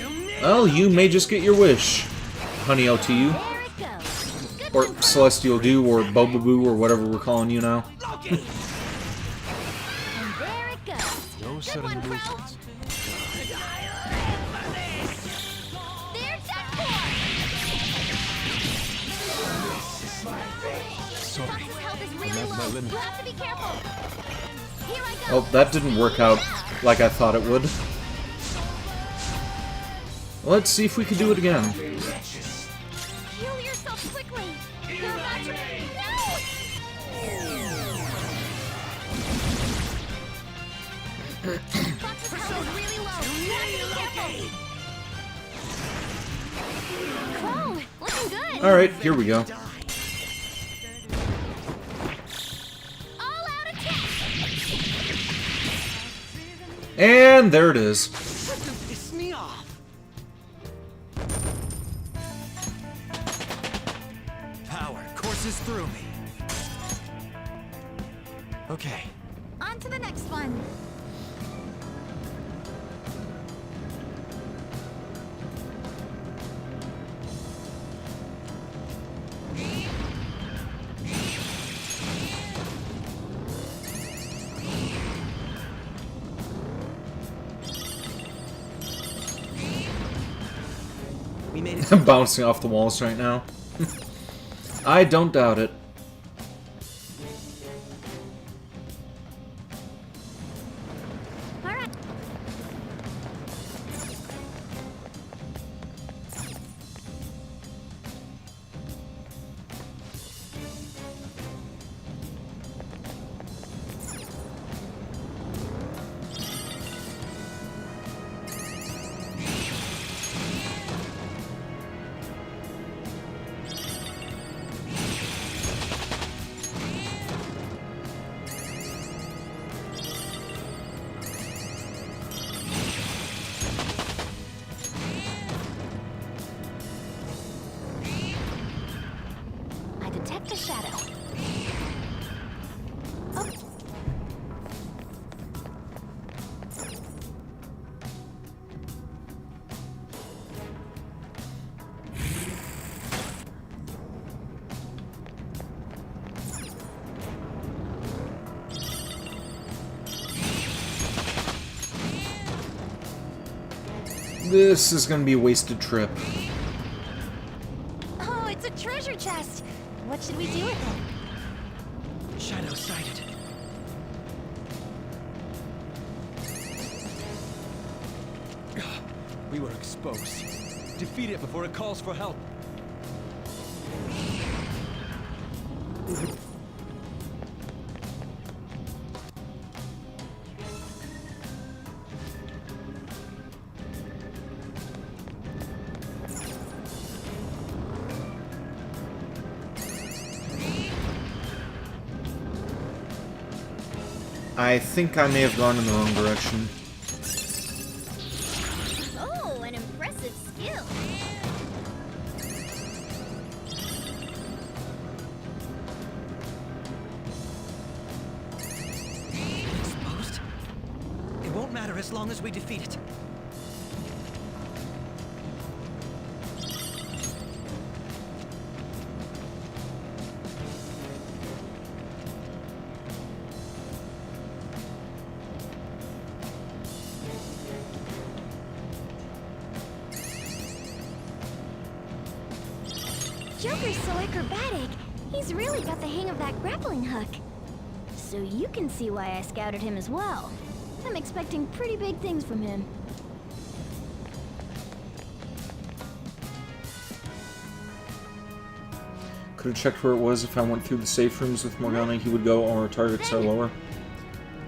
Crow. Well, you may just get your wish. Honey out to you. There it goes. Good Or one, Crow. Celestial Dew, or Bubaboo, or whatever we're calling you now. And there it goes. No Good sudden one, Crow. movements. There's that core. Sorry. Fox's health is really at my low. limit. You have to be careful. Here I go. Oh, that didn't work out like I thought it would. Let's see if we can do it again. Heal yourself quickly. They're about to... No! Fox's health is really low. You have to be careful. Crow, looking good. Alright, here we go. All out attack. And there it is. Piss me off. Power courses through me. Okay. On to the next one. We made it. I'm bouncing off the walls right now. I don't doubt it. All right. I detect a shadow. Oh. This is gonna be a wasted trip. Oh, it's a treasure chest. What should we do with it? Shadow sighted. We were exposed. Defeat it before it calls for help. I think I may have gone in the wrong direction. Oh, an impressive skill. Exposed? It won't matter as long as we defeat it. Joker's so acrobatic. He's really got the hang of that grappling hook. So you can see why I scouted him as well. I'm expecting pretty big things from him. Could have checked where it was. If I went through the safe rooms with Morgana, he would go, or targets are lower.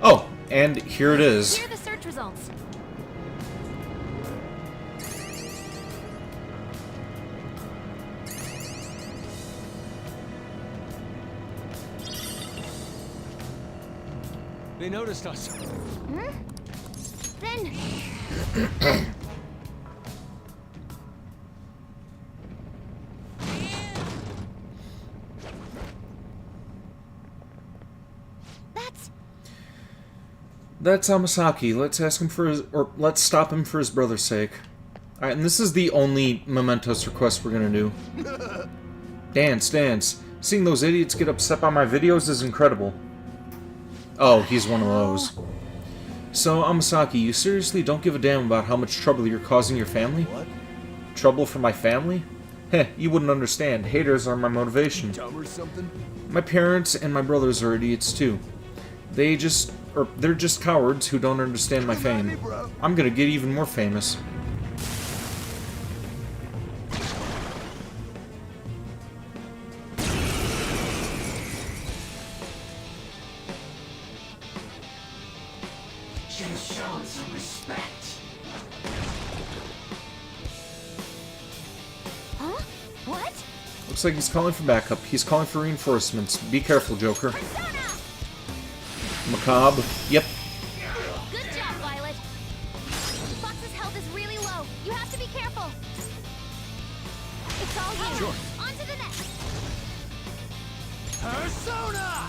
Oh, And here it is. Here are the search results. They noticed us. Then... That's Amasaki. Let's ask him for his, or let's stop him for his brother's sake. Alright, and this is the only Mementos request we're gonna do. Dance, dance. Seeing those idiots get upset by my videos is incredible. Oh, he's one of those. So, Amasaki, you seriously don't give a damn about how much trouble you're causing your family? What? Trouble for my family? Heh, you wouldn't understand. Haters are my motivation. Dumb or something? My parents and my brothers are idiots too. They're just cowards who don't understand my fame. I'm gonna get even more famous. Just showing some respect. Huh? What? Looks like he's calling for backup. He's calling for reinforcements. Be careful, Joker. Macabre. Yep. Good job, Violet. Fox's health is really low. You have to be careful. It's all you. Sure. On to the next. Persona!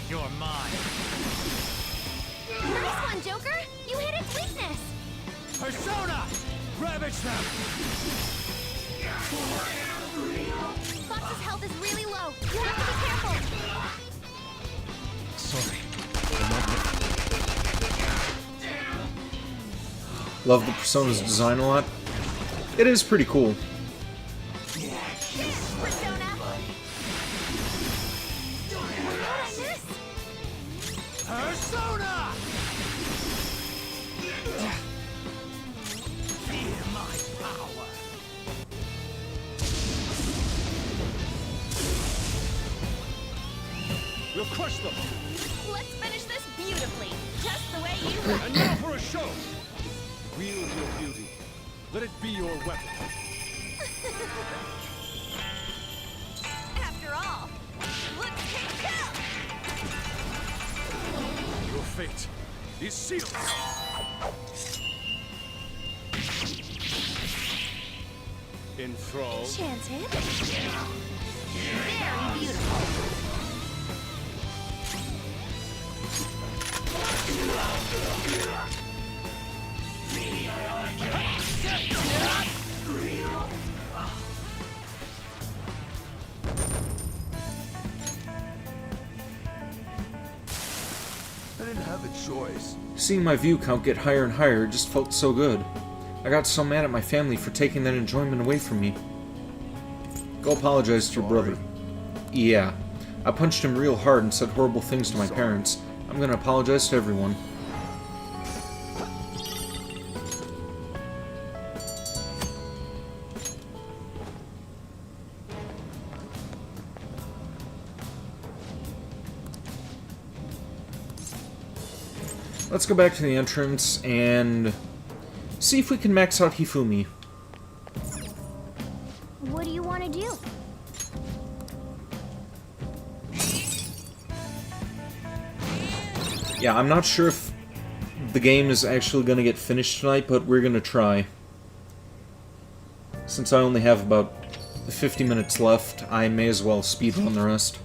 You're mine. Nice one, Joker. You hit its weakness. Persona! Ravage them! Fox's health is really low. You have to be careful. Sorry. Love the Persona's design a lot. It is pretty cool. Persona. What I miss? Persona! Feel my power. We'll crush them. Let's finish this beautifully, just the way you like. And now for a show. Wield your beauty. Let it be your weapon. After all, let's take care. Your fate is sealed. Enthralled. Enchanted. Very beautiful. I didn't have a choice. Seeing my view count get higher and higher just felt so good. I got so mad at my family for taking that enjoyment away from me. Go apologize to your brother. Yeah. I punched him real hard and said horrible things to my parents. I'm gonna apologize to everyone. Let's go back to the entrance and see if we can max out Hifumi. What do you want to do? Yeah, I'm not sure if the game is actually going to get finished tonight, but we're going to try. Since I only have about 50 minutes left, I may as well speedrun the rest.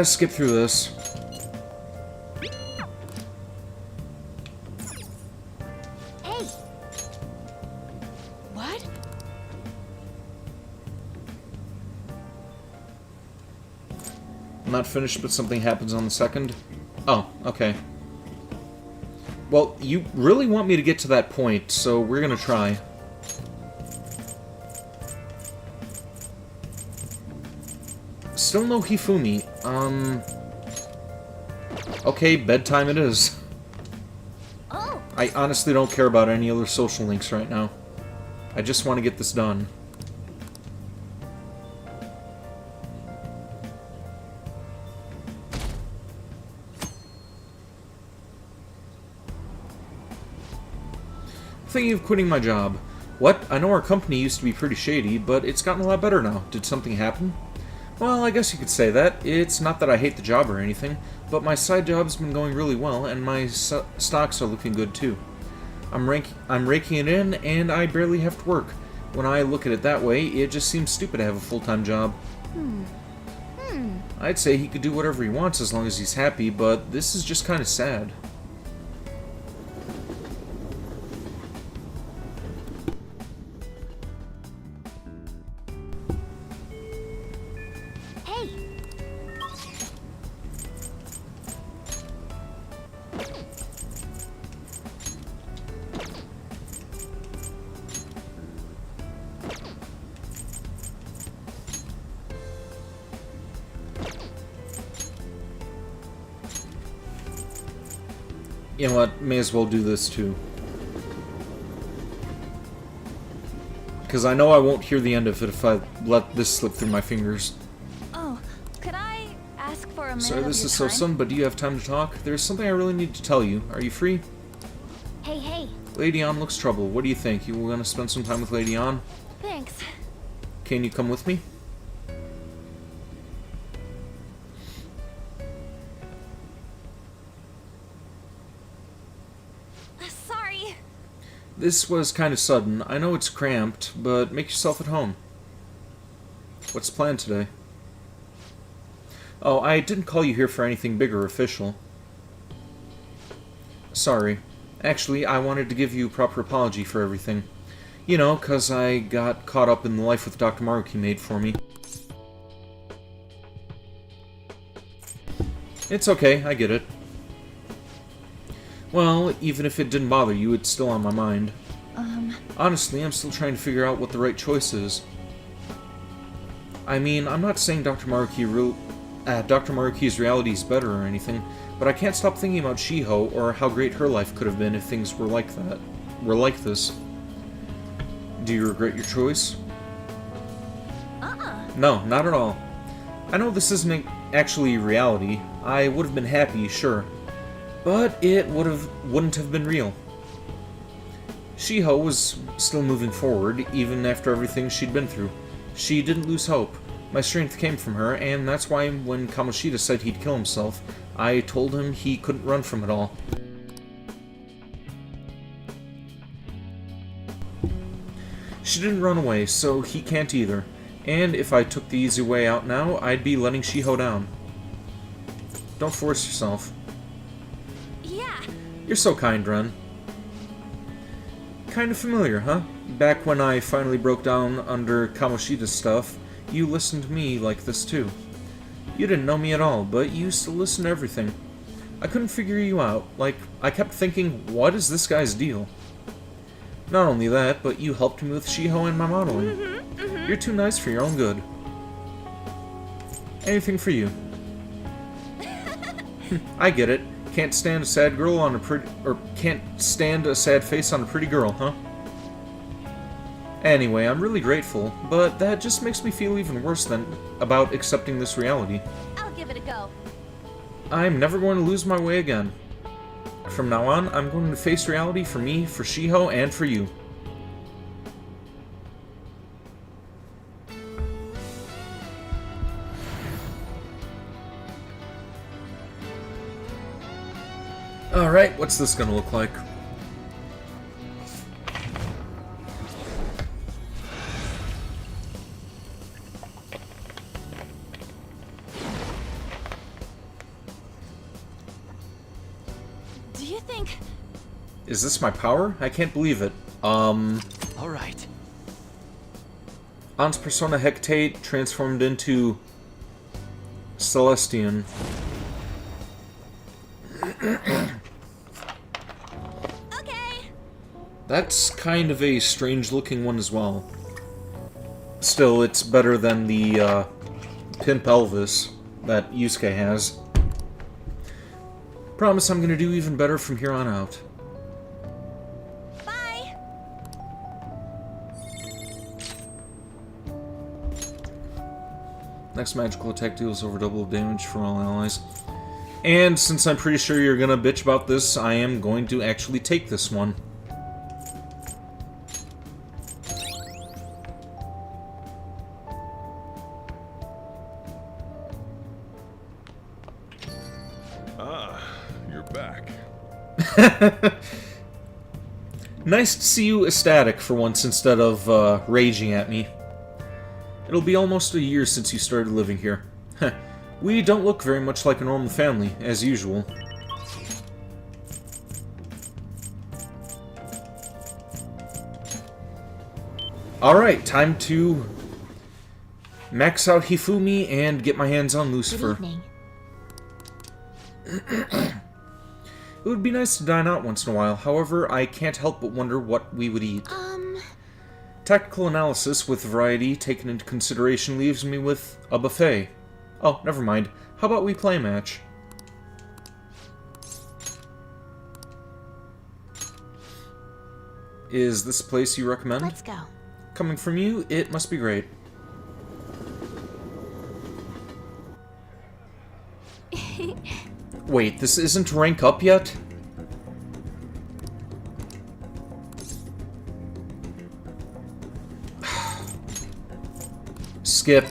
Skip through this. Hey! What? I'm not finished, but something happens on the second. Oh, okay. Well, you really want me to get to that point, so we're gonna try. Still no Hifumi. Okay, bedtime it is. Oh! I honestly don't care about any other social links right now. I just want to get this done. thinking of quitting my job. What? I know our company used to be pretty shady, but it's gotten a lot better now. Did something happen? Well, I guess you could say that. It's not that I hate the job or anything, but my side job's been going really well, and my stocks are looking good too. I'm raking it in, and I barely have to work. When I look at it that way, it just seems stupid to have a full-time job. I'd say he could do whatever he wants as long as he's happy, but this is just kind of sad. Hey! You know what? May as well do this too. Because I know I won't hear the end of it if I let this slip through my fingers. Oh, could I ask for a minute Sorry, of this your is so time? sudden, but do you have time to talk? There's something I really need to tell you. Are you free? Hey. Lady Ann looks troubled. What do you think? You want to spend some time with Lady Ann? Thanks. Can you come with me? Sorry. This was kind of sudden. I know it's cramped, but make yourself at home. What's the plan today? Oh, I didn't call you here for anything big or official. Sorry. Actually, I wanted to give you a proper apology for everything. You know, 'cause I got caught up in the life with Dr. Maruki made for me. It's okay, I get it. Well, even if it didn't bother you, it's still on my mind. Honestly, I'm still trying to figure out what the right choice is. I mean, I'm not saying Dr. Maruki's reality is better or anything, but I can't stop thinking about Shiho or how great her life could have been if things were like that. Were like this. Do you regret your choice? No, not at all. I know this isn't actually reality. I would have been happy, sure. But it wouldn't have been real. Shiho was still moving forward, even after everything she'd been through. She didn't lose hope. My strength came from her, and that's why when Kamoshida said he'd kill himself, I told him he couldn't run from it all. She didn't run away, so he can't either. And if I took the easy way out now, I'd be letting Shiho down. Don't force yourself. Yeah. You're so kind, Ren. Kind of familiar, huh? Back when I finally broke down under Kamoshida's stuff, you listened to me like this too. You didn't know me at all, but you still listened to everything. I couldn't figure you out. Like, I kept thinking, what is this guy's deal? Not only that, but you helped me with Shiho and my modeling. You're too nice for your own good. Anything for you. I get it. Can't stand a sad girl on a pretty... or can't stand a sad face on a pretty girl, huh? Anyway, I'm really grateful, but that just makes me feel even worse than about accepting this reality. I'll give it a go. I'm never going to lose my way again. From now on, I'm going to face reality for me, for Shiho, and for you. Alright, what's this gonna look like? Do you think... Is this my power? I can't believe it. All right. Ann's persona Hecate transformed into Celestian. Okay. That's kind of a strange looking one as well. Still, it's better than the Pimp Elvis that Yusuke has. Promise I'm gonna do even better from here on out. Bye. Next magical attack deals over double damage for all allies. And since I'm pretty sure you're gonna bitch about this, I am going to actually take this one. you're back. Nice to see you ecstatic for once instead of raging at me. It'll be almost a year since you started living here. We don't look very much like a normal family, as usual. Alright, time to max out Hifumi and get my hands on Lucifer. Good evening. It would be nice to dine out once in a while, however, I can't help but wonder what we would eat. Tactical analysis with variety taken into consideration leaves me with a buffet. Oh, never mind. How about we play a match? Is this a place you recommend? Let's go. Coming from you, it must be great. Wait, this isn't rank up yet? Skip.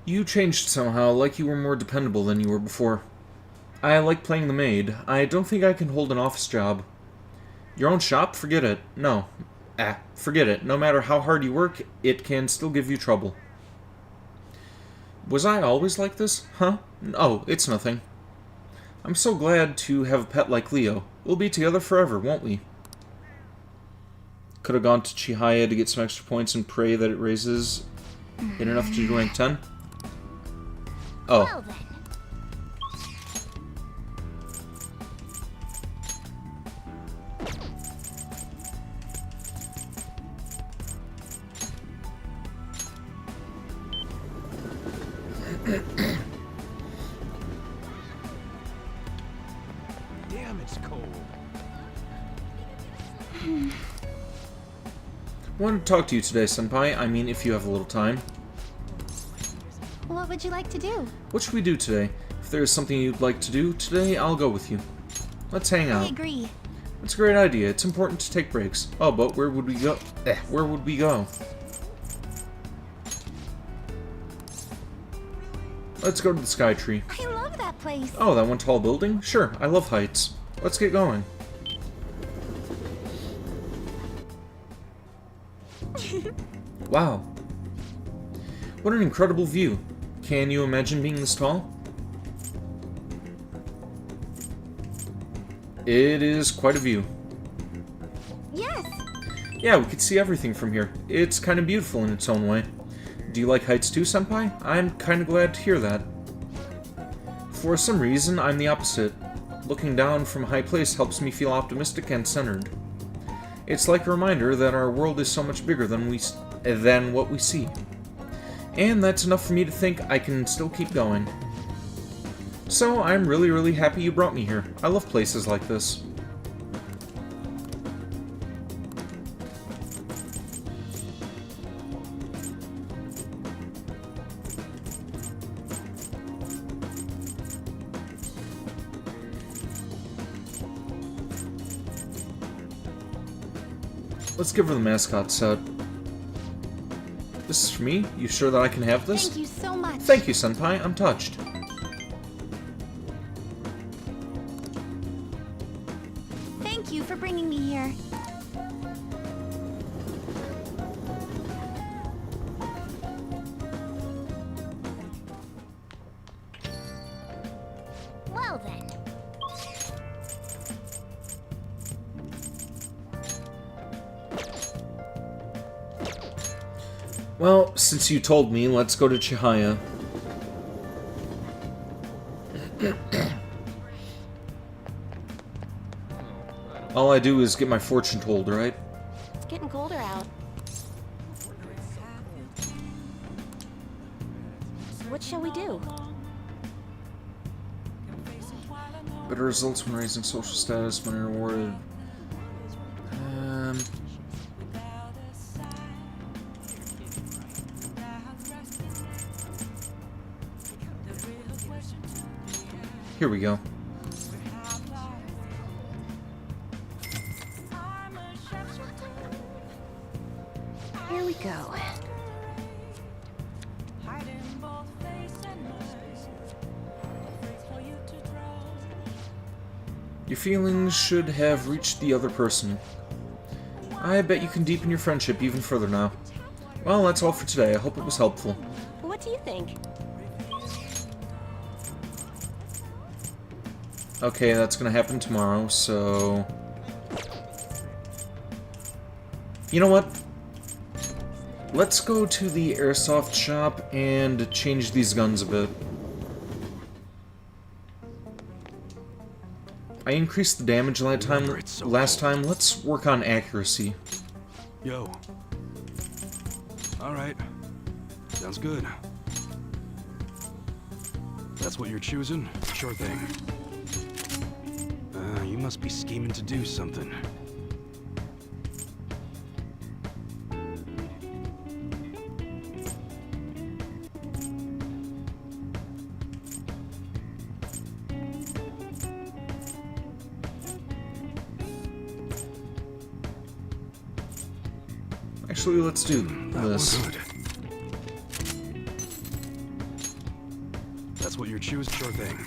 You changed somehow, like you were more dependable than you were before. I like playing the maid. I don't think I can hold an office job. Your own shop? Forget it. No. Forget it. No matter how hard you work, it can still give you trouble. Was I always like this? Huh? Oh, it's nothing. I'm so glad to have a pet like Leo. We'll be together forever, won't we? Could have gone to Chihaya to get some extra points and pray that it raises it enough to do rank 10. Oh. Well then. Damn, it's cold. Wanted to talk to you today, Senpai. I mean, if you have a little time. What would you like to do? What should we do today? If there is something you'd like to do today, I'll go with you. Let's hang out. I agree. It's a great idea. It's important to take breaks. Oh, but where would we go? Where would we go? Let's go to the Sky Tree. I love that place. Oh, that one tall building? Sure, I love heights. Let's get going. Wow. What an incredible view. Can you imagine being this tall? It is quite a view. Yes. Yeah, we could see everything from here. It's kind of beautiful in its own way. Do you like heights too, Senpai? I'm kind of glad to hear that. For some reason, I'm the opposite. Looking down from a high place helps me feel optimistic and centered. It's like a reminder that our world is so much bigger than what we see. And that's enough for me to think I can still keep going. So, I'm really, really happy you brought me here. I love places like this. Let's give her the mascot set. This is for me? You sure that I can have this? Thank you so much. Thank you, Senpai. I'm touched. Thank you for bringing me here. Well then. Well, since you told me, let's go to Chihaya. All I do is get my fortune told, right? It's getting colder out. What shall we do? Better results when raising social status when rewarded. Here we go. we go. Your feelings should have reached the other person. I bet you can deepen your friendship even further now. Well, that's all for today. I hope it was helpful. What do you think? Okay, that's gonna happen tomorrow, so... You know what? Let's go to the airsoft shop and change these guns a bit. I increased the damage last time. Let's work on accuracy. Yo. Alright. Sounds good. That's what you're choosing? Sure thing. You must be scheming to do something. Actually, let's do this. Good. That's what you're choosing? Sure thing.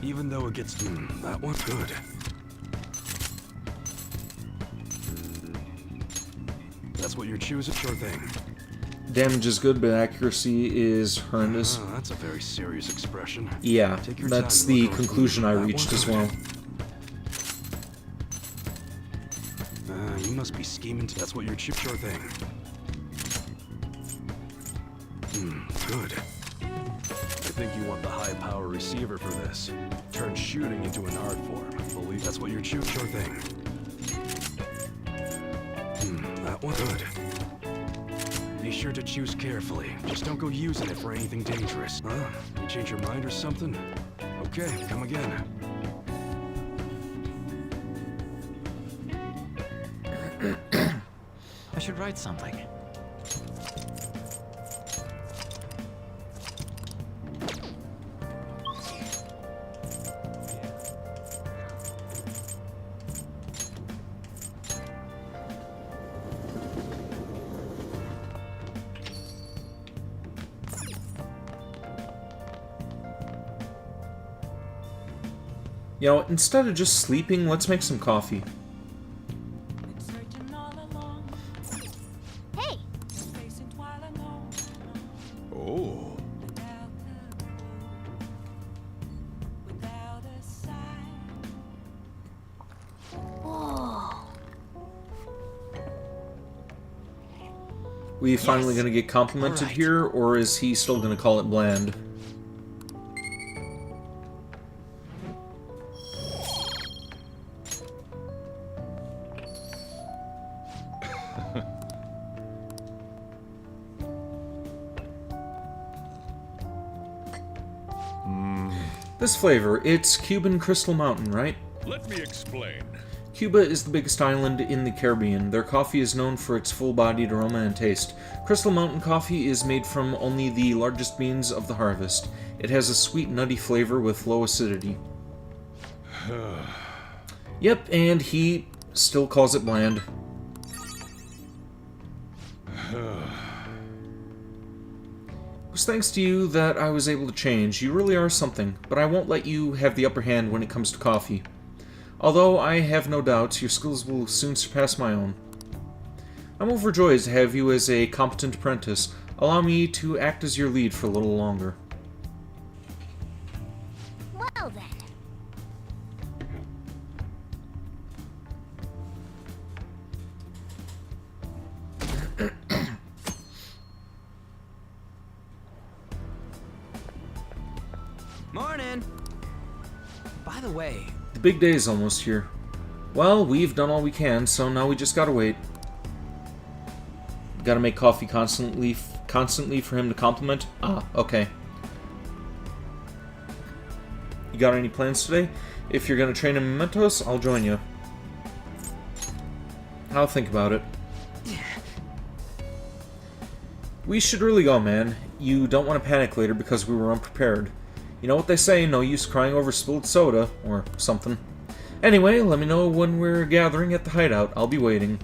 Even though it gets... that one's good. That's what you're choosing? Sure thing. Damage is good, but accuracy is horrendous. That's a very serious expression. Yeah, that's the conclusion I reached as well. You must be scheming to... That's what you're choosing? Sure thing. Good. I think you want the high-power receiver for this. Turn shooting into an art form. I believe that's what you're choosing. Sure thing. That one good. Be sure to choose carefully. Just don't go using it for anything dangerous. Huh? You change your mind or something? Okay, come again. I should write something. You know, instead of just sleeping, let's make some coffee. Hey! Oh. Whoa. We finally gonna get complimented Alright. here, or is he still gonna call it bland? This flavor, it's Cuban Crystal Mountain, right? Let me explain. Cuba is the biggest island in the Caribbean. Their coffee is known for its full-bodied aroma and taste. Crystal Mountain coffee is made from only the largest beans of the harvest. It has a sweet, nutty flavor with low acidity. Yep, and he still calls it bland. It was thanks to you that I was able to change. You really are something, but I won't let you have the upper hand when it comes to coffee. Although I have no doubts, your skills will soon surpass my own. I'm overjoyed to have you as a competent apprentice. Allow me to act as your lead for a little longer. Well then. Morning! By the way, The big day is almost here. Well, we've done all we can, so now we just gotta wait. Gotta make coffee constantly for him to compliment? Ah, okay. You got any plans today? If you're gonna train in Mementos, I'll join you. I'll think about it. We should really go, man. You don't want to panic later because we were unprepared. You know what they say, no use crying over spilled soda, or something. Anyway, let me know when we're gathering at the hideout. I'll be waiting.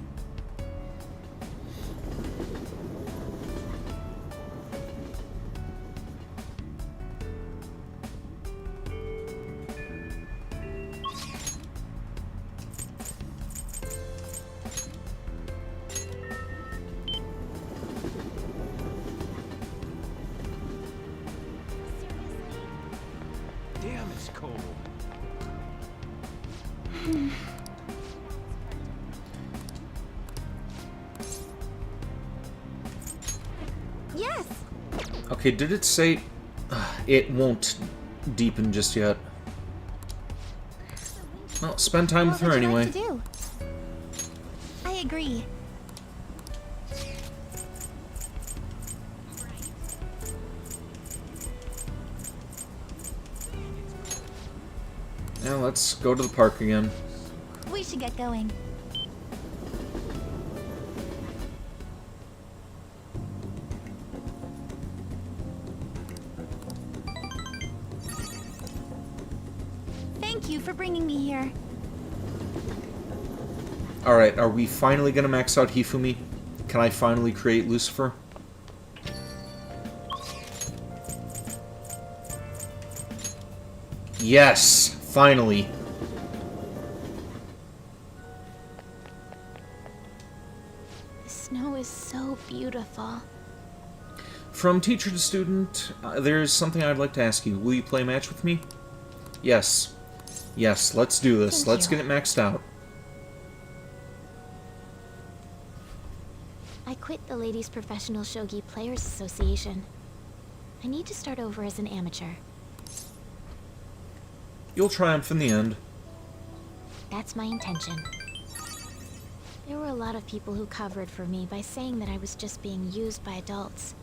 Yes. Okay, did it say it won't deepen just yet? Well, spend time with her What would you anyway. like to do? I agree. Now let's go to the park again. We should get going. Thank you for bringing me here. Alright, are we finally gonna max out Hifumi? Can I finally create Lucifer? Yes! Finally! The snow is so beautiful. From teacher to student, there's something I'd like to ask you. Will you play a match with me? Yes. Yes, let's do this. Thank Let's you. get it maxed out. I quit the Ladies Professional Shogi Players Association. I need to start over as an amateur. You'll triumph in the end. That's my intention. There were a lot of people who covered for me by saying that I was just being used by adults.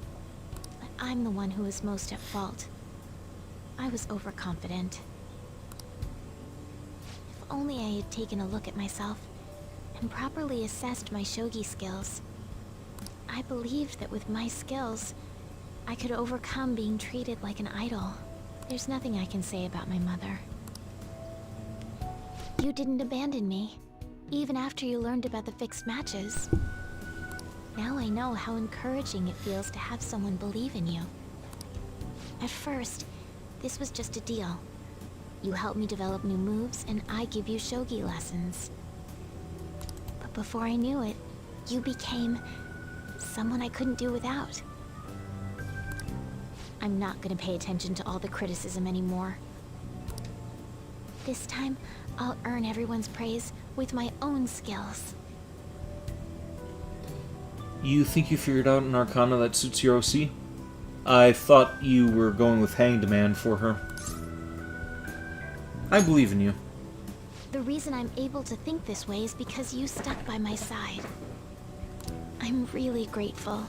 But I'm the one who was most at fault. I was overconfident. If only I had taken a look at myself and properly assessed my shogi skills. I believed that with my skills, I could overcome being treated like an idol. There's nothing I can say about my mother. You didn't abandon me, even after you learned about the fixed matches. Now I know how encouraging it feels to have someone believe in you. At first, this was just a deal. You help me develop new moves, and I give you shogi lessons. But before I knew it, you became someone I couldn't do without. I'm not gonna pay attention to all the criticism anymore. This time, I'll earn everyone's praise with my own skills. You think you figured out an arcana that suits your OC? I thought you were going with Hanged Man for her. I believe in you. The reason I'm able to think this way is because you stuck by my side. I'm really grateful.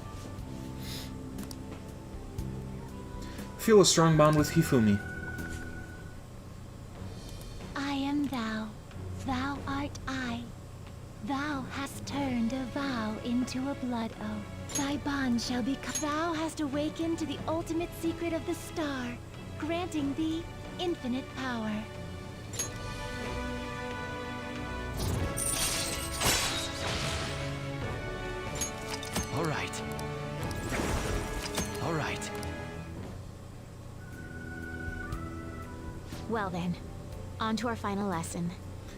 Feel a strong bond with Hifumi. I am thou, thou art I. Thou hast turned a vow into a blood oath. Thy bond shall become. Thou hast awakened to the ultimate secret of the star, granting thee infinite power. All right. All right. Well then, on to our final lesson.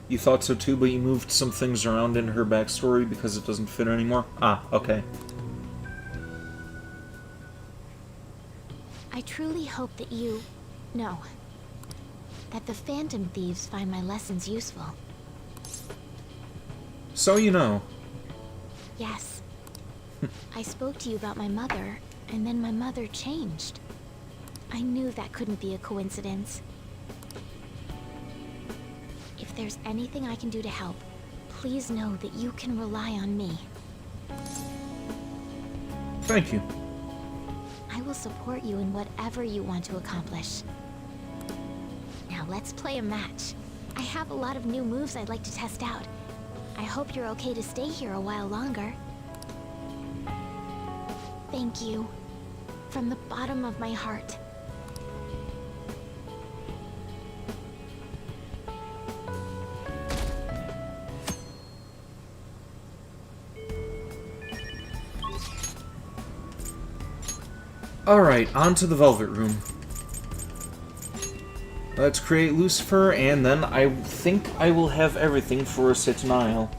You thought so too, but you moved some things around in her backstory because it doesn't fit anymore? Ah, okay. I truly hope that that the Phantom Thieves find my lessons useful. So you know. Yes. I spoke to you about my mother, and then my mother changed. I knew that couldn't be a coincidence. If there's anything I can do to help, please know that you can rely on me. Thank you. I will support you in whatever you want to accomplish. Now let's play a match. I have a lot of new moves I'd like to test out. I hope you're okay to stay here a while longer. Thank you. From the bottom of my heart. Alright, on to the Velvet Room. Let's create Lucifer, and then I think I will have everything for Sataniel.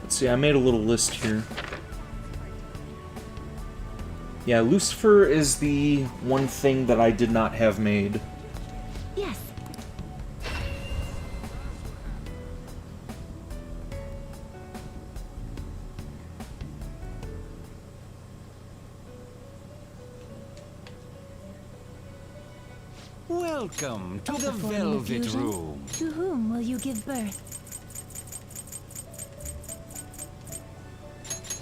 Let's see, I made a little list here. Yeah, Lucifer is the one thing that I did not have made. Yes. Welcome to the Performing Velvet fusion? Room. To whom will you give birth?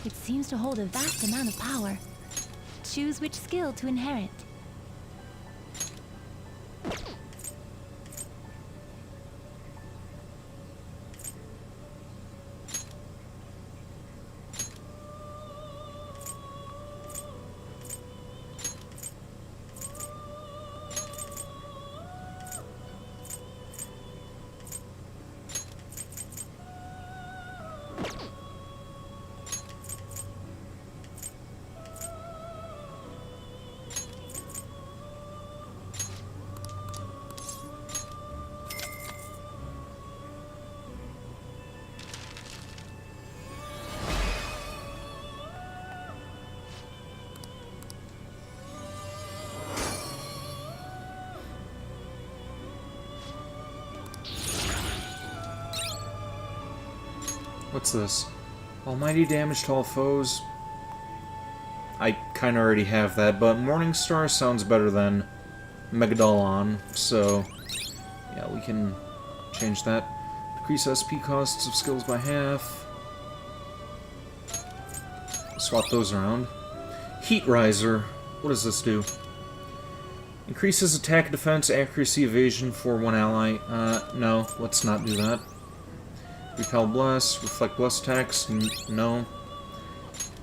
It seems to hold a vast amount of power. Choose which skill to inherit. What's this? Almighty damage to all foes. I kinda already have that, but Morningstar sounds better than Megadolon, so yeah, we can change that. Decrease SP costs of skills by half. Swap those around. Heat Riser. What does this do? Increases attack, defense, accuracy, evasion for one ally. No, let's not do that. Repel Bless, Reflect Bless attacks, no.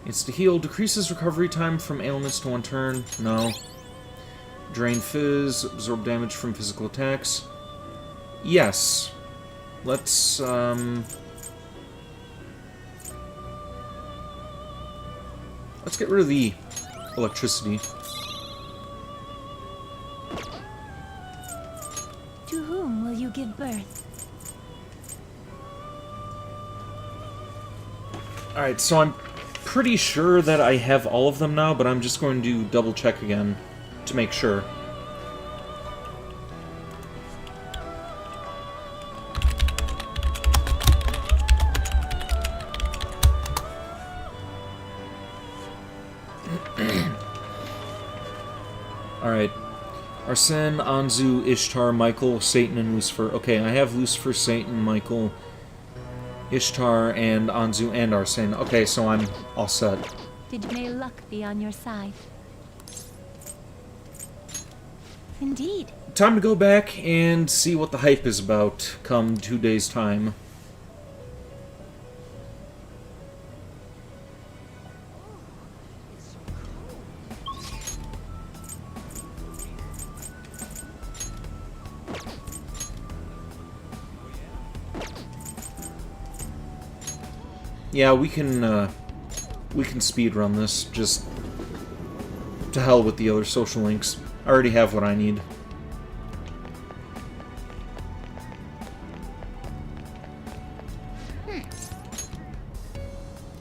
Insta Heal, decreases recovery time from ailments to 1 turn, no. Drain Fizz, absorb damage from physical attacks. Yes. Let's, let's get rid of the electricity. To whom will you give birth? Alright, so I'm pretty sure that I have all of them now, but I'm just going to double check again to make sure. Alright. Arsene, Anzu, Ishtar, Michael, Satan, and Lucifer. Okay, I have Lucifer, Satan, Michael, Ishtar, and Anzu, and Arsene. Okay, so I'm all set. May luck be on your side. Indeed. Time to go back and see what the hype is about come 2 days' time. Yeah, we can speed run this. Just to hell with the other social links. I already have what I need.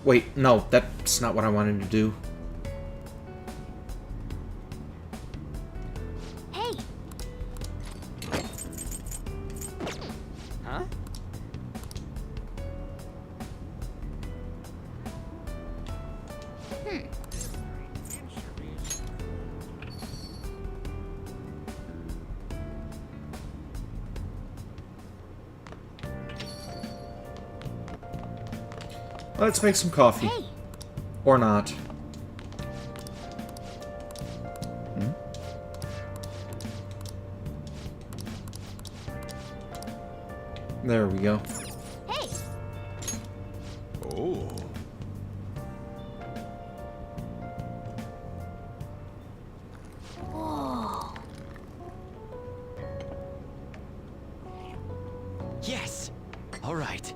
Wait, no, that's not what I wanted to do. Hey! Huh? Let's make some coffee. Hey! Or not. There we go. Hey! Oh. Whoa! Yes! All right.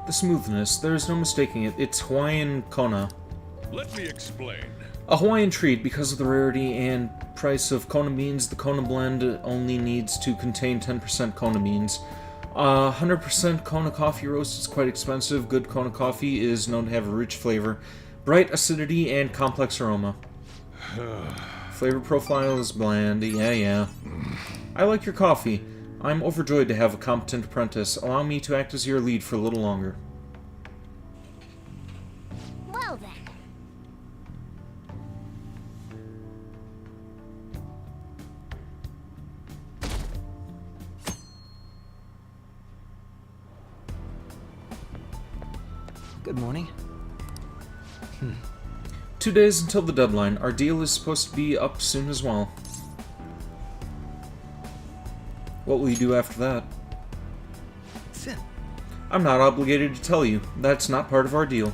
The smoothness, there's no mistaking it. It's Hawaiian Kona. Let me explain. A Hawaiian treat. Because of the rarity and price of Kona beans, the Kona blend only needs to contain 10% Kona beans. 100% Kona coffee roast is quite expensive. Good Kona coffee is known to have a rich flavor, bright acidity, and complex aroma. Flavor profile is bland. Yeah. I like your coffee. I'm overjoyed to have a competent apprentice. Allow me to act as your lead for a little longer. Well then. Good morning. 2 days until the deadline. Our deal is supposed to be up soon as well. What will you do after that? Sim. I'm not obligated to tell you. That's not part of our deal.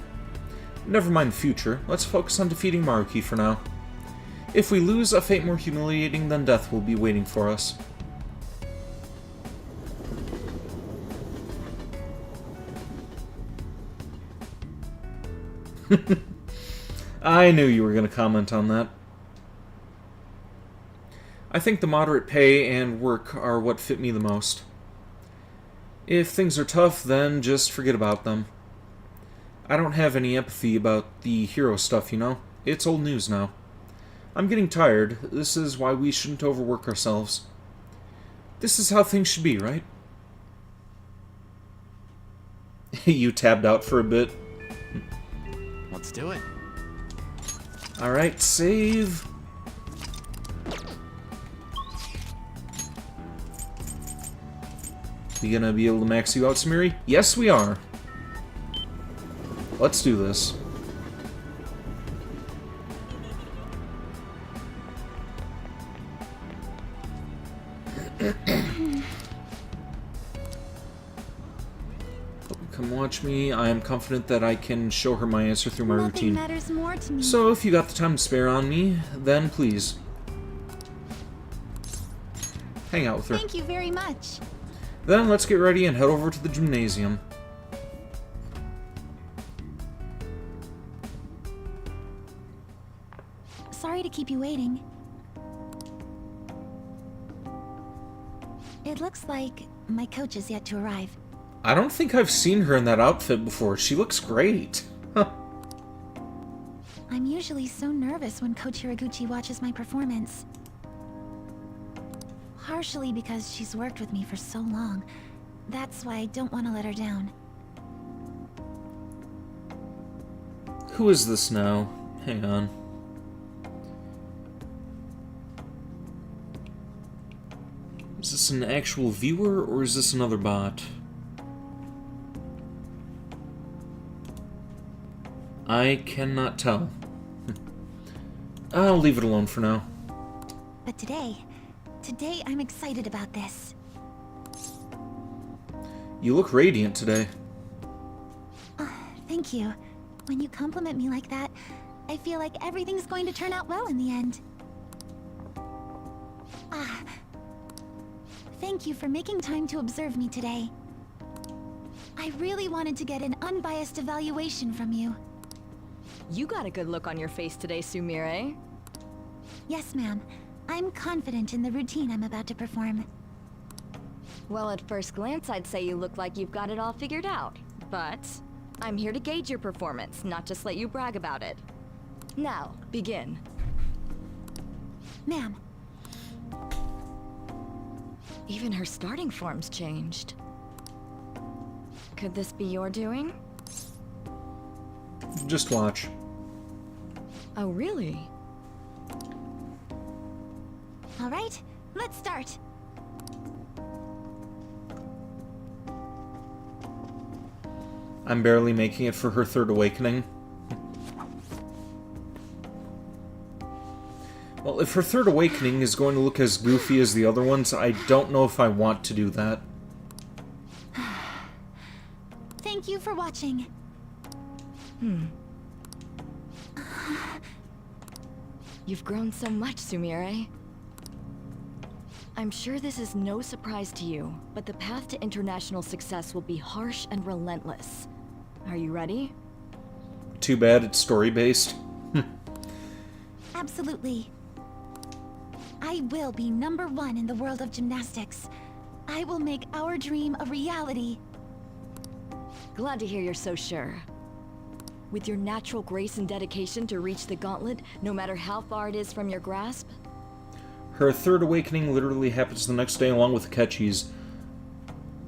Never mind the future. Let's focus on defeating Maruki for now. If we lose, a fate more humiliating than death will be waiting for us. I knew you were going to comment on that. I think the moderate pay and work are what fit me the most. If things are tough, then just forget about them. I don't have any empathy about the hero stuff, you know? It's old news now. I'm getting tired. This is why we shouldn't overwork ourselves. This is how things should be, right? You tabbed out for a bit. Let's do it. Alright, save. We gonna be able to max you out, Samiri? Yes, we are. Let's do this. Come watch me. I am confident that I can show her my answer through my routine. Nothing matters more to me. So, if you got the time to spare on me, then please. Hang out with her. Thank you very much. Then let's get ready and head over to the gymnasium. Sorry to keep you waiting. It looks like my coach is yet to arrive. I don't think I've seen her in that outfit before. She looks great. I'm usually so nervous when Coach Hiraguchi watches my performance. Partially because she's worked with me for so long. That's why I don't want to let her down. Who is this now? Hang on. Is this an actual viewer, or is this another bot? I cannot tell. I'll leave it alone for now. But today I'm excited about this. You look radiant today. Thank you. When you compliment me like that, I feel like everything's going to turn out well in the end. Thank you for making time to observe me today. I really wanted to get an unbiased evaluation from you. You got a good look on your face today, Sumire. Yes, ma'am. I'm confident in the routine I'm about to perform. Well, at first glance, I'd say you look like you've got it all figured out. But I'm here to gauge your performance, not just let you brag about it. Now, begin. Ma'am. Even her starting form's changed. Could this be your doing? Just watch. Oh, really? All right, let's start. I'm barely making it for her third awakening. Well, if her third awakening is going to look as goofy as the other ones, I don't know if I want to do that. Thank you for watching. You've grown so much, Sumire. I'm sure this is no surprise to you, but the path to international success will be harsh and relentless. Are you ready? Too bad it's story-based. Absolutely. I will be #1 in the world of gymnastics. I will make our dream a reality. Glad to hear you're so sure. With your natural grace and dedication to reach the gauntlet, no matter how far it is from your grasp? Her third awakening literally happens the next day along with Akechi's.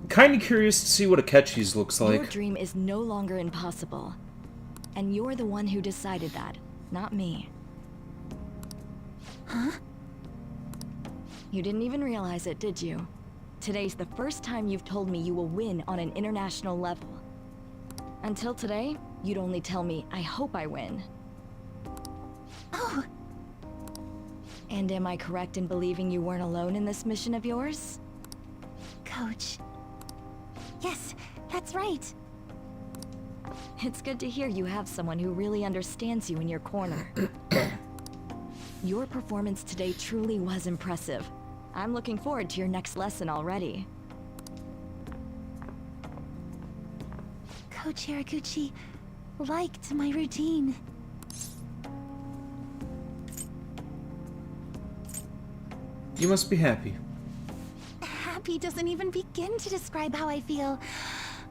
Kinda curious to see what Akechi's looks like. Your dream is no longer impossible. And you're the one who decided that, not me. Huh? You didn't even realize it, did you? Today's the first time you've told me you will win on an international level. Until today, you'd only tell me, I hope I win. Oh. And am I correct in believing you weren't alone in this mission of yours? Coach. Yes, that's right. It's good to hear you have someone who really understands you in your corner. Your performance today truly was impressive. I'm looking forward to your next lesson already. Coach Hiraguchi liked my routine. You must be happy. Happy doesn't even begin to describe how I feel.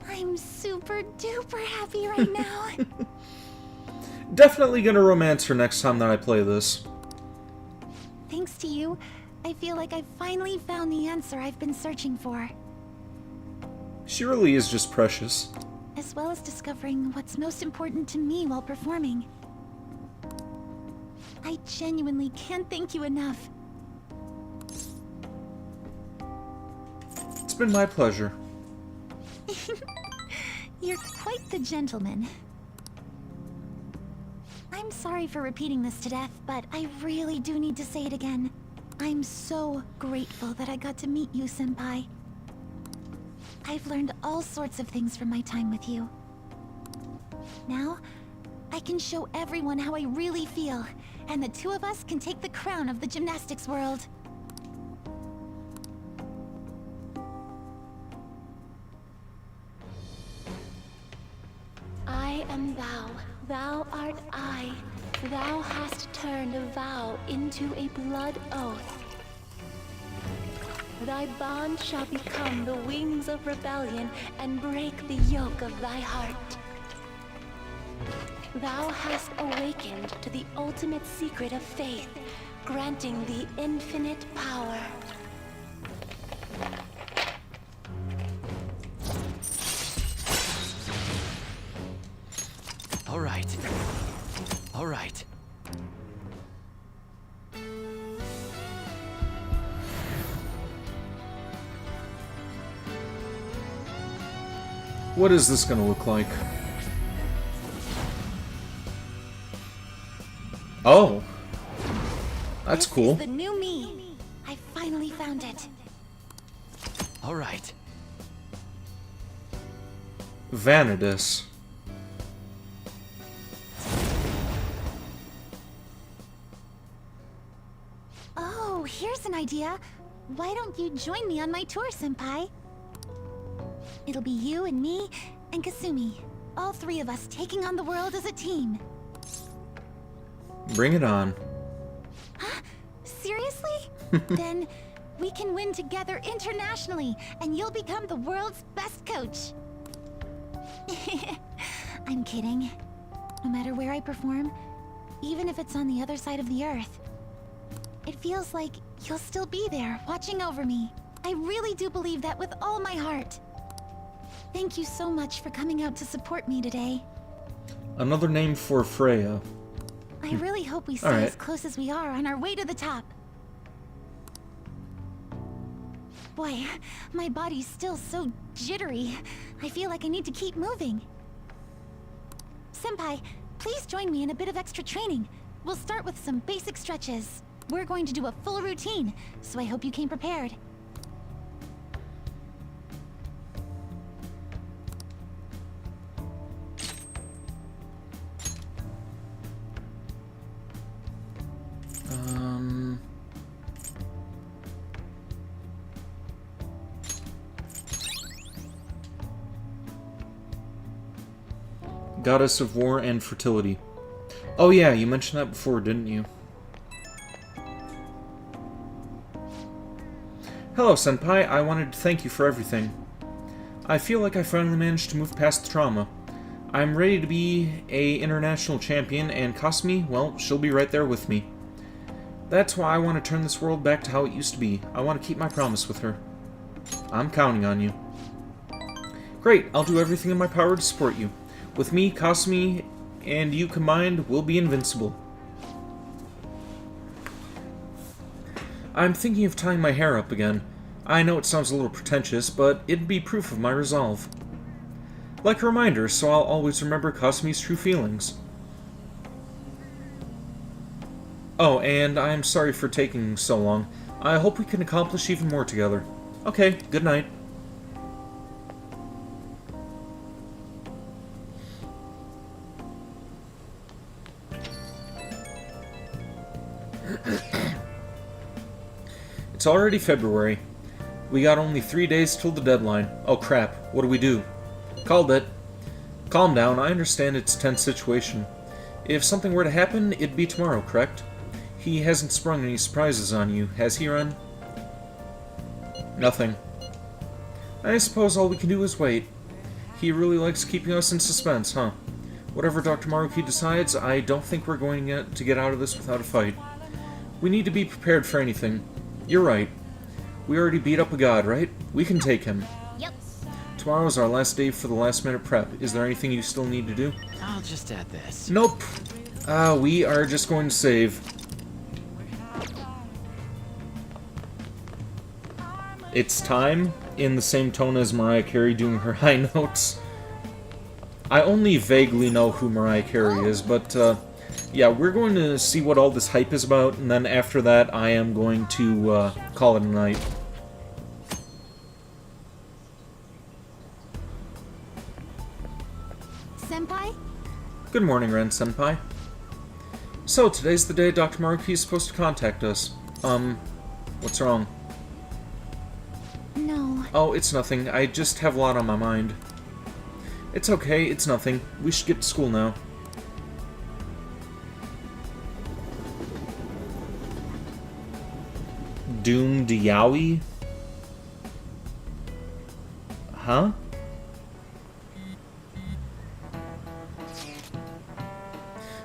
I'm super duper happy right now. Definitely gonna romance her next time that I play this. Thanks to you, I feel like I've finally found the answer I've been searching for. She really is just precious. As well as discovering what's most important to me while performing. I genuinely can't thank you enough. It's been my pleasure. You're quite the gentleman. I'm sorry for repeating this to death, but I really do need to say it again. I'm so grateful that I got to meet you, Senpai. I've learned all sorts of things from my time with you. Now, I can show everyone how I really feel, and the two of us can take the crown of the gymnastics world. I am thou, thou art I. Thou hast turned a vow into a blood oath. Thy bond shall become the wings of rebellion and break the yoke of thy heart. Thou hast awakened to the ultimate secret of faith, granting thee infinite power. All right. All right. What is this gonna look like? Oh. That's cool. This is the new me. I finally found it. All right. Vanidus. Oh, here's an idea. Why don't you join me on my tour, Senpai? It'll be you and me and Kasumi. All three of us taking on the world as a team. Bring it on. Huh? Seriously? Then we can win together internationally, and you'll become the world's best coach. I'm kidding. No matter where I perform, even if it's on the other side of the earth, it feels like you'll still be there, watching over me. I really do believe that with all my heart. Thank you so much for coming out to support me today. Another name for Freya. I really hope we stay as close as we are on our way to the top. Boy, my body's still so jittery. I feel like I need to keep moving. Senpai, please join me in a bit of extra training. We'll start with some basic stretches. We're going to do a full routine, so I hope you came prepared. Goddess of War and Fertility. Oh yeah, you mentioned that before, didn't you? Hello, Senpai. I wanted to thank you for everything. I feel like I finally managed to move past the trauma. I'm ready to be a international champion, and Kasumi, well, she'll be right there with me. That's why I want to turn this world back to how it used to be. I want to keep my promise with her. I'm counting on you. Great, I'll do everything in my power to support you. With me, Kasumi, and you combined, we'll be invincible. I'm thinking of tying my hair up again. I know it sounds a little pretentious, but it'd be proof of my resolve. Like a reminder, so I'll always remember Kasumi's true feelings. Oh, and I'm sorry for taking so long. I hope we can accomplish even more together. Okay, good night. It's already February. We got only 3 days till the deadline. Oh crap, what do we do? Called it. Calm down, I understand it's a tense situation. If something were to happen, it'd be tomorrow, correct? He hasn't sprung any surprises on you, has he, Ren? Nothing. I suppose all we can do is wait. He really likes keeping us in suspense, huh? Whatever Dr. Maruki decides, I don't think we're going to get out of this without a fight. We need to be prepared for anything. You're right. We already beat up a god, right? We can take him. Yep. Tomorrow's our last day for the last-minute prep. Is there anything you still need to do? I'll just add this. Nope. We are just going to save. It's time, in the same tone as Mariah Carey doing her high notes. I only vaguely know who Mariah Carey is, but, yeah, we're going to see what all this hype is about, and then after that, I am going to, call it a night. Senpai? Good morning, Ren Senpai. So, today's the day Dr. Maruki is supposed to contact us. What's wrong? No. Oh, it's nothing. I just have a lot on my mind. It's okay, it's nothing. We should get to school now. Doomed Yaoi? Huh?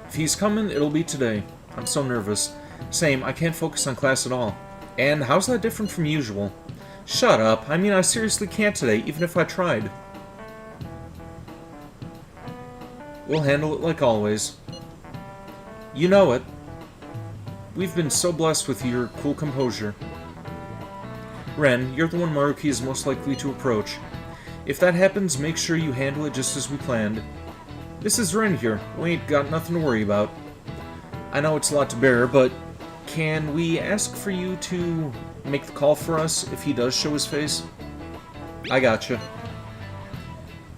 If he's coming, it'll be today. I'm so nervous. Same, I can't focus on class at all. And how's that different from usual? Shut up. I mean, I seriously can't today, even if I tried. We'll handle it like always. You know it. We've been so blessed with your cool composure. Ren, you're the one Maruki is most likely to approach. If that happens, make sure you handle it just as we planned. This is Ren here. We ain't got nothing to worry about. I know it's a lot to bear, but can we ask for you to make the call for us if he does show his face? I gotcha.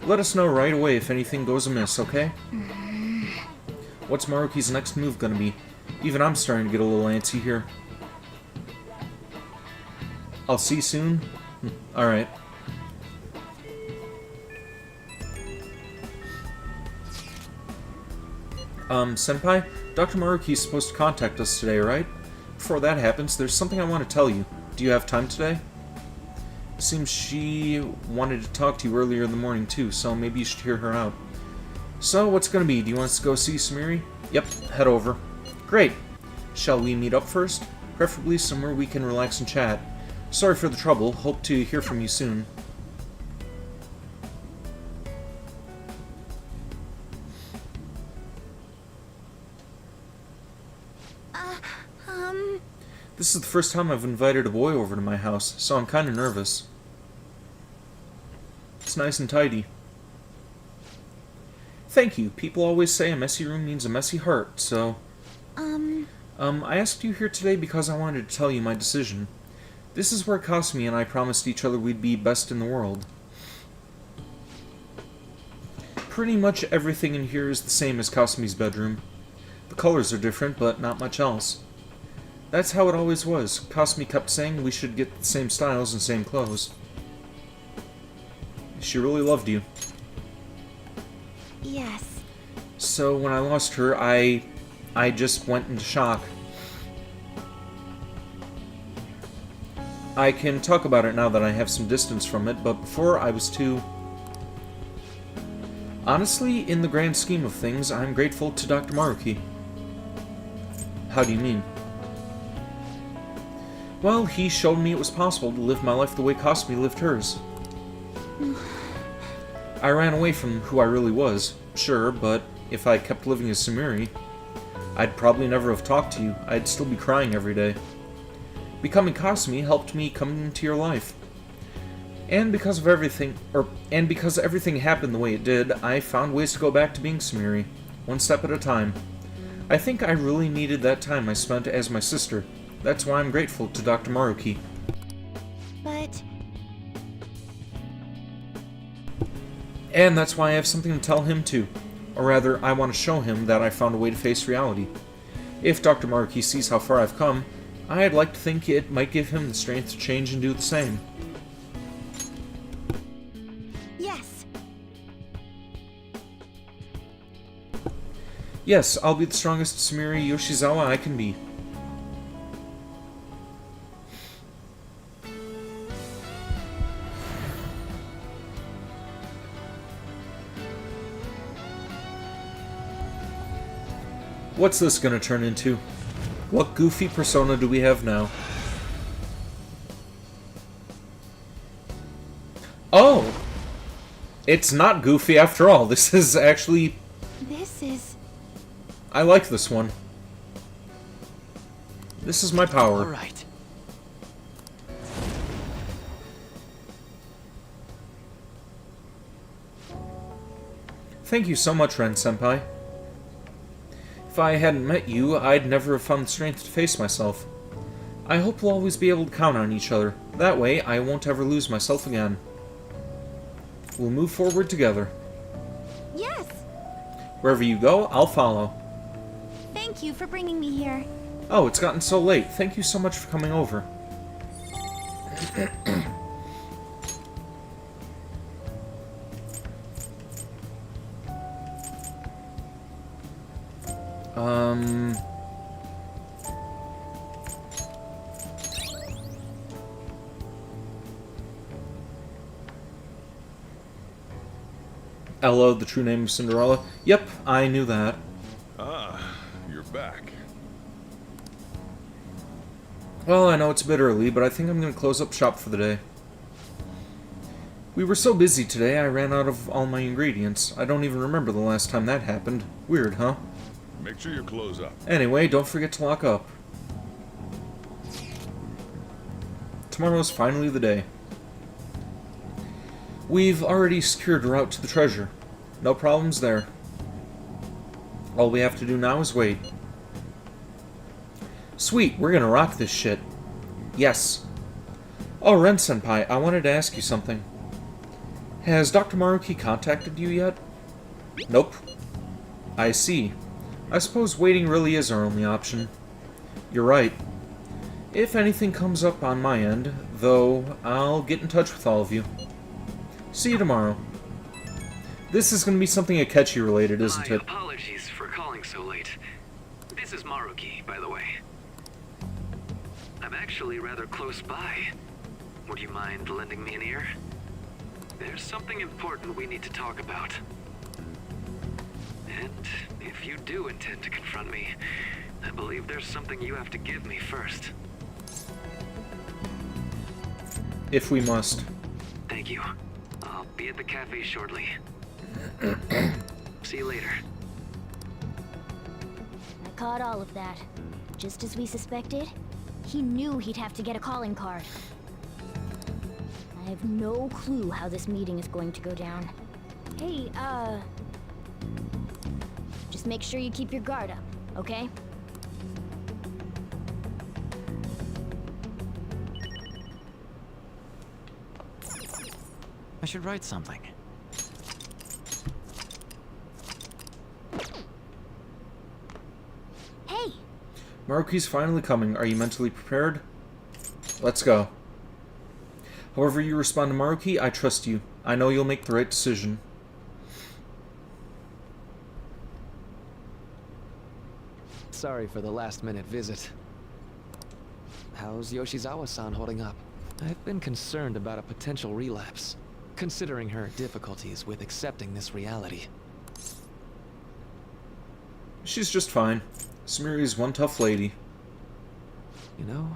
Let us know right away if anything goes amiss, okay? What's Maruki's next move gonna be? Even I'm starting to get a little antsy here. I'll see you soon? Alright. Senpai? Dr. Maruki's supposed to contact us today, right? Before that happens, there's something I want to tell you. Do you have time today? Seems she wanted to talk to you earlier in the morning too, so maybe you should hear her out. So, what's it gonna be? Do you want us to go see Sumiri? Yep, head over. Great. Shall we meet up first? Preferably somewhere we can relax and chat. Sorry for the trouble. Hope to hear from you soon. This is the first time I've invited a boy over to my house, so I'm kinda nervous. It's nice and tidy. Thank you. People always say a messy room means a messy heart, so... I asked you here today because I wanted to tell you my decision. This is where Kasumi and I promised each other we'd be best in the world. Pretty much everything in here is the same as Kasumi's bedroom. The colors are different, but not much else. That's how it always was. Kasumi kept saying we should get the same styles and same clothes. She really loved you. Yes. So when I lost her, I just went into shock. I can talk about it now that I have some distance from it, but before I was too... Honestly, in the grand scheme of things, I'm grateful to Dr. Maruki. How do you mean? Well, he showed me it was possible to live my life the way Kasumi lived hers. I ran away from who I really was, sure, but if I kept living as Sumiri, I'd probably never have talked to you. I'd still be crying every day. Becoming Kasumi helped me come into your life. And because everything happened the way it did, I found ways to go back to being Sumiri, one step at a time. I think I really needed that time I spent as my sister. That's why I'm grateful to Dr. Maruki. But... And that's why I have something to tell him too. Or rather, I want to show him that I found a way to face reality. If Dr. Maruki sees how far I've come, I'd like to think it might give him the strength to change and do the same. Yes. Yes, I'll be the strongest Sumiri Yoshizawa I can be. What's this gonna turn into? What goofy persona do we have now? Oh! It's not goofy after all. This is actually... This is... I like this one. This is my power. All right. Thank you so much, Ren-senpai. If I hadn't met you, I'd never have found the strength to face myself. I hope we'll always be able to count on each other. That way, I won't ever lose myself again. We'll move forward together. Yes! Wherever you go, I'll follow. Thank you for bringing me here. Oh, it's gotten so late. Thank you so much for coming over. Ella, the true name of Cinderella. Yep, I knew that. Ah, you're back. Well, I know it's a bit early, but I think I'm going to close up shop for the day. We were so busy today, I ran out of all my ingredients. I don't even remember the last time that happened. Weird, huh? Make sure you close up. Anyway, don't forget to lock up. Tomorrow's finally the day. We've already secured a route to the treasure. No problems there. All we have to do now is wait. Sweet, we're gonna rock this shit. Yes. Oh, Ren-senpai, I wanted to ask you something. Has Dr. Maruki contacted you yet? Nope. I see. I suppose waiting really is our only option. You're right. If anything comes up on my end, though, I'll get in touch with all of you. See you tomorrow. This is going to be something Akechi related, isn't My it? apologies for calling so late. This is Maruki, by the way. I'm actually rather close by. Would you mind lending me an ear? There's something important we need to talk about. And if you do intend to confront me, I believe there's something you have to give me first. If we must. Thank you. I'll be at the cafe shortly. See you later. I caught all of that. Just as we suspected, he knew he'd have to get a calling card. I have no clue how this meeting is going to go down. Hey, just make sure you keep your guard up, okay? I should write something. Hey! Maruki's finally coming. Are you mentally prepared? Let's go. However you respond to Maruki, I trust you. I know you'll make the right decision. Sorry for the last-minute visit. How's Yoshizawa-san holding up? I've been concerned about a potential relapse, considering her difficulties with accepting this reality. She's just fine. Sumeri's one tough lady. You know,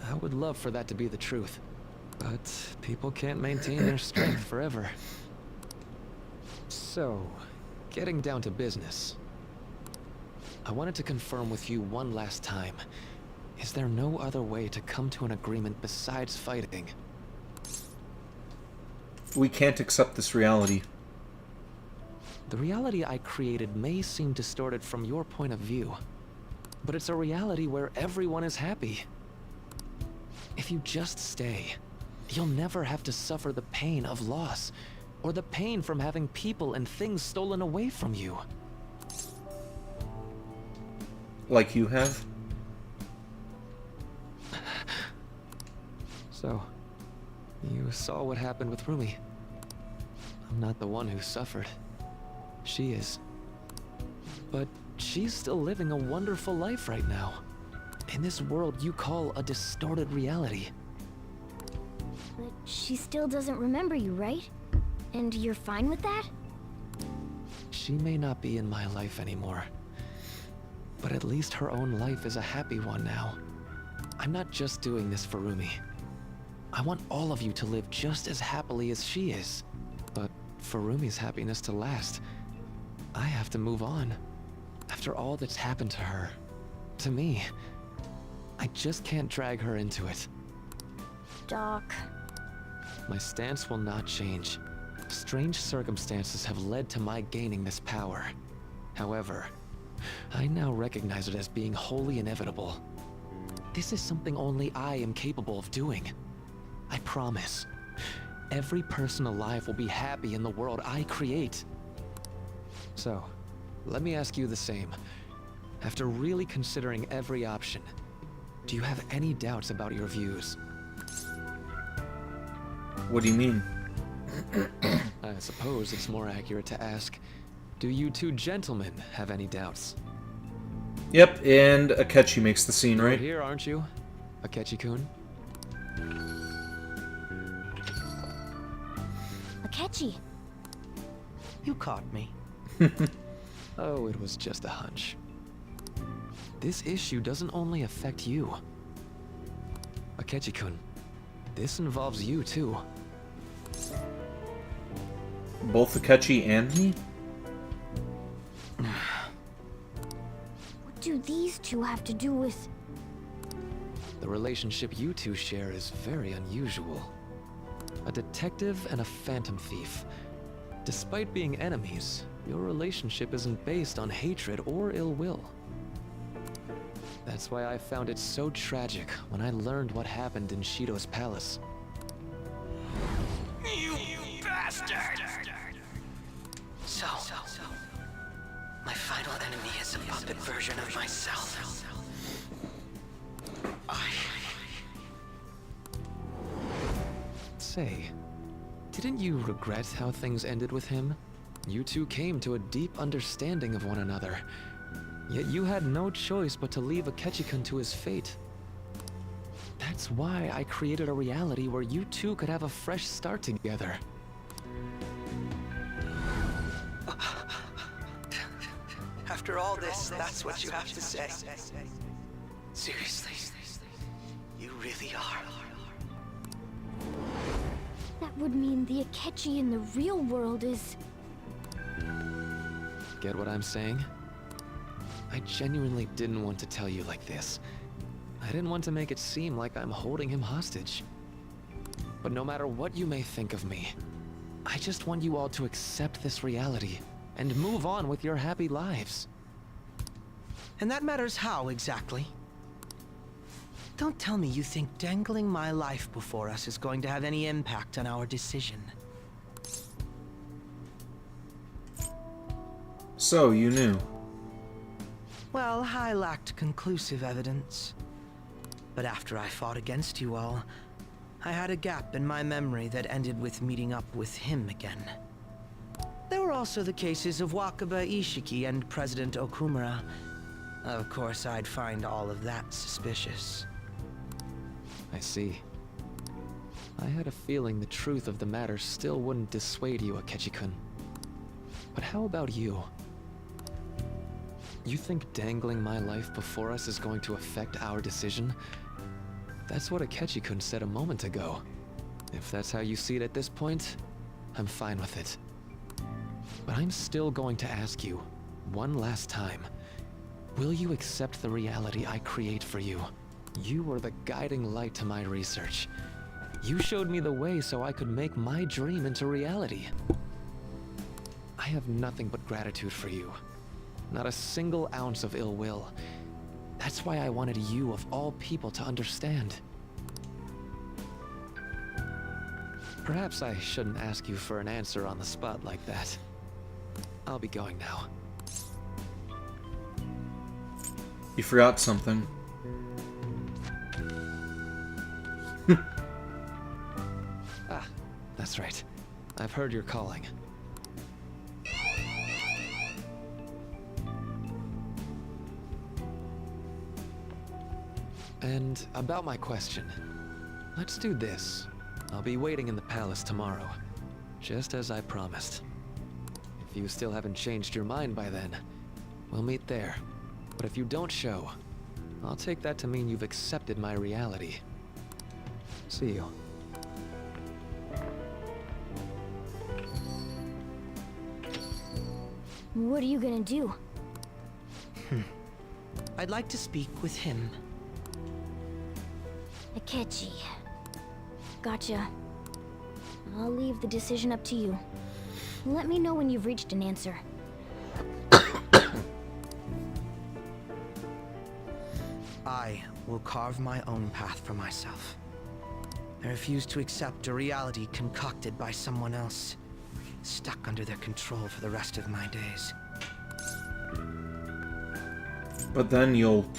I would love for that to be the truth. But people can't maintain their strength forever. So, getting down to business. I wanted to confirm with you one last time. Is there no other way to come to an agreement besides fighting? We can't accept this reality. The reality I created may seem distorted from your point of view, but it's a reality where everyone is happy. If you just stay, you'll never have to suffer the pain of loss, or the pain from having people and things stolen away from you. Like you have? So, you saw what happened with Rumi. I'm not the one who suffered. She is. But she's still living a wonderful life right now. In this world you call a distorted reality. But she still doesn't remember you, right? And you're fine with that? She may not be in my life anymore. But at least her own life is a happy one now. I'm not just doing this for Rumi. I want all of you to live just as happily as she is. But for Rumi's happiness to last, I have to move on. After all that's happened to her, to me, I just can't drag her into it. Doc. My stance will not change. Strange circumstances have led to my gaining this power. However, I now recognize it as being wholly inevitable. This is something only I am capable of doing. I promise. Every person alive will be happy in the world I create. So, let me ask you the same. After really considering every option, do you have any doubts about your views? What do you mean? I suppose it's more accurate to ask, do you two gentlemen have any doubts? Yep, and Akechi makes the scene, You're right? here, aren't you, Akechi-kun? Akechi. You caught me. Oh, it was just a hunch. This issue doesn't only affect you. Akechi-kun, this involves you too. Both Akechi and me? What do these two have to do with... The relationship you two share is very unusual. A detective and a phantom thief. Despite being enemies, your relationship isn't based on hatred or ill will. That's why I found it so tragic when I learned what happened in Shido's palace. You bastard! So, my final enemy is a puppet version of myself. Say, didn't you regret how things ended with him? You two came to a deep understanding of one another. Yet you had no choice but to leave Akechi-kun to his fate. That's why I created a reality where you two could have a fresh start together. After all this, that's what you have to say. Seriously, you really are. That would mean the Akechi in the real world is... Get what I'm saying? I genuinely didn't want to tell you like this. I didn't want to make it seem like I'm holding him hostage. But no matter what you may think of me, I just want you all to accept this reality and move on with your happy lives. And that matters how, exactly? Don't tell me you think dangling my life before us is going to have any impact on our decision. So, you knew. Well, I lacked conclusive evidence. But after I fought against you all, I had a gap in my memory that ended with meeting up with him again. There were also the cases of Wakaba Ishiki and President Okumura. Of course, I'd find all of that suspicious. I see. I had a feeling the truth of the matter still wouldn't dissuade you, Akechi-kun. But how about you? You think dangling my life before us is going to affect our decision? That's what Akechi-kun said a moment ago. If that's how you see it at this point, I'm fine with it. But I'm still going to ask you, one last time, will you accept the reality I create for you? You were the guiding light to my research. You showed me the way so I could make my dream into reality. I have nothing but gratitude for you. Not a single ounce of ill will. That's why I wanted you, of all people, to understand. Perhaps I shouldn't ask you for an answer on the spot like that. I'll be going now. You forgot something. Ah, that's right. I've heard you're calling. And about my question, let's do this. I'll be waiting in the palace tomorrow, just as I promised. If you still haven't changed your mind by then, we'll meet there. But if you don't show, I'll take that to mean you've accepted my reality. See you. What are you gonna do? I'd like to speak with him. Akechi. Gotcha. I'll leave the decision up to you. Let me know when you've reached an answer. I will carve my own path for myself. I refuse to accept a reality concocted by someone else, stuck under their control for the rest of my days. But then you'll...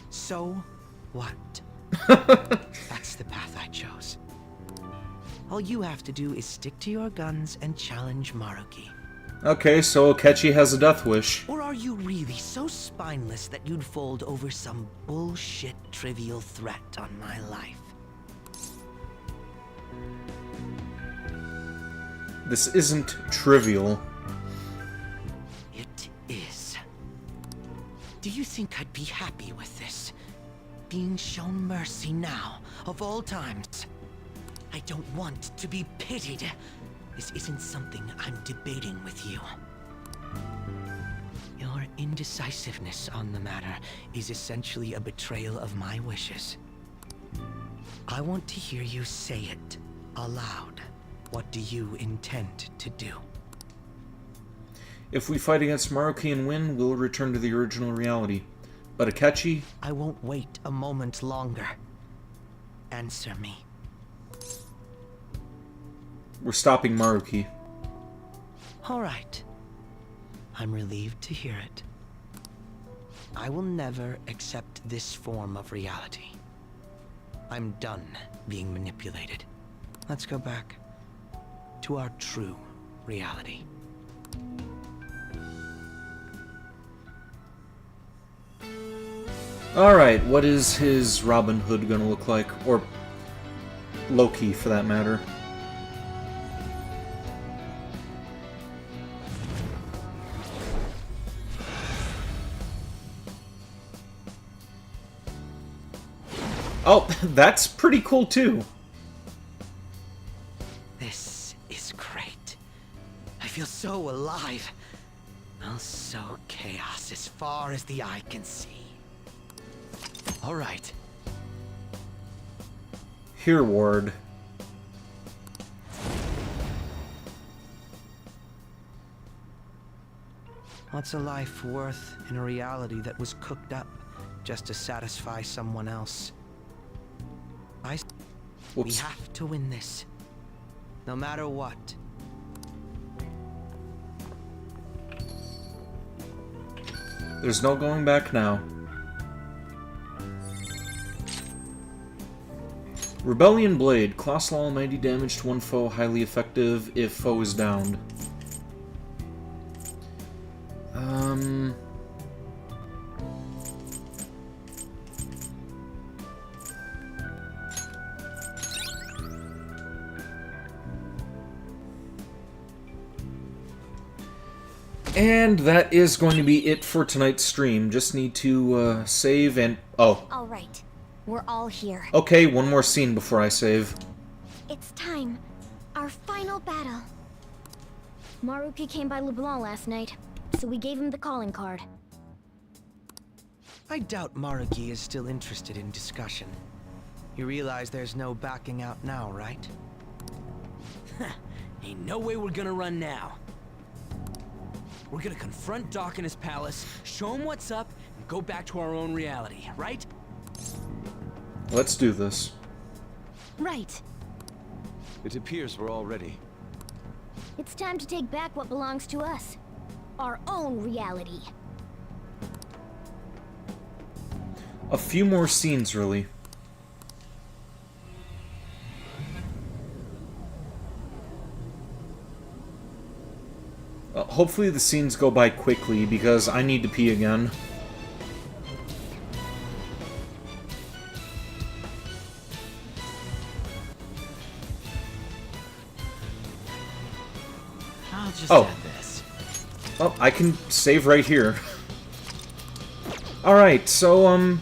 So what? That's the path I chose. All you have to do is stick to your guns and challenge Maruki. Okay, so Akechi has a death wish. Or are you really so spineless that you'd fold over some bullshit trivial threat on my life? This isn't trivial. It is. Do you think I'd be happy with this? Being shown mercy now, of all times? I don't want to be pitied. This isn't something I'm debating with you. Your indecisiveness on the matter is essentially a betrayal of my wishes. I want to hear you say it aloud. What do you intend to do? If we fight against Maruki and win, we'll return to the original reality. But Akechi... I won't wait a moment longer. Answer me. We're stopping Maruki. All right. I'm relieved to hear it. I will never accept this form of reality. I'm done being manipulated. Let's go back to our true reality. Alright, what is his Robin Hood gonna look like? Or Loki, for that matter. Oh, that's pretty cool too. This is great. I feel so alive. I'll sow chaos as far as the eye can see. All right. Here, Ward. What's a life worth in a reality that was cooked up just to satisfy someone else? We have to win this, no matter what. There's no going back now. Rebellion Blade. Colossal almighty damage to one foe. Highly effective if foe is downed. And that is going to be it for tonight's stream. Just need to save and... Oh. Alright. We're all here. Okay, one more scene before I save. It's time. Our final battle. Maruki came by Leblanc last night, so we gave him the calling card. I doubt Maruki is still interested in discussion. You realize there's no backing out now, right? Ain't no way we're gonna run now. We're gonna confront Doc in his palace, show him what's up, and go back to our own reality, right? Let's do this. Right. It appears we're all ready. It's time to take back what belongs to us. Our own reality. A few more scenes, really. Hopefully the scenes go by quickly, because I need to pee again. I'll just Oh. add this. Oh, I can save right here. Alright, so,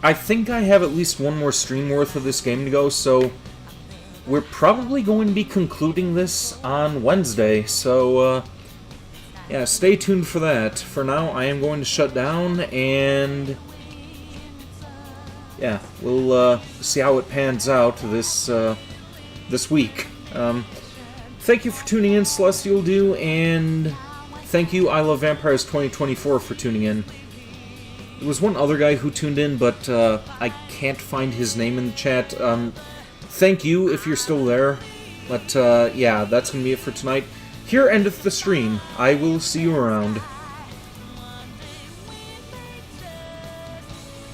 I think I have at least one more stream worth of this game to go, so we're probably going to be concluding this on Wednesday, so, yeah, stay tuned for that. For now, I am going to shut down, and yeah, we'll see how it pans out this week. Thank you for tuning in, Celestial Dew, and thank you, I Love Vampires 2024, for tuning in. There was one other guy who tuned in, but I can't find his name in the chat. Thank you if you're still there. But yeah, that's going to be it for tonight. Here endeth the stream. I will see you around.